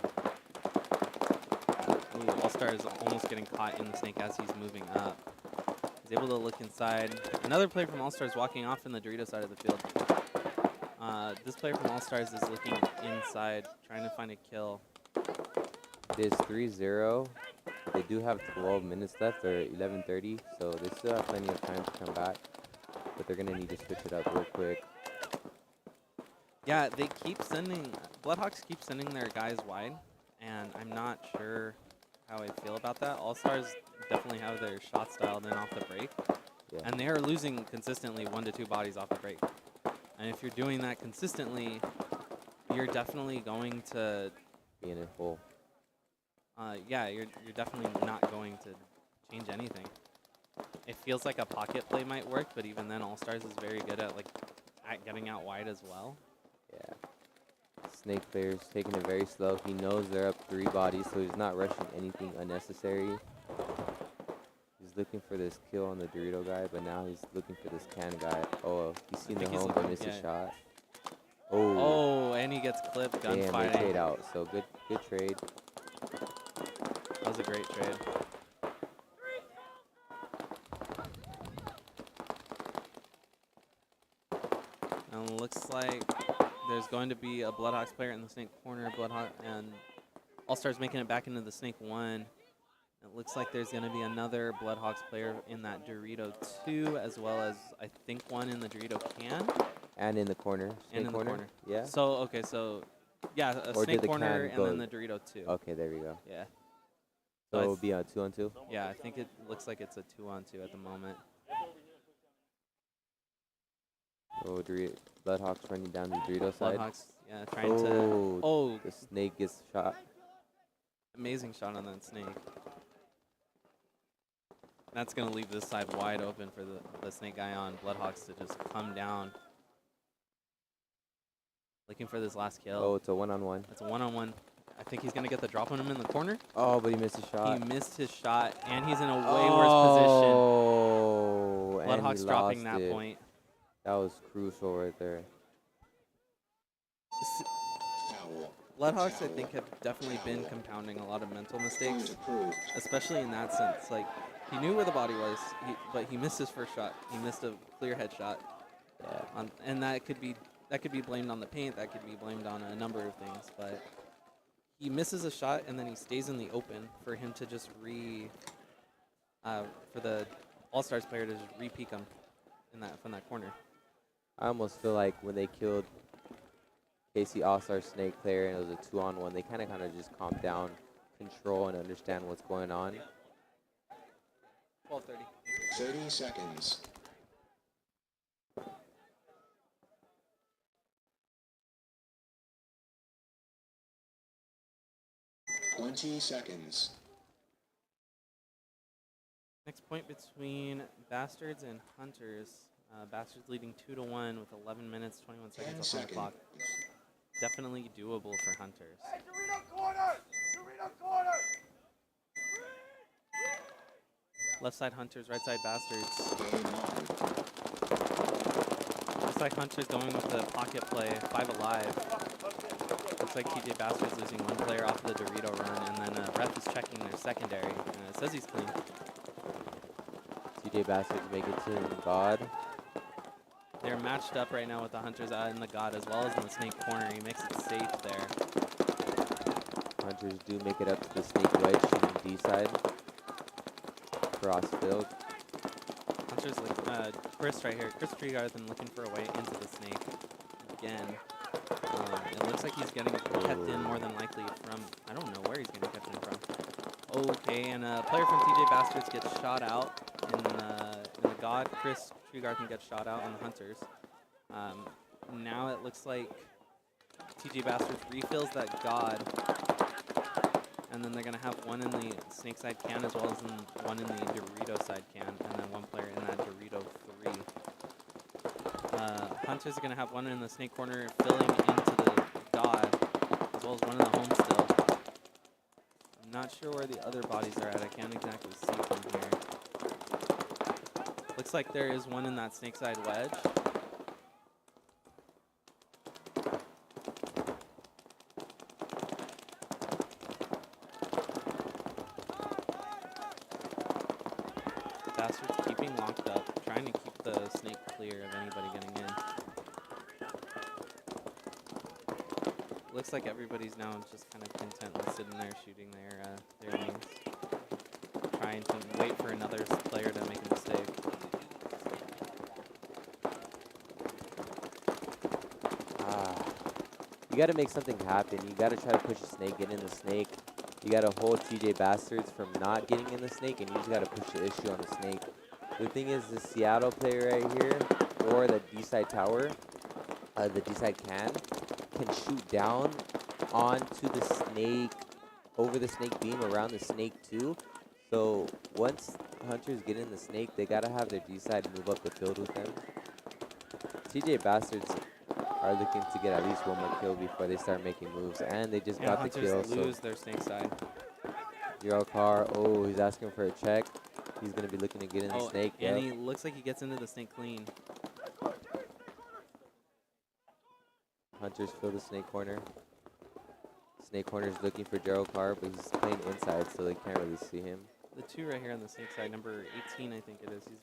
Ooh, All-Stars almost getting caught in the snake as he's moving up. He's able to look inside. Another player from All-Stars walking off in the Dorito side of the field. This player from All-Stars is looking inside, trying to find a kill. It is 3-0. They do have 12 minutes left, or 11:30, so they still have plenty of time to come back. But they're going to need to switch it up real quick. Yeah, they keep sending, Bloodhawks keep sending their guys wide, and I'm not sure how I feel about that. All-Stars definitely have their shots dialed in off the break, Yeah. and they are losing consistently 1 to 2 bodies off the break. And if you're doing that consistently, you're definitely going to Be in a hole. yeah, you're definitely not going to change anything. It feels like a pocket play might work, but even then, All-Stars is very good at getting out wide as well. Yeah. Snake player's taking it very slow. He knows they're up 3 bodies, so he's not rushing anything unnecessary. He's looking for this kill on the Dorito guy, but now he's looking for this can guy. Oh, he's seen the Home, but missed a shot. Oh, and he gets clipped. Damn, they Gunfighting. trade out. So good trade. That was a great trade. And it looks like there's going to be a Bloodhawks player in the snake corner. Bloodhawk and All-Stars making it back into the snake 1. It looks like there's going to be another Bloodhawks player in that Dorito 2, as well as I think one in the Dorito can. And in the corner. And in the corner. Yeah. So, okay, so, yeah, a Or did snake the corner can and then go- the Dorito 2. Okay, there we go. Yeah. So I it'll be a 2-on-2. Yeah, I think it looks like it's a 2-on-2 at the moment. Oh, Bloodhawks running down the Dorito side. Bloodhawks, yeah, trying to. Oh, The snake gets shot. amazing shot on that snake. That's going to leave this side wide open for the snake guy on Bloodhawks to just come down. Looking for this last kill. Oh, it's a 1-on-1. It's a 1-on-1. I think he's going to get the drop on him in the corner. Oh, but he missed his shot. He missed his shot, and he's in a way worse position. Oh, and Bloodhawks he dropping lost that it. point. That was crucial right there. Foul. Bloodhawks, I think, have definitely been compounding a lot of mental mistakes, Approved. especially in that sense. Like, he knew where the body was, but he missed his first shot. He missed a clear headshot. Yeah. And that could be blamed on the paint. That could be blamed on a number of things. But he misses a shot, and then he stays in the open for him to just for the All-Stars player to just re-peek him from that corner. I almost feel like when they killed KC All-Star Snake player and it was a 2-on-1, they kind of just calmed down, control, and understand what's going on. 12:30. 30 seconds. Twenty seconds. Next point between Bastards and Hunters. Bastards leading 2-1 with 11 minutes, 21 10 seconds left on the clock. seconds. Definitely doable for Hunters. Left side Hunters, right side Bastards. Game on. Looks like Hunters going with the pocket play, 5 alive. Looks like TJ Bastards losing 1 player off the Dorito run, and then ref is checking their secondary. It says he's clean. TJ Bastards make it to God. They're matched up right now with the Hunters in the God as well as in the Snake corner. He makes it safe there. Hunters do make it up to the Snake wedge shooting D side. Cross field. Hunters, Chris right here. Chris Treegarden looking for a way into the Snake again. It looks like he's getting kept in more than likely from, I don't know where he's getting kept in from. Okay, and a player from TJ Bastards gets shot out in the God. Chris Treegarden gets shot out on the Hunters. Now it looks like TJ Bastards refills that God. And then they're going to have one in the snake side can as well as one in the Dorito side can. And then one player in that Dorito 3. Hunters are going to have one in the snake corner filling into the God. As well as one in the home still. I'm not sure where the other bodies are at. I can't exactly see from here. Looks like there is one in that snake side wedge. Bastards keeping locked up, trying to keep the snake clear of anybody getting in. Looks like everybody's now just kind of content with sitting there shooting their wings. Trying to wait for another player to make a mistake. You got to make something happen. You got to try to push a snake, get in the snake. You got to hold TJ Bastards from not getting in the snake, and you just got to push the issue on the snake. The thing is, the Seattle player right here, or the D-side tower, the D-side can shoot down onto the snake, over the snake beam, around the snake too. So once hunters get in the snake, they got to have their D-side move up the field with them. TJ Bastards are looking to get at least one more kill before they start making moves, and they just got the kill. Hunters lose their snake side. Zero car. Oh, he's asking for a check. He's going to be looking to get in the snake. And he looks like he gets into the snake clean. Hunters fill the snake corner. Snake corner is looking for Gerald Carr, but he's playing inside, so they can't really see him. The 2 right here on the snake side, number 18, I think it is. He's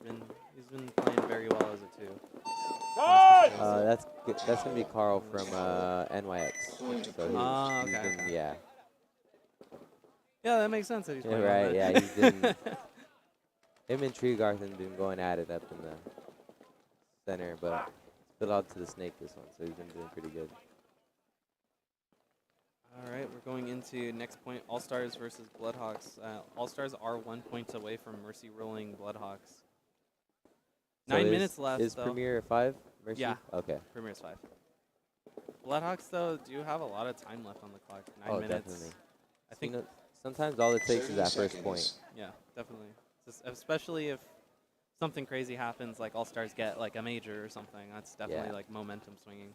been playing very well as a 2. That's gonna be Carl from NYX. So he's been, yeah. Yeah, that makes sense that he's playing right. well. Yeah, he's been. Him and Treegarth have been going at it up in the center, but spilled out to the snake this one, so he's been doing pretty good. All right, we're going into next point, All-Stars versus Bloodhawks. All-Stars are 1 point away from Mercy rolling Bloodhawks. So 9 minutes left, Is though. Premier 5? Mercy? Yeah. Okay. Premier's 5. Bloodhawks, though, do have a lot of time left on the clock. 9 minutes. Definitely. I think. Sometimes all it takes is that first point. Yeah, definitely. Especially if something crazy happens, like All-Stars get like a major or something. That's definitely like momentum swinging.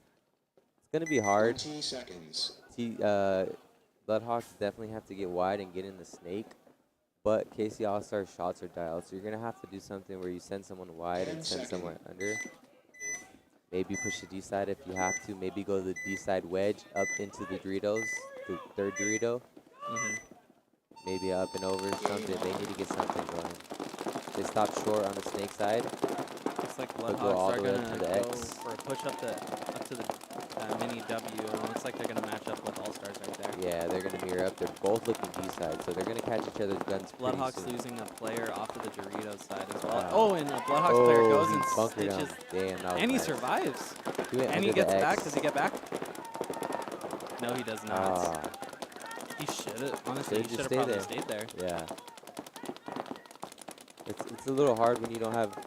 It's going to be hard. 20 seconds. Bloodhawks definitely have to get wide and get in the snake. But KC All-Star shots are dialed, so you're going to have to do something where you send someone wide and send someone under. Maybe push the D-side if you have to. Maybe go the D-side wedge up into the Doritos, the third Dorito. Maybe up and over something. They need to get something going. They stopped short on the snake side. Looks like go Bloodhawks all are the way going up to to the go X. for a push up to the mini W. And it looks like they're going to match up with All-Stars right there. Yeah, they're going to mirror up. They're both looking D-side, so they're going to catch each other's guns pretty Bloodhawks soon. losing a player off of the Doritos side as well. And a Bloodhawks player goes and stitches. Damn, and he survives. And he gets back. Does he get back? No, he does not. He should have. Honestly, he should have probably stayed there. Yeah. It's a little hard when you don't have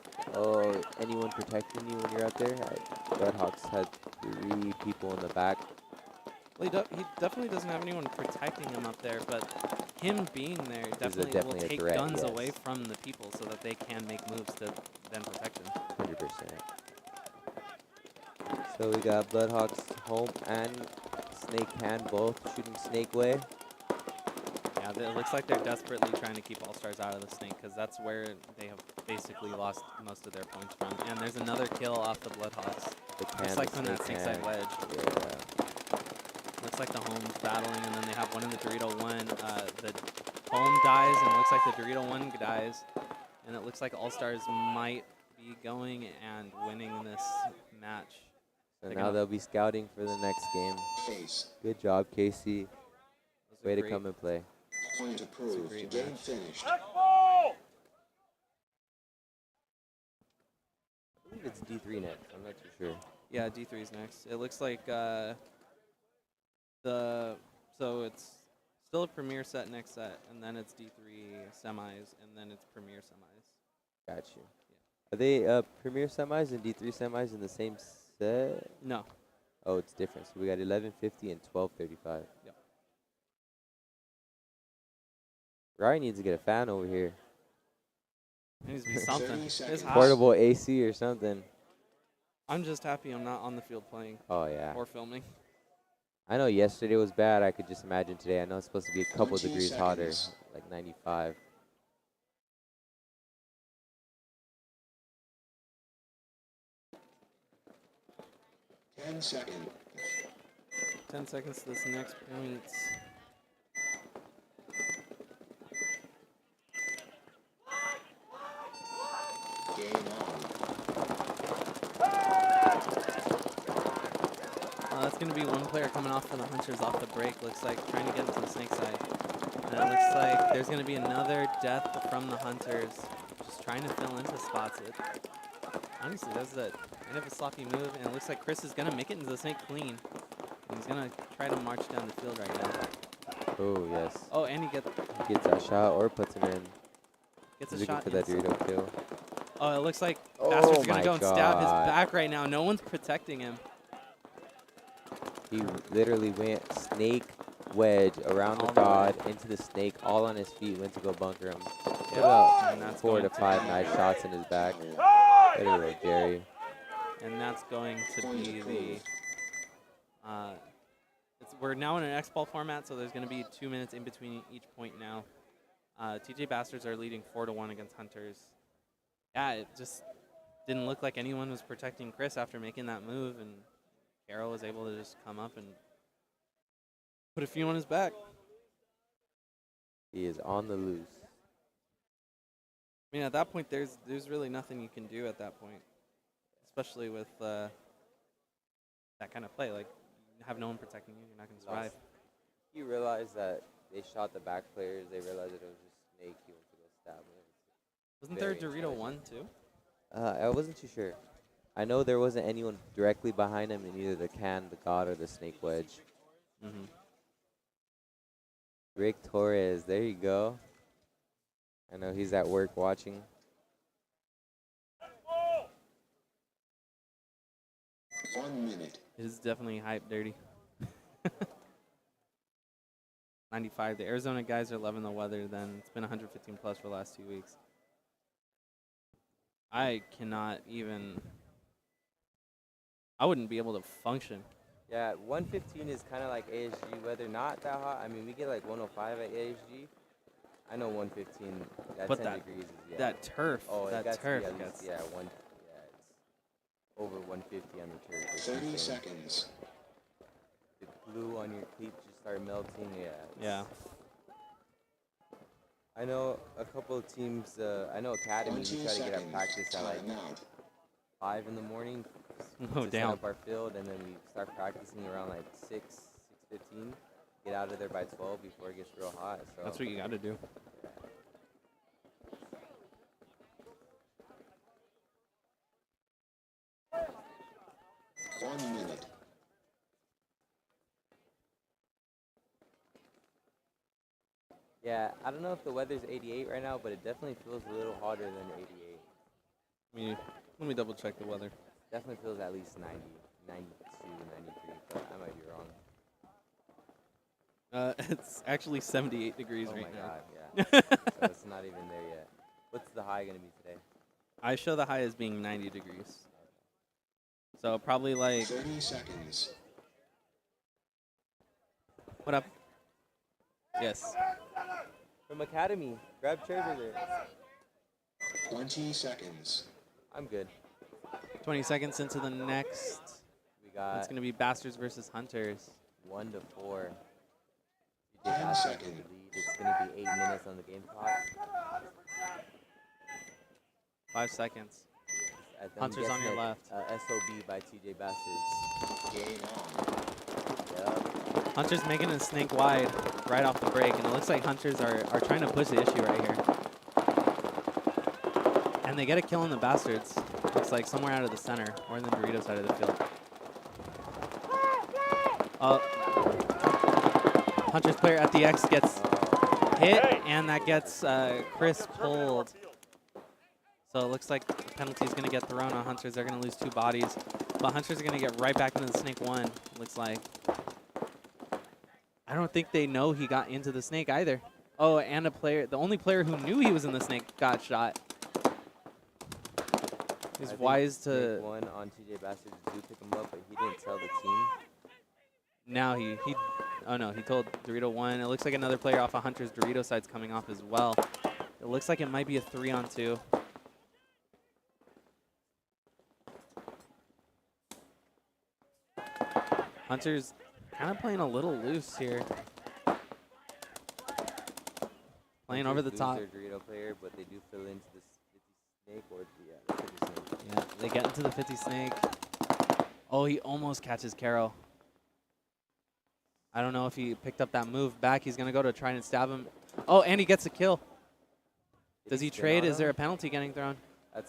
anyone protecting you when you're out there. Bloodhawks had 3 people in the back. Well, he definitely doesn't have anyone protecting him up there, but him being there definitely will take threat, guns away from the people so that they can make moves to then protect him. 100%. So we got Bloodhawks home and Snake Hand both shooting Snake way. Yeah, it looks like they're desperately trying to keep All-Stars out of the snake because that's where they have basically lost most of their points from. And there's another kill off the Bloodhawks. Looks like from that snake side wedge. Yeah. Looks like the home's battling, and then they have one in the Dorito 1. The home dies, and it looks like the Dorito 1 dies. And it looks like All-Stars might be going and winning this match. So now they'll be scouting for the next game. Good job, Casey. Way to come and play. Point approved. Game finished. I believe it's D3 next. I'm not too sure. Yeah, D3 is next. It looks like so it's still a Premier set next set, and then it's D3 semis, and then it's Premier semis. Got you. Yeah. Are they Premier semis and D3 semis in the same set? No. Oh, it's different. So we got 11:50 and 12:35. Yep. Ryan needs to get a fan over here. It needs to be something. 30 It's seconds. hot. Portable AC or something. I'm just happy I'm not on the field playing Oh, yeah. or filming. I know yesterday was bad. I could just imagine today. I know it's supposed to be a couple 20 degrees hotter, seconds. like 95. Ten seconds. 10 seconds to this next point. Game on. That's going to be one player coming off for the Hunters off the break. Looks like trying to get into the snake side. And it looks like there's going to be another death from the Hunters. Just trying to fill into spots. Honestly, that's a kind of a sloppy move. And it looks like Chris is going to make it into the snake clean. He's going to try to march down the field right now. Oh, yes. Oh, and he gets a shot or puts him in. Gets a He's looking shot for that inside. Dorito kill. Oh, it looks like Oh Bastards are going my to go and stab his God. back right now. No one's protecting him. He literally went snake wedge around the All the way. god into the snake, all on his feet, went to go bunker him. Put And about that's 4 to going 5 nice shots in his back. There you go, Jerry. And that's going to be the we're now in an X-ball format, so there's going to be 2 minutes in between each point now. TJ Bastards are leading 4-1 against Hunters. Yeah, it just didn't look like anyone was protecting Chris after making that move, and Carroll was able to just come up and put a few on his back. He is on the loose. I mean, at that point, there's really nothing you can do at that point, especially with that kind of play. Like, you have no one protecting you, you're not going to survive. He realized that they shot the back players. They realized that it was just snake. He went to go stab him. Wasn't there a Very Dorito 1 too? I wasn't too sure. I know there wasn't anyone directly behind him in either the can, the god, or the snake wedge. Mm-hmm. Rick Torres, there you go. I know he's at work watching. One minute. It is definitely hype dirty. 95. The Arizona guys are loving the weather then. It's been 115 plus for the last 2 weeks. I cannot even... I wouldn't be able to function. Yeah, 115 is kind of like ASG weather. Not that hot. I mean, we get like 105 at ASG. I know 115, that But 10 that- degrees is, yeah. That turf. Oh, that it got turf to be at gets... least, yeah, it's over 150 on the turf. It's 30 insane. seconds. The glue on your cleats just start melting. Yeah. Yeah. I know a couple of teams. I know Academy. We 20 try to get our seconds. practice at like Timeout. 5 in the morning. Oh, to damn. set up our field, and then we start practicing around like 6:15. Get out of there by 12 before it gets real hot. So That's what you got to do. One minute. Yeah, I don't know if the weather's 88 right now, but it definitely feels a little hotter than 88. Let me double check the weather. Definitely feels at least 90, 92, 93, but I might be wrong. It's actually 78 degrees Oh right my now. God, yeah. So it's not even there yet. What's the high going to be today? I show the high as being 90 degrees. So probably like... 30 seconds. What up? Yes. From Academy. Grab chairs over there. 20 seconds. I'm good. 20 seconds into the next. We got It's going to be Bastards versus Hunters. 1 to 4. 10 Bastards with seconds. the lead. It's going to be 8 minutes on the game clock. 5 seconds. I'm Hunters on guessing your a- left. SOB by TJ Bastards. Game on. Yep. Hunters making a snake wide right off the break, and it looks like Hunters are trying to push the issue right here. And they get a kill on the Bastards. Looks like somewhere out of the center or in the Dorito side of the field. Hunters player at the X gets hit, and that gets Chris pulled. So it looks like the penalty is going to get thrown on Hunters. They're going to lose 2 bodies. but Hunters are going to get right back into the snake one, looks like. I don't think they know he got into the snake either. Oh, and the only player who knew he was in the snake got shot. He's wise to... Snake one on TJ Bastards do pick him up, but he didn't tell the team. Now he oh no, he told Dorito 1. It looks like another player off of Hunter's Dorito side's coming off as well. It looks like it might be a 3-on-2. Hunter's kind of playing a little loose here. Playing over the top. Their Dorito player, but they do fill into the 50 snake or the 50 snake. Yeah, they get into the 50 snake. Oh, he almost catches Carol. I don't know if he picked up that move back. He's going to go to try and stab him. Oh, and he gets a kill. Does he trade? Is there a penalty getting thrown?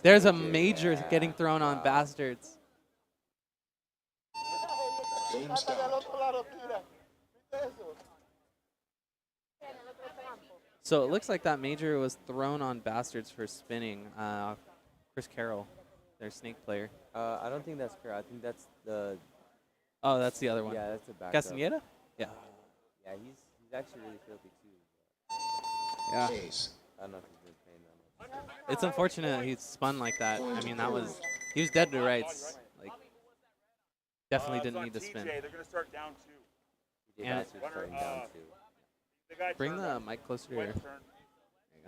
There's a major getting thrown on Bastards. Game stopped. So it looks like that major was thrown on Bastards for spinning. Chris Carroll, their snake player. I don't think that's correct. I think that's the... Oh, that's the other one. Yeah, that's the backup. Castaneda? Yeah. Yeah, he's actually really filthy too. Yeah. Case. I don't know if he's been playing that much. It's unfortunate he spun like that. I mean, he was dead to rights. Like, definitely didn't need to spin. They're going to start down 2. TJ Bastards starting down 2. The guy Bring turned the up. mic closer to White your... turn.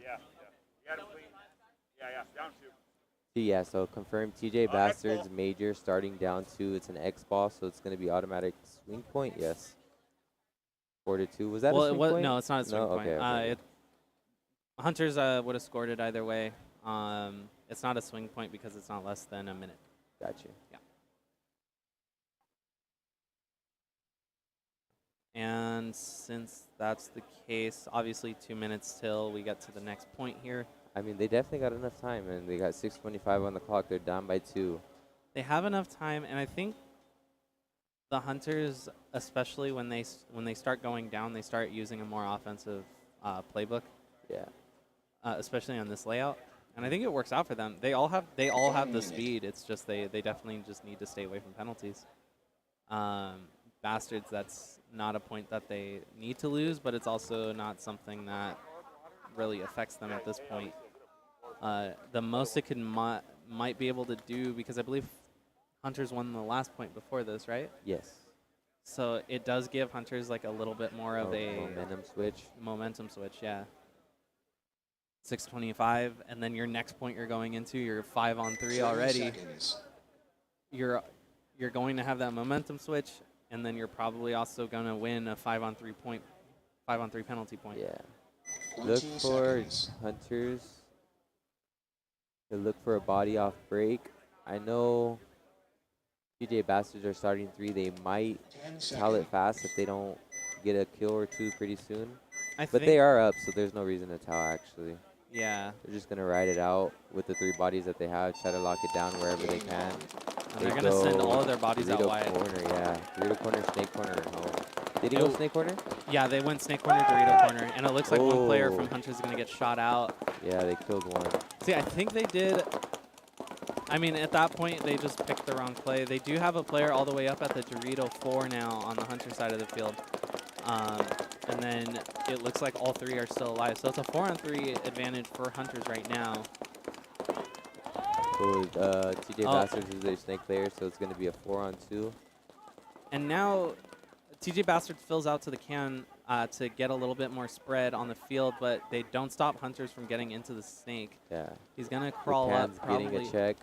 Yeah. You got him clean. Yeah, down 2. Yeah, so confirmed TJ Bastards major starting down 2. It's an X ball, so it's going to be automatic swing point. Yes. 4-2. Was that a swing point? No, it's not a swing point. Okay. Hunters would have scored it either way. It's not a swing point because it's not less than a minute. Gotcha. Yeah. And since that's the case, obviously 2 minutes till we get to the next point here. I mean, they definitely got enough time, and they got 6:25 on the clock. They're down by 2. They have enough time, and I think the Hunters, especially when they start going down, they start using a more offensive playbook. Yeah. Especially on this layout, and I think it works out for them. They all have the speed. It's just they definitely just need to stay away from penalties. Bastards, that's not a point that they need to lose, but it's also not something that really affects them at this point. The most it could might be able to do, because I believe Hunters won the last point before this, right? Yes. So it does give Hunters like a little bit more of a momentum switch. Yeah. 6:25, and then your next point you're going into, you're 5-on-3 already. Seconds. You're going to have that momentum switch, and then you're probably also going to win a 5-on-3 penalty point. Yeah. 20 Look for seconds. Hunters to look for a body off break. I know TJ Bastards are starting 3. They might 10 tell it seconds. fast if they don't get a kill or 2 pretty soon. But But they are up, so there's no reason to tell, actually. Yeah. They're just going to ride it out with the 3 bodies that they have, try to lock it down wherever they can. And they're going to send all of their bodies out Dorito wide. corner, yeah. Dorito corner, snake corner, home. Did he go snake corner? Yeah, they went snake corner, Dorito corner, and it looks like one player from Hunters is going to get shot out. Yeah, they killed one. See, I think they did. I mean, at that point, they just picked the wrong play. They do have a player all the way up at the Dorito 4 now on the Hunter side of the field. And then it looks like all 3 are still alive. So it's a 4-on-3 advantage for Hunters right now. So TJ Bastards is their snake player, so it's going to be a 4-on-2. And now TJ Bastards fills out to the can to get a little bit more spread on the field, but they don't stop Hunters from getting into the snake. Yeah. He's going to crawl up. Getting a check.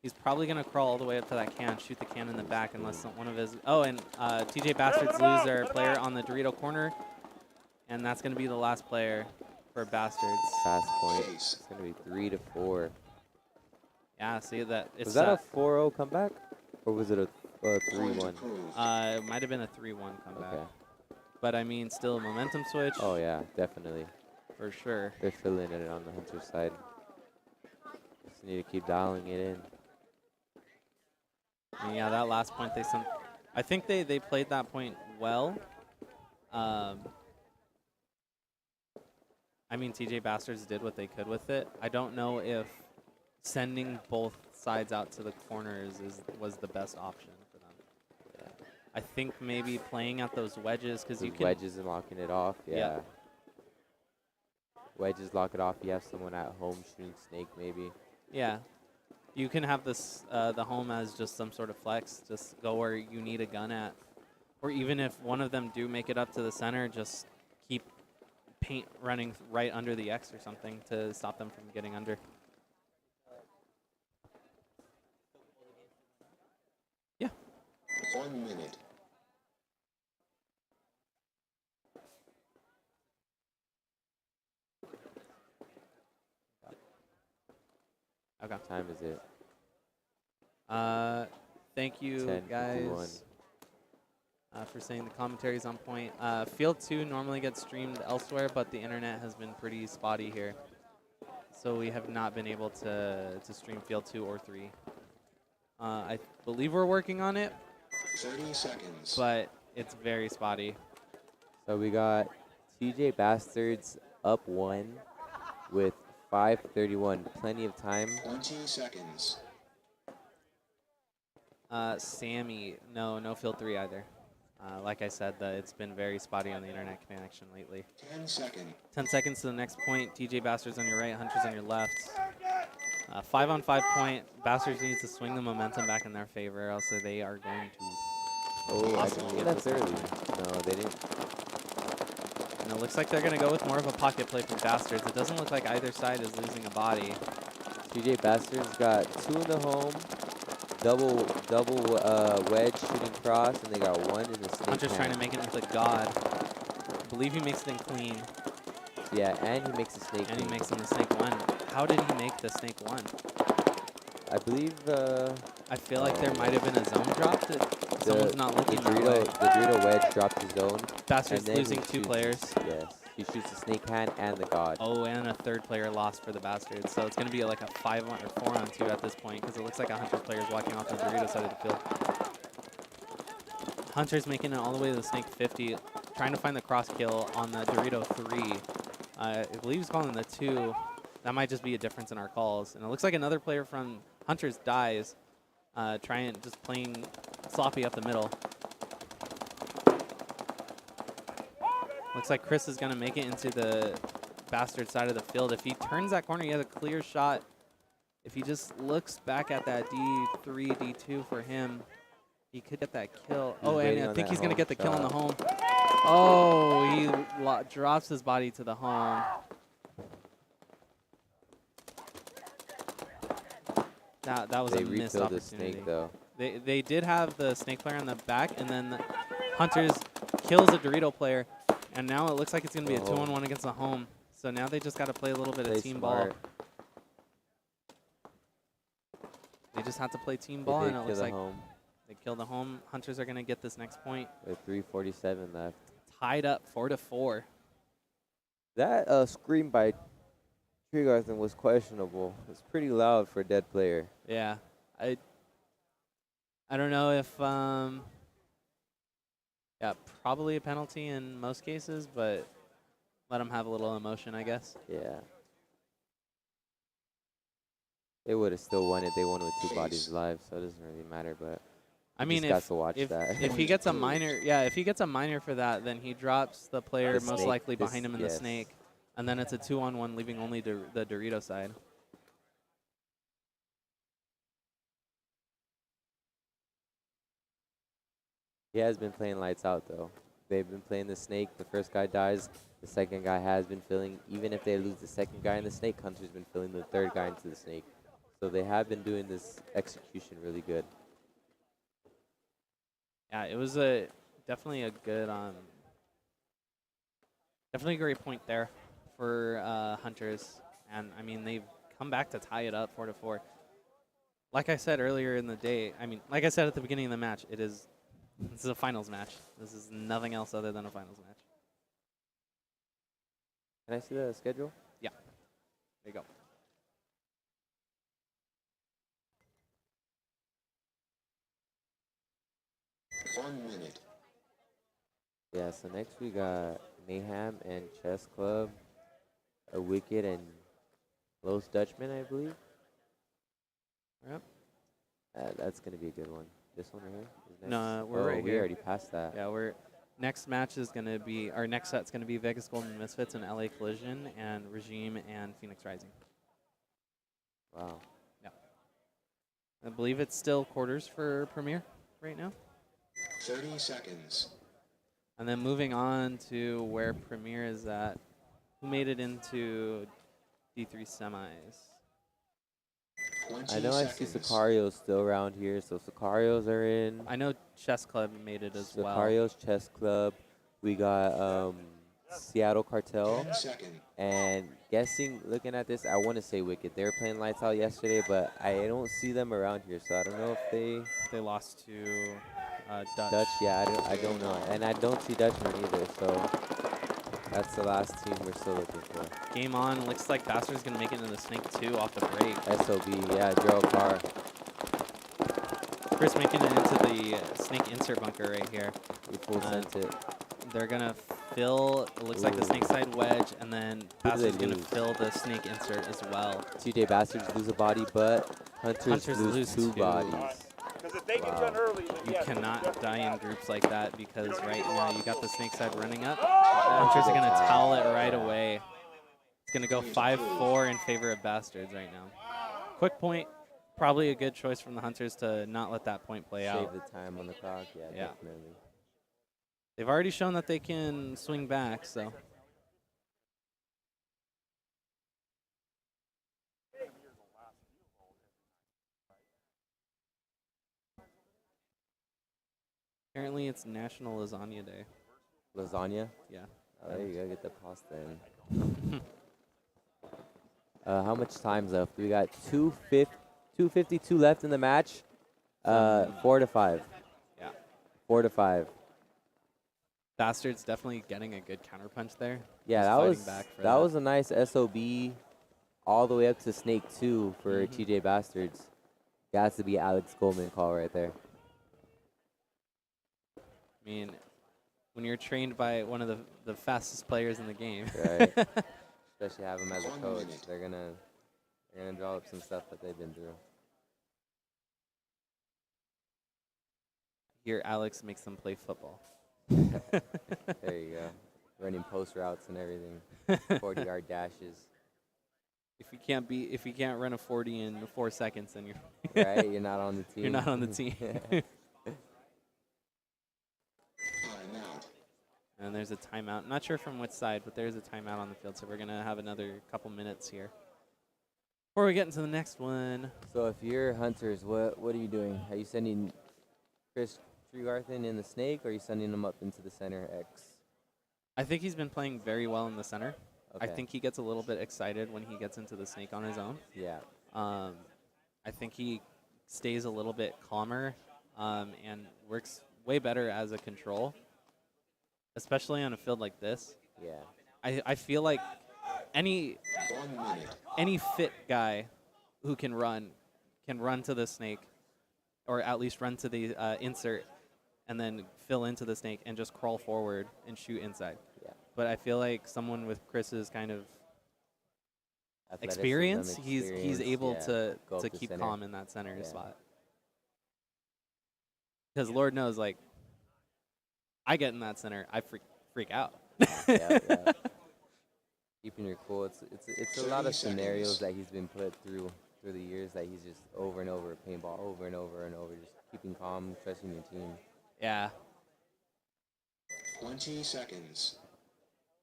He's probably going to crawl all the way up to that can, shoot the can in the back unless one of his... Oh, and TJ Bastards lose their player on the Dorito corner, and that's going to be the last player for Bastards. Fast point. It's going to be 3-4. Yeah, see that? It's Was that a 4-0 comeback, or was it a 3-1? It might have been a 3-1 comeback. Okay. But, I mean, still a momentum switch. Oh, yeah, definitely. For sure. They're filling it on the Hunter side. Just need to keep dialing it in. And yeah, that last point, I think they played that point well. I mean, TJ Bastards did what they could with it. I don't know if sending both sides out to the corners was the best option for them. Yeah. I think maybe playing at those wedges because you Those can. wedges and locking it off. Yeah. Yeah. Wedges lock it off. You have someone at home shooting snake maybe. Yeah. You can have this the home as just some sort of flex. Just go where you need a gun at. Or even if one of them do make it up to the center, just keep paint running right under the X or something to stop them from getting under. Yeah. 1 minute. Okay. What time is it? Thank you 10:51. guys for saying the commentary's on point. Field 2 normally gets streamed elsewhere, but the internet has been pretty spotty here. So we have not been able to stream Field 2 or 3. I believe we're working on it, 30 seconds. but it's very spotty. So we got TJ Bastards up 1 with 5:31. Plenty of time. 20 seconds. Sammy, no Field 3 either. Like I said, it's been very spotty on the internet connection lately. 10 seconds. 10 seconds to the next point. TJ Bastards on your right, Hunters on your left. 5-on-5 point. Bastards needs to swing the momentum back in their favor, else they are going to. Oh, I Possibly think get that's this early. No, they didn't. And it looks like they're going to go with more of a pocket play from Bastards. It doesn't look like either side is losing a body. TJ Bastards got 2 in the home, double wedge shooting cross, and they got 1 in the snake. Hunter's trying to hand. make it with a god. I believe he makes it in clean. Yeah, and he makes a snake. And he clean. makes on the snake 1. How did he make the snake 1? I believe. I feel like there might have been a zone drop that someone's not looking that way. The Dorito wedge dropped his zone. Bastards and then losing he 2 shoots- players. Yes, he shoots the snake hand and the god. Oh, and a 3rd player lost for the Bastards. So it's going to be like a 5-on or 4-on-2 at this point because it looks like a Hunter player's walking off the Dorito side of the field. Hunter's making it all the way to the snake 50, trying to find the cross kill on the Dorito 3. I believe he's calling the 2. That might just be a difference in our calls. And it looks like another player from Hunters dies, just playing sloppy up the middle. Looks like Chris is going to make it into the Bastard side of the field. If he turns that corner, he has a clear shot. If he just looks back at that D3, D2 for him, he could get that kill. He's Oh, and waiting I on think that he's going to home get the kill on the shot. home. Oh, he drops his body to the home. That was They a missed refilled the opportunity. snake though. They did have the snake player on the back, and then the Hunters kills a Dorito player, and now it looks like it's going to be a 2-on-1 against the home. So now they just got to play a little bit Play of team smart. ball. They just have to play team They ball, did and it kill looks the like home they kill the home. Hunters are going to get this next point. with 3:47 left. Tied up 4-4. That scream by Tregarthen was questionable. It's pretty loud for a dead player. Yeah, I don't know if yeah, probably a penalty in most cases, but let them have a little emotion, I guess. Yeah. They would have still won it. They won with 2 bodies alive, so it doesn't really matter. But I mean, just got to watch if that. if he gets a minor, yeah, if he gets a minor for that, then he drops the player The most snake, likely this- behind him in the yes. snake, and then it's a 2-on-1, leaving only the Dorito side. He has been playing lights out, though. They've been playing the snake. The first guy dies. The second guy has been filling. Even if they lose the second guy in the snake, Hunter's been filling the third guy into the snake. So they have been doing this execution really good. Yeah, it was definitely a good definitely a great point there for Hunters, and I mean they've come back to tie it up 4-4. Like I said earlier in the day, I mean, like I said at the beginning of the match, this is a finals match. This is nothing else other than a finals match. Can I see the schedule? Yeah, there you go. One minute. Yeah, so next we got Mayhem and Chess Club, a Wicked and Los Dutchman, I believe. Yep. That's gonna be a good one. This one right here. Is next? No, we're right we here. already passed that. Yeah, we're next match is gonna be our next set's gonna be Vegas Golden Misfits and LA Collision and Regime and Phoenix Rising. Wow. Yeah. I believe it's still quarters for Premier right now. 30 seconds. And then moving on to where Premier is at. Who made it into D3 semis? 20 I know I see seconds. Sicario's still around here, so Sicarios are in. I know Chess Club made it as well. Sicario's Chess Club. We got Seattle Cartel. 10 seconds. And looking at this, I want to say Wicked. They were playing Lights Out yesterday, but I don't see them around here, so I don't know if they lost to Dutch. Dutch, yeah, I don't know. And I don't see Dutchman either, so that's the last team we're still looking for. Game on. Looks like Bastard's going to make it into the Snake 2 off the break. SOB, yeah, Gerald Carr. Chris making it into the Snake insert bunker right here. We full sent it. They're going to fill, it looks like the Snake side wedge, and then Bastard's going to fill the Snake insert as well. TJ Bastards lose a body, but Hunters lose two bodies. Because if they get done early, You cannot die in groups like that because right now you got the Snake side running up. Hunters are going to towel it right away. It's going to go 5-4 in favor of Bastards right now. Quick point, probably a good choice from the Hunters to not let that point play out. Save the time on the clock, yeah, definitely. They've already shown that they can swing back, so. Apparently it's National Lasagna Day. Lasagna? Yeah. Oh, there you go, get the pasta in. How much time's left? We got 2:52 left in the match. 4-5. Yeah. 4-5. Bastards definitely getting a good counterpunch there. Yeah, Just that was a nice SOB all the way up to Snake 2 for TJ Bastards. Got to be Alex Goldman call right there. I mean, when you're trained by one of the fastest players in the game. Right. Especially have him as a coach. They're gonna draw up some stuff that they've been through. Here Alex makes them play football. There you go. Running post routes and everything. 40-yard dashes. If you can't run a 40 in 4 seconds, then you're right. You're not on the team. You're not on the team. And there's a timeout. Not sure from which side, but there's a timeout on the field, so we're gonna have another couple minutes here before we get into the next one. So if you're Hunters, what are you doing? Are you sending Chris Tregarthen in the Snake, or are you sending him up into the center X? I think he's been playing very well in the center. Okay. I think he gets a little bit excited when he gets into the Snake on his own. Yeah. I think he stays a little bit calmer and works way better as a control, especially on a field like this. Yeah. I feel like any fit guy who can run to the Snake, or at least run to the insert, and then fill into the Snake and just crawl forward and shoot inside. Yeah. But I feel like someone with Chris's kind of Athleticism, experience, he's able to keep center. calm in that center spot. Because Lord knows, like, I get in that center, I freak out. Yeah. Keeping your cool. It's a lot of scenarios that he's been put through the years that he's just over and over paintball, over and over and over, just keeping calm, trusting your team. Yeah. 20 seconds.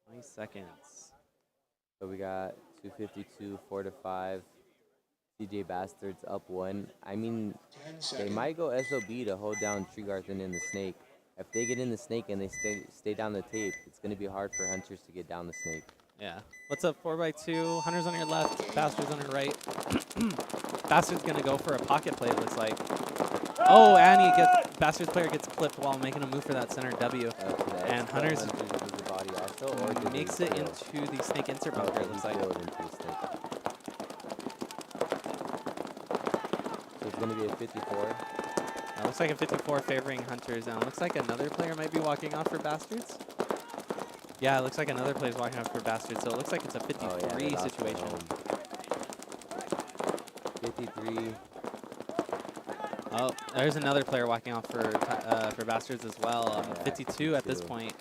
20 seconds. So we got 2:52, 4-5. TJ Bastards up 1. I mean, they might go SOB to hold down Tregarthen in the Snake. If they get in the Snake and they stay down the tape, it's going to be hard for Hunters to get down the Snake. Yeah. What's up, 4x2? Hunters on your left, Bastards on your right. Bastards going to go for a pocket play, it looks like. Oh, and Bastards player gets clipped while making a move for that center W. And Hunters makes it into the Snake insert bunker, it looks like. So it's going to be a 54. It looks like a 54 favoring Hunters. And it looks like another player might be walking off for Bastards. Yeah, it looks like another player's walking off for Bastards. So it looks like it's a 53 situation. 53. Oh, there's another player walking off for Bastards as well. Yeah, 52 at this 52. point.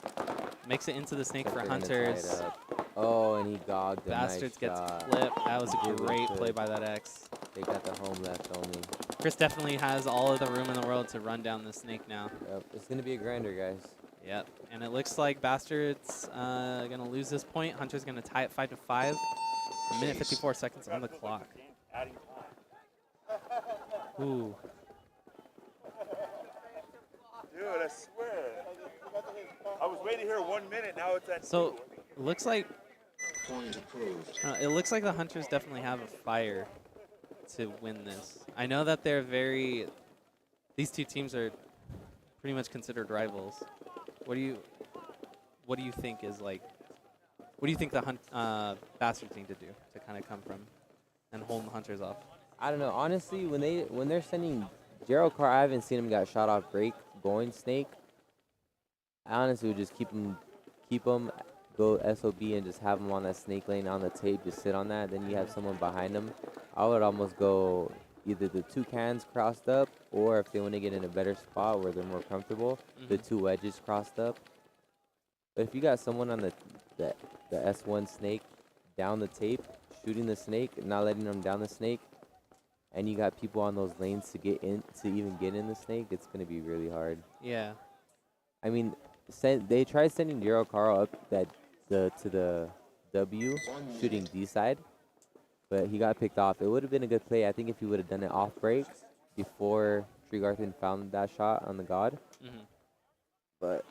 Makes it into the snake Except for they're gonna tie it Hunters. up. Oh, and he gogged a Bastards nice gets shot. clipped. That was a Did what he great could. play by that X. They got the home left only. Chris definitely has all of the room in the world to run down the snake now. Yep, it's gonna be a grinder, guys. Yep, and it looks like Bastards gonna lose this point. Hunter's gonna tie it 5-5. A minute 54 seconds on the clock. Ooh. Dude, I swear. I was waiting here 1 minute. Now it's at So 2. it looks like Point approved. it looks like the Hunters definitely have a fire to win this. I know that they're very. These two teams are pretty much considered rivals. What do you think is like? What do you think the Bastards need to do to kind of come from and hold the Hunters off? I don't know. Honestly, when they're sending Gerald Carr, I haven't seen him got shot off break going snake. I honestly would just keep him, go SOB and just have him on that snake lane on the tape, just sit on that. Then you have someone behind him. I would almost go either the two cans crossed up, or if they want to get in a better spot where they're more comfortable, the two wedges crossed up. But if you got someone on the S1 snake down the tape, shooting the snake, not letting them down the snake, and you got people on those lanes to get in, to even get in the snake, it's gonna be really hard. Yeah. I mean, they tried sending Gerald Carl up to the W, shooting D side, but he got picked off. It would have been a good play, I think, if he would have done it off break before Tregarthen found that shot on the God. But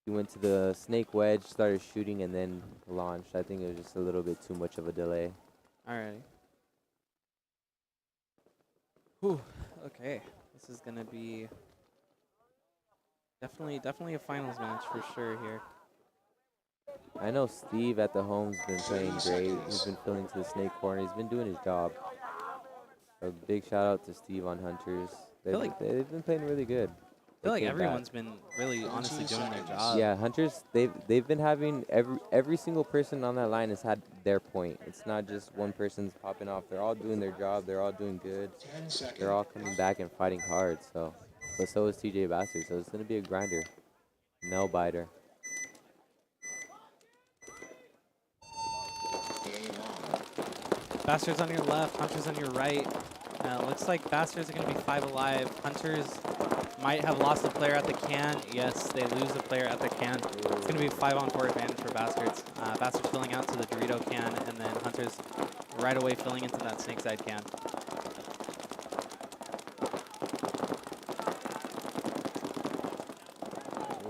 he went to the snake wedge, started shooting, and then launched. I think it was just a little bit too much of a delay. Alrighty. Whew. Okay. This is gonna be definitely a finals match for sure here. I know Steve at the home's been playing great. He's been filling to the snake corner. He's been doing his job. A big shout out to Steve on Hunters. They've been playing really good. I feel like everyone's been really honestly doing their job. Yeah, Hunters, they've been having every single person on that line has had their point. It's not just one person's popping off. They're all doing their job. They're all doing good. 10 seconds. They're all coming back and fighting hard. So, but so is TJ Bastard. So it's gonna be a grinder, nail biter. Game on. Bastards on your left, Hunters on your right. Looks like Bastards are going to be 5 alive. Hunters might have lost a player at the can. Yes, they lose a player at the can. It's going to be a 5-on-4 advantage for Bastards. Bastards filling out to the Dorito can, and then Hunters right away filling into that snake side can.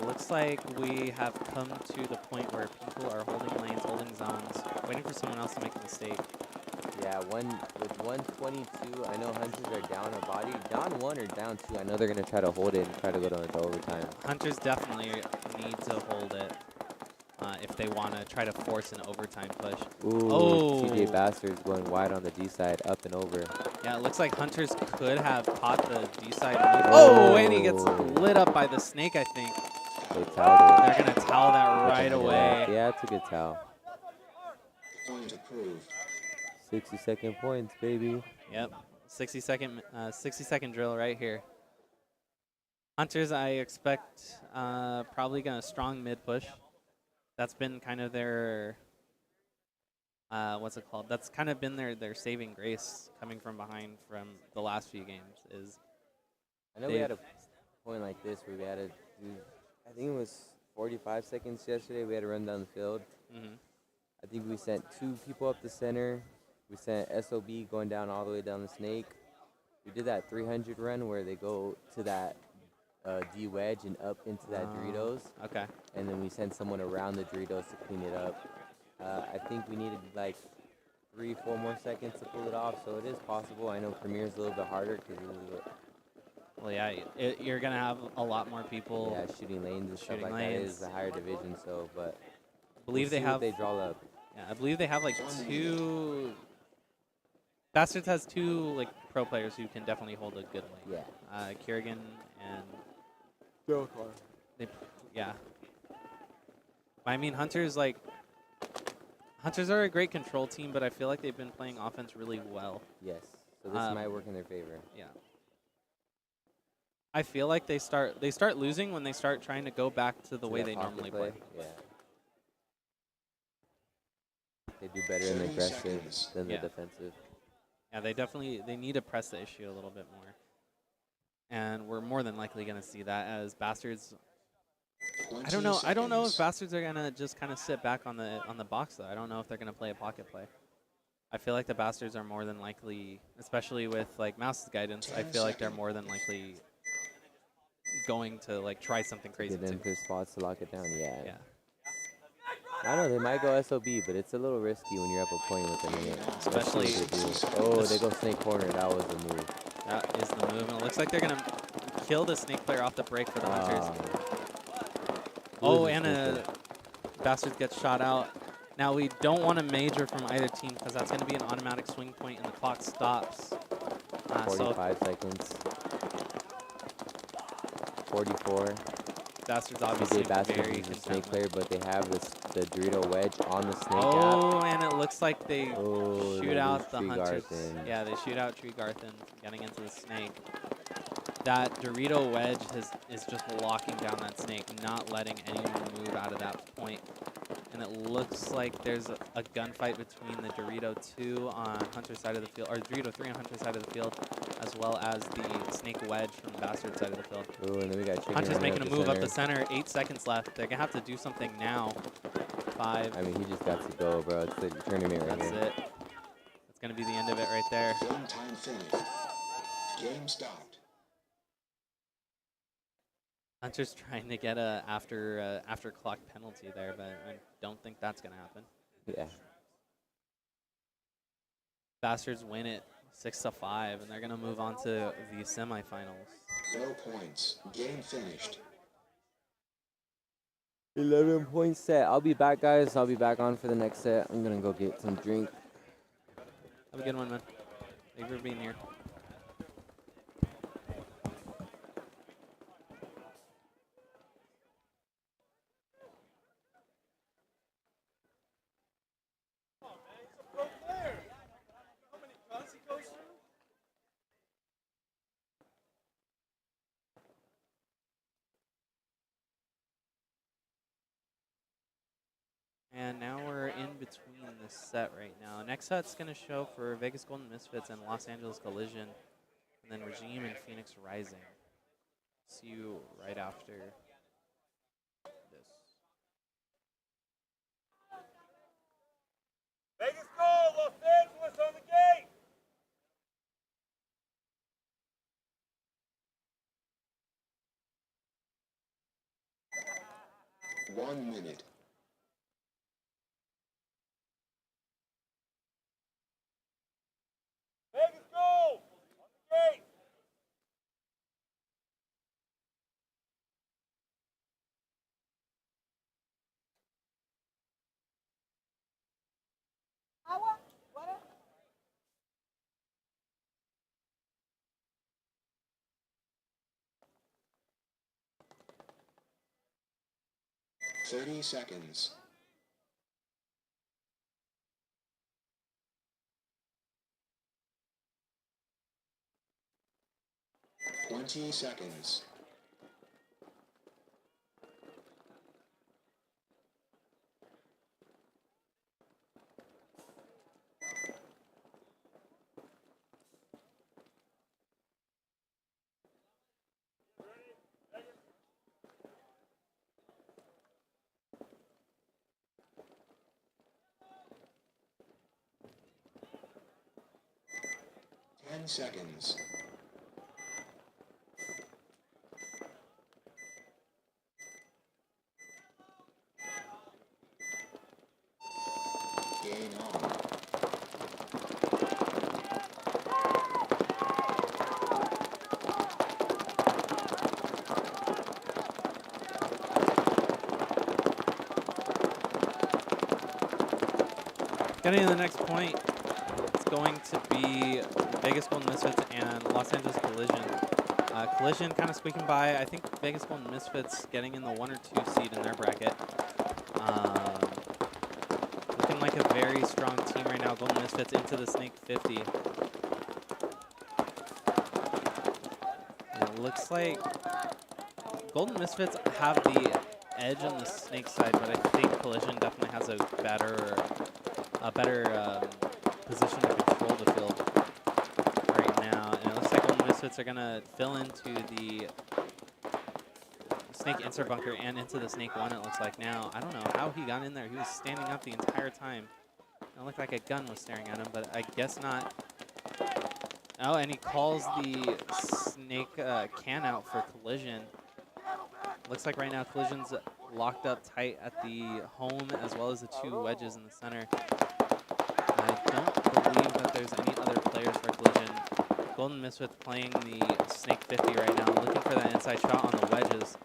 Looks like we have come to the point where people are holding lanes, holding zones, waiting for someone else to make a mistake. Yeah, with 122, I know Hunters are down a body. Down 1 or down 2, I know they're going to try to hold it and try to go to overtime. Hunters definitely need to hold it if they want to try to force an overtime push. Ooh, TJ Bastard's going wide on the D side, up and over. Yeah, it looks like Hunters could have caught the D side move. Oh, and he gets lit up by the snake, I think. They toweled it. They're going to towel that right away. Yeah, it's a good towel. Point approved. 60-second points, baby. Yep, 60-second drill right here. Hunters, I expect probably going to strong mid push. That's been kind of their what's it called? That's kind of been their saving grace coming from behind from the last few games. Is I know we had a point like this where we had to do, I think it was 45 seconds yesterday. We had to run down the field. I think we sent 2 people up the center. We sent SOB going down all the way down the snake. We did that 300 run where they go to that D wedge and up into that Doritos. Okay. And then we sent someone around the Doritos to clean it up. I think we needed like 3-4 more seconds to pull it off, so it is possible. I know Premier's a little bit harder because well, yeah, you're gonna have a lot more people. Yeah, shooting lanes and stuff like that. It is a higher division, so but I believe they have. They draw up. Yeah, I believe they have like 2. Bastards has 2 like pro players who can definitely hold a good lane. Yeah. Kerrigan and Joe Carr. Yeah. I mean, Hunters are a great control team, but I feel like they've been playing offense really well. Yes. So this might work in their favor. Yeah. I feel like they start losing when they start trying to go back to the way that they pocket normally play. Yeah. They do better in the 30 aggressive seconds. than the Yeah. defensive. Yeah, they need to press the issue a little bit more. And we're more than likely going to see that as Bastards. I don't know if Bastards are going to just kind of sit back on the box though. I don't know if they're going to play a pocket play. I feel like the Bastards are more than likely, especially with like Mouse's guidance, I feel like they're more than likely going to like try something crazy Get in too. for spots to lock it down. Yeah. Yeah. I don't know, they might go SOB, but it's a little risky when you're up a point with a minute. Especially- Let's see what they do. Oh, they go snake corner. That was the move. That is the move. And it looks like they're going to kill the Snake player off the break for the Hunters. Oh, and a Bastard gets shot out. Now we don't want a major from either team because that's going to be an automatic swing point and the clock stops. 45 seconds. 44. Bastards obviously DJ Bastards very is a snake content player, but they have the Dorito wedge on the snake Oh, and it looks like they Oh, shoot they out lose the Tree Hunters. Garthen. Yeah, they shoot out Tree Garthen getting into the snake. That Dorito wedge is just locking down that snake, not letting anyone move out of that point. And it looks like there's a gunfight between the Dorito 2 on Hunter's side of the field, or Dorito 3 on Hunter's side of the field, as well as the snake wedge from the Bastard side of the field. Ooh, and then we got Chicken Hunter's running making a up the move up center. the center. 8 seconds left. They're going to have to do something now. 5. I mean, he just got to go, bro. It's the tournament right That's here. it. That's going to be the end of it right there. Game time finished. Game stopped. Hunter's trying to get a after clock penalty there, but I don't think that's going to happen. Yeah. Bastards win it 6-5, and they're going to move on to the semifinals. No points. Game finished. 11 point set. I'll be back, guys. I'll be back on for the next set. I'm going to go get some drink. Have a good one, man. Thank you for being here. And now we're in between the set right now. Next set's going to show for Vegas Golden Misfits and Los Angeles Collision, and then Regime and Phoenix Rising. See you right after this. Vegas goal, Los Angeles on the gate. One minute. Vegas goal on the gate. What? 30 seconds. Twenty seconds. Ten seconds. Game on. Getting to the next point, it's going to be Vegas Golden Misfits and Los Angeles Collision. Collision kind of squeaking by. I think Vegas Golden Misfits getting in the 1 or 2 seed in their bracket. Looking like a very strong team right now. Golden Misfits into the Snake 50. And it looks like Golden Misfits have the edge on the snake side, but I think Collision definitely has a better position to control the field right now. And it looks like Golden Misfits are gonna fill into the snake insert bunker and into the snake one. It looks like now. I don't know how he got in there. He was standing up the entire time. It looked like a gun was staring at him, but I guess not. Oh, and he calls the snake can out for Collision. Looks like right now Collision's locked up tight at the home as well as the two wedges in the center. I don't believe that there's any other players for Collision. Golden Misfits playing the snake 50 right now, looking for that inside shot on the wedges.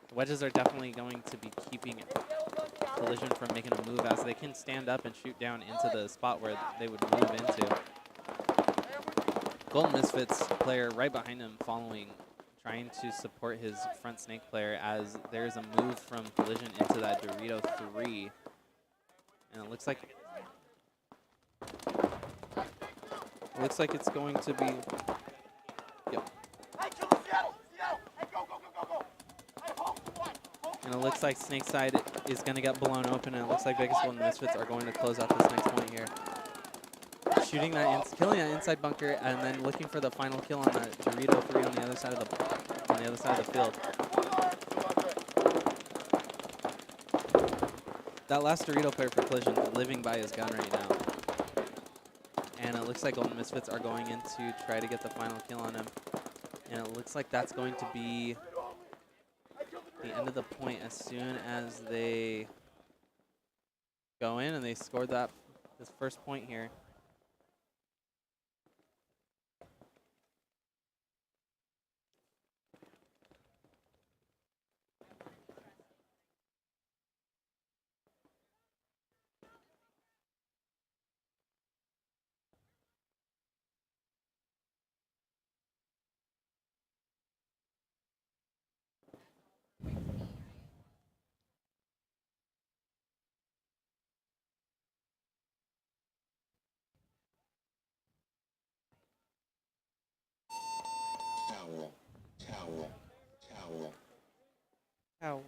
The wedges are definitely going to be keeping Collision from making a move as they can stand up and shoot down into the spot where they would move into. Golden Misfits player right behind him following, trying to support his front snake player as there's a move from Collision into that Dorito 3. And it looks like it's going to be, yep. And it looks like snake side is going to get blown open, and it looks like Vegas Golden Misfits are going to close out this next point here. Shooting that, killing that inside bunker, and then looking for the final kill on that Dorito 3 on the other side of the field. That last Dorito player for Collision living by his gun right now. And it looks like Golden Misfits are going in to try to get the final kill on him. And it looks like that's going to be the end of the point as soon as they go in and they scored this first point here. Ow. Looks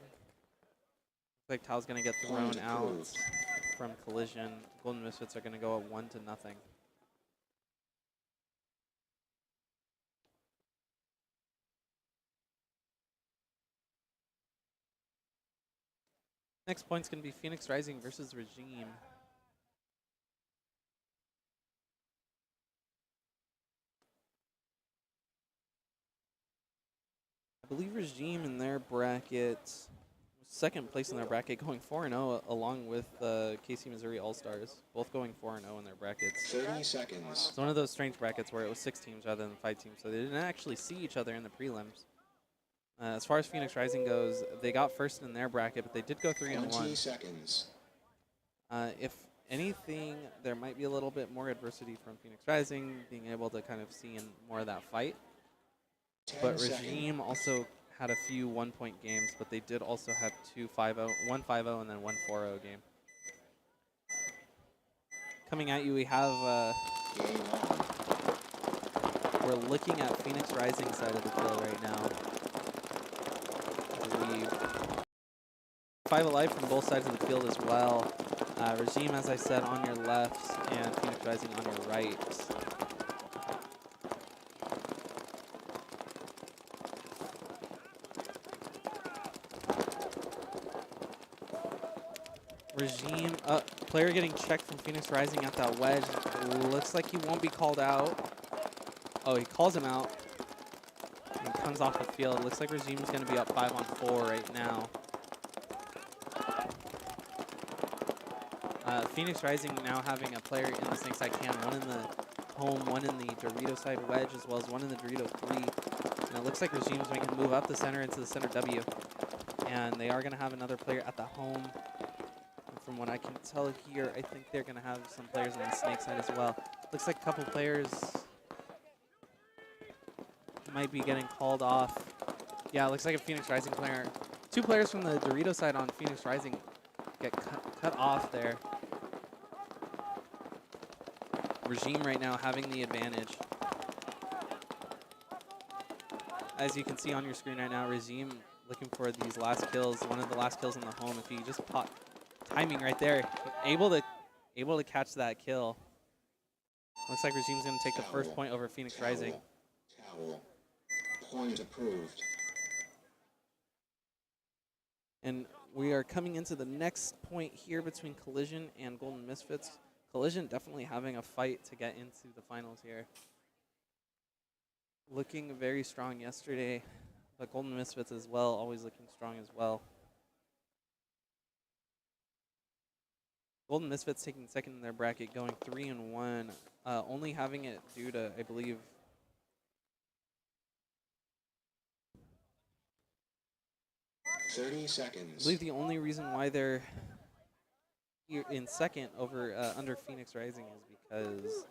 like Tao's going to get thrown out from Collision. Golden Misfits are going to go up 1-0. Next point's going to be Phoenix Rising versus Regime. I believe Regime in their bracket, second place in their bracket, going 4-0 along with KC Missouri All-Stars, both going 4-0 in their brackets. 30 seconds. It's one of those strange brackets where it was 6 teams rather than 5 teams, so they didn't actually see each other in the prelims. As far as Phoenix Rising goes, they got first in their bracket, but they did go 3-1. 20 seconds. If anything, there might be a little bit more adversity from Phoenix Rising, being able to kind of see in more of that fight. But Regime also had a few 1-point games, but they did also have 1 5-0 and then 1 4-0 game. Coming at you, we have, we're looking at Phoenix Rising side of the field right now. We 5 alive from both sides of the field as well. Regime, as I said, on your left, and Phoenix Rising on your right. Regime, player getting checked from Phoenix Rising at that wedge. Looks like he won't be called out. Oh, he calls him out. And comes off the field. Looks like Regime's going to be up 5-on-4 right now. Phoenix Rising now having a player in the snake side cam, one in the home, one in the Dorito side wedge, as well as one in the Dorito 3. And it looks like Regime's making a move up the center into the center W. And they are going to have another player at the home. From what I can tell here, I think they're going to have some players on the snake side as well. Looks like a couple players might be getting called off. Yeah, looks like a Phoenix Rising player. 2 players from the Dorito side on Phoenix Rising get cut off there. Regime right now having the advantage. as you can see on your screen right now, Regime looking for these last kills. One of the last kills on the home. If he just pop timing right there, able to catch that kill. Looks like Regime's going to take the first point over Phoenix Rising. Towel. Point approved. And we are coming into the next point here between Collision and Golden Misfits. Collision definitely having a fight to get into the finals here. Looking very strong yesterday, but Golden Misfits as well, always looking strong as well. Golden Misfits taking second in their bracket, going 3-1, only having it due to, I believe, 30 seconds. I believe the only reason why they're here in second over under Phoenix Rising is because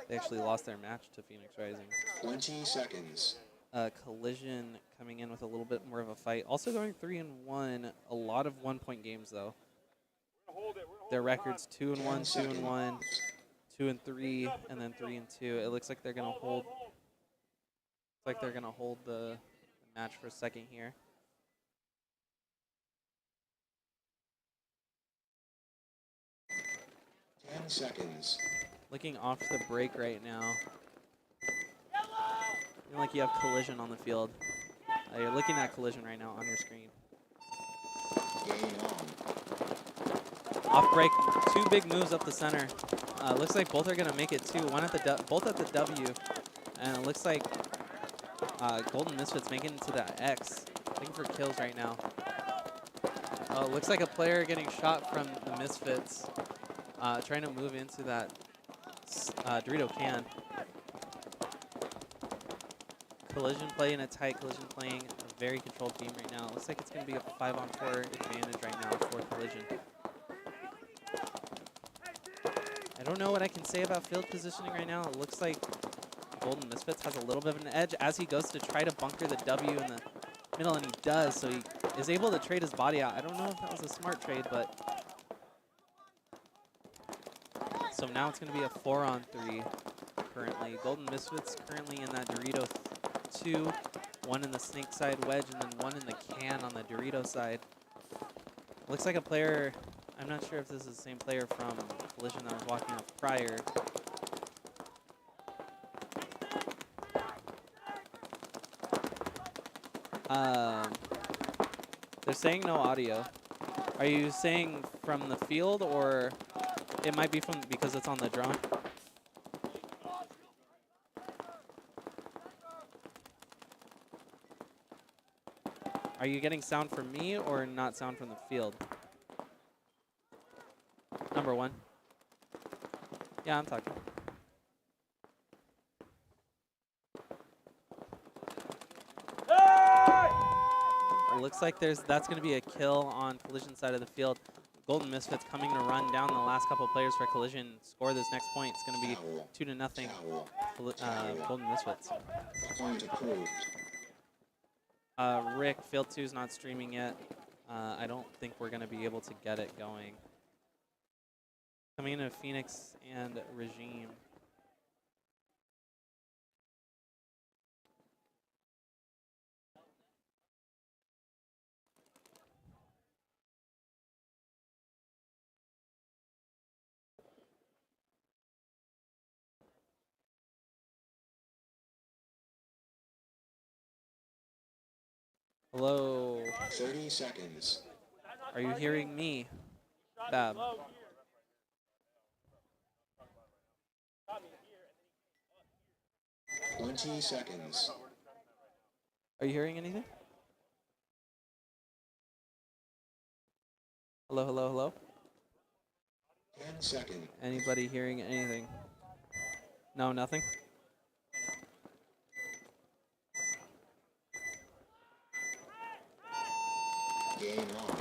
they actually lost their match to Phoenix Rising. 20 seconds. Collision coming in with a little bit more of a fight. Also going 3-1, a lot of 1-point games though. Their records 2-1, 2-1, 2-3, and then 3-2. It looks like they're gonna hold. Looks like they're gonna hold the match for a second here. Seconds. Looking off the break right now. Feeling like you have Collision on the field. You're looking at Collision right now on your screen. Game on. Off break, 2 big moves up the center. Looks like both are gonna make it too. One at the both at the W, and it looks like Golden Misfits making it to the X. Looking for kills right now. Looks like a player getting shot from the Misfits. Trying to move into that Dorito can. Collision playing a tight, Collision playing a very controlled game right now. It looks like it's going to be a 5-on-4 advantage right now for Collision. I don't know what I can say about field positioning right now. It looks like Golden Misfits has a little bit of an edge as he goes to try to bunker the W in the middle, and he does, so he is able to trade his body out. I don't know if that was a smart trade, but so now it's going to be a 4-on-3 currently. Golden Misfits currently in that Dorito 2, 1 in the snake side wedge, and then 1 in the can on the Dorito side. Looks like a player, I'm not sure if this is the same player from Collision that was walking off prior. They're saying no audio. Are you saying from the field, or it might be from because it's on the drone? Are you getting sound from me or not sound from the field? Number 1. Yeah, I'm talking. It looks like that's going to be a kill on Collision side of the field. Golden Misfits coming to run down the last couple of players for Collision. Score this next point. It's going to be 2-0. Golden Misfits. Point approved. Rick, Field 2 is not streaming yet. I don't think we're going to be able to get it going. Coming into Phoenix and Regime. Hello. 30 seconds. Are you hearing me, Bab? 20 seconds. Are you hearing anything? Hello, hello, hello? 10 seconds. Anybody hearing anything? No, nothing? Game on.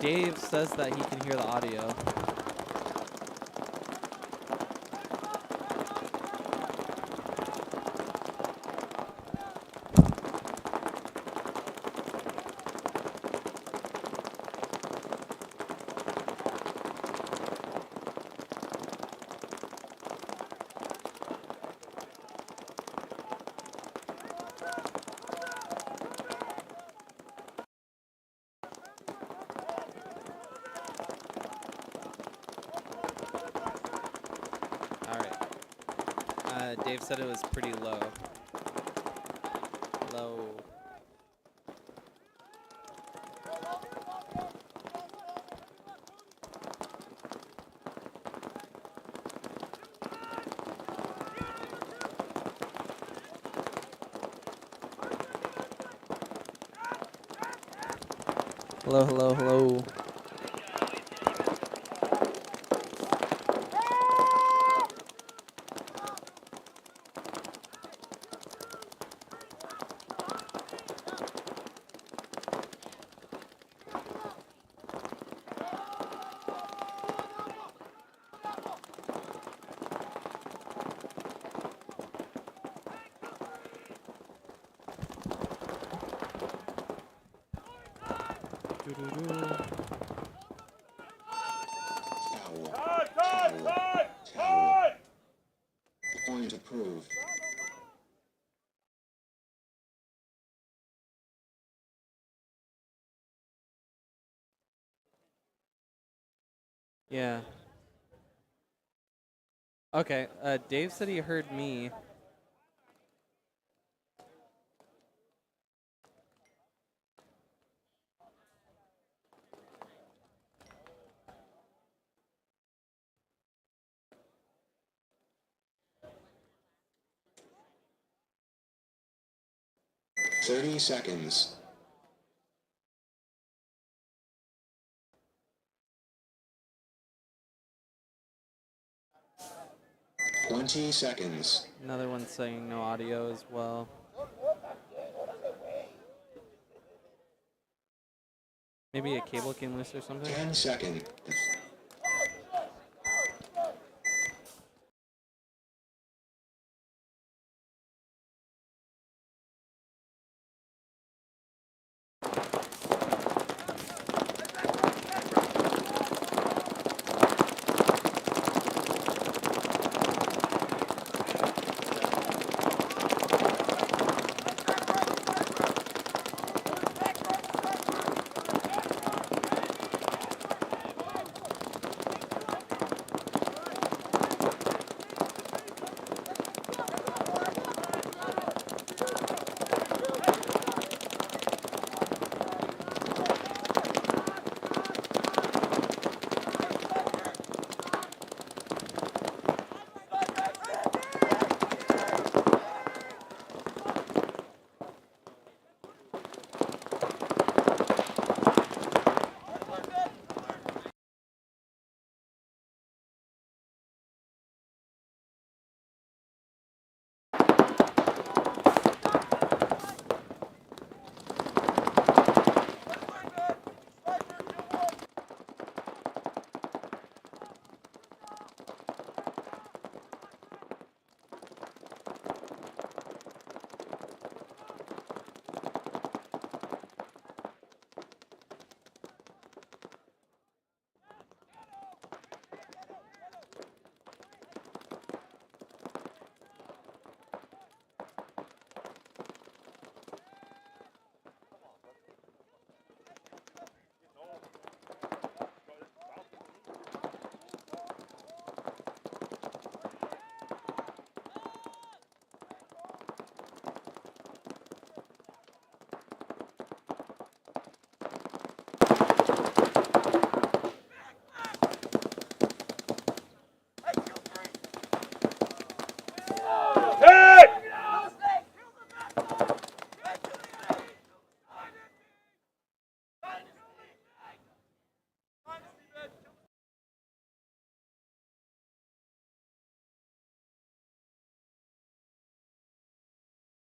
Dave says that he can hear the audio. Dave said it was pretty low. Low. Hello, hello, hello. Towel. Point approved. Yeah. Okay, Dave said he heard me. Thirty seconds. 20 seconds. Another one saying no audio as well. Maybe a cable came loose or something? 10 seconds.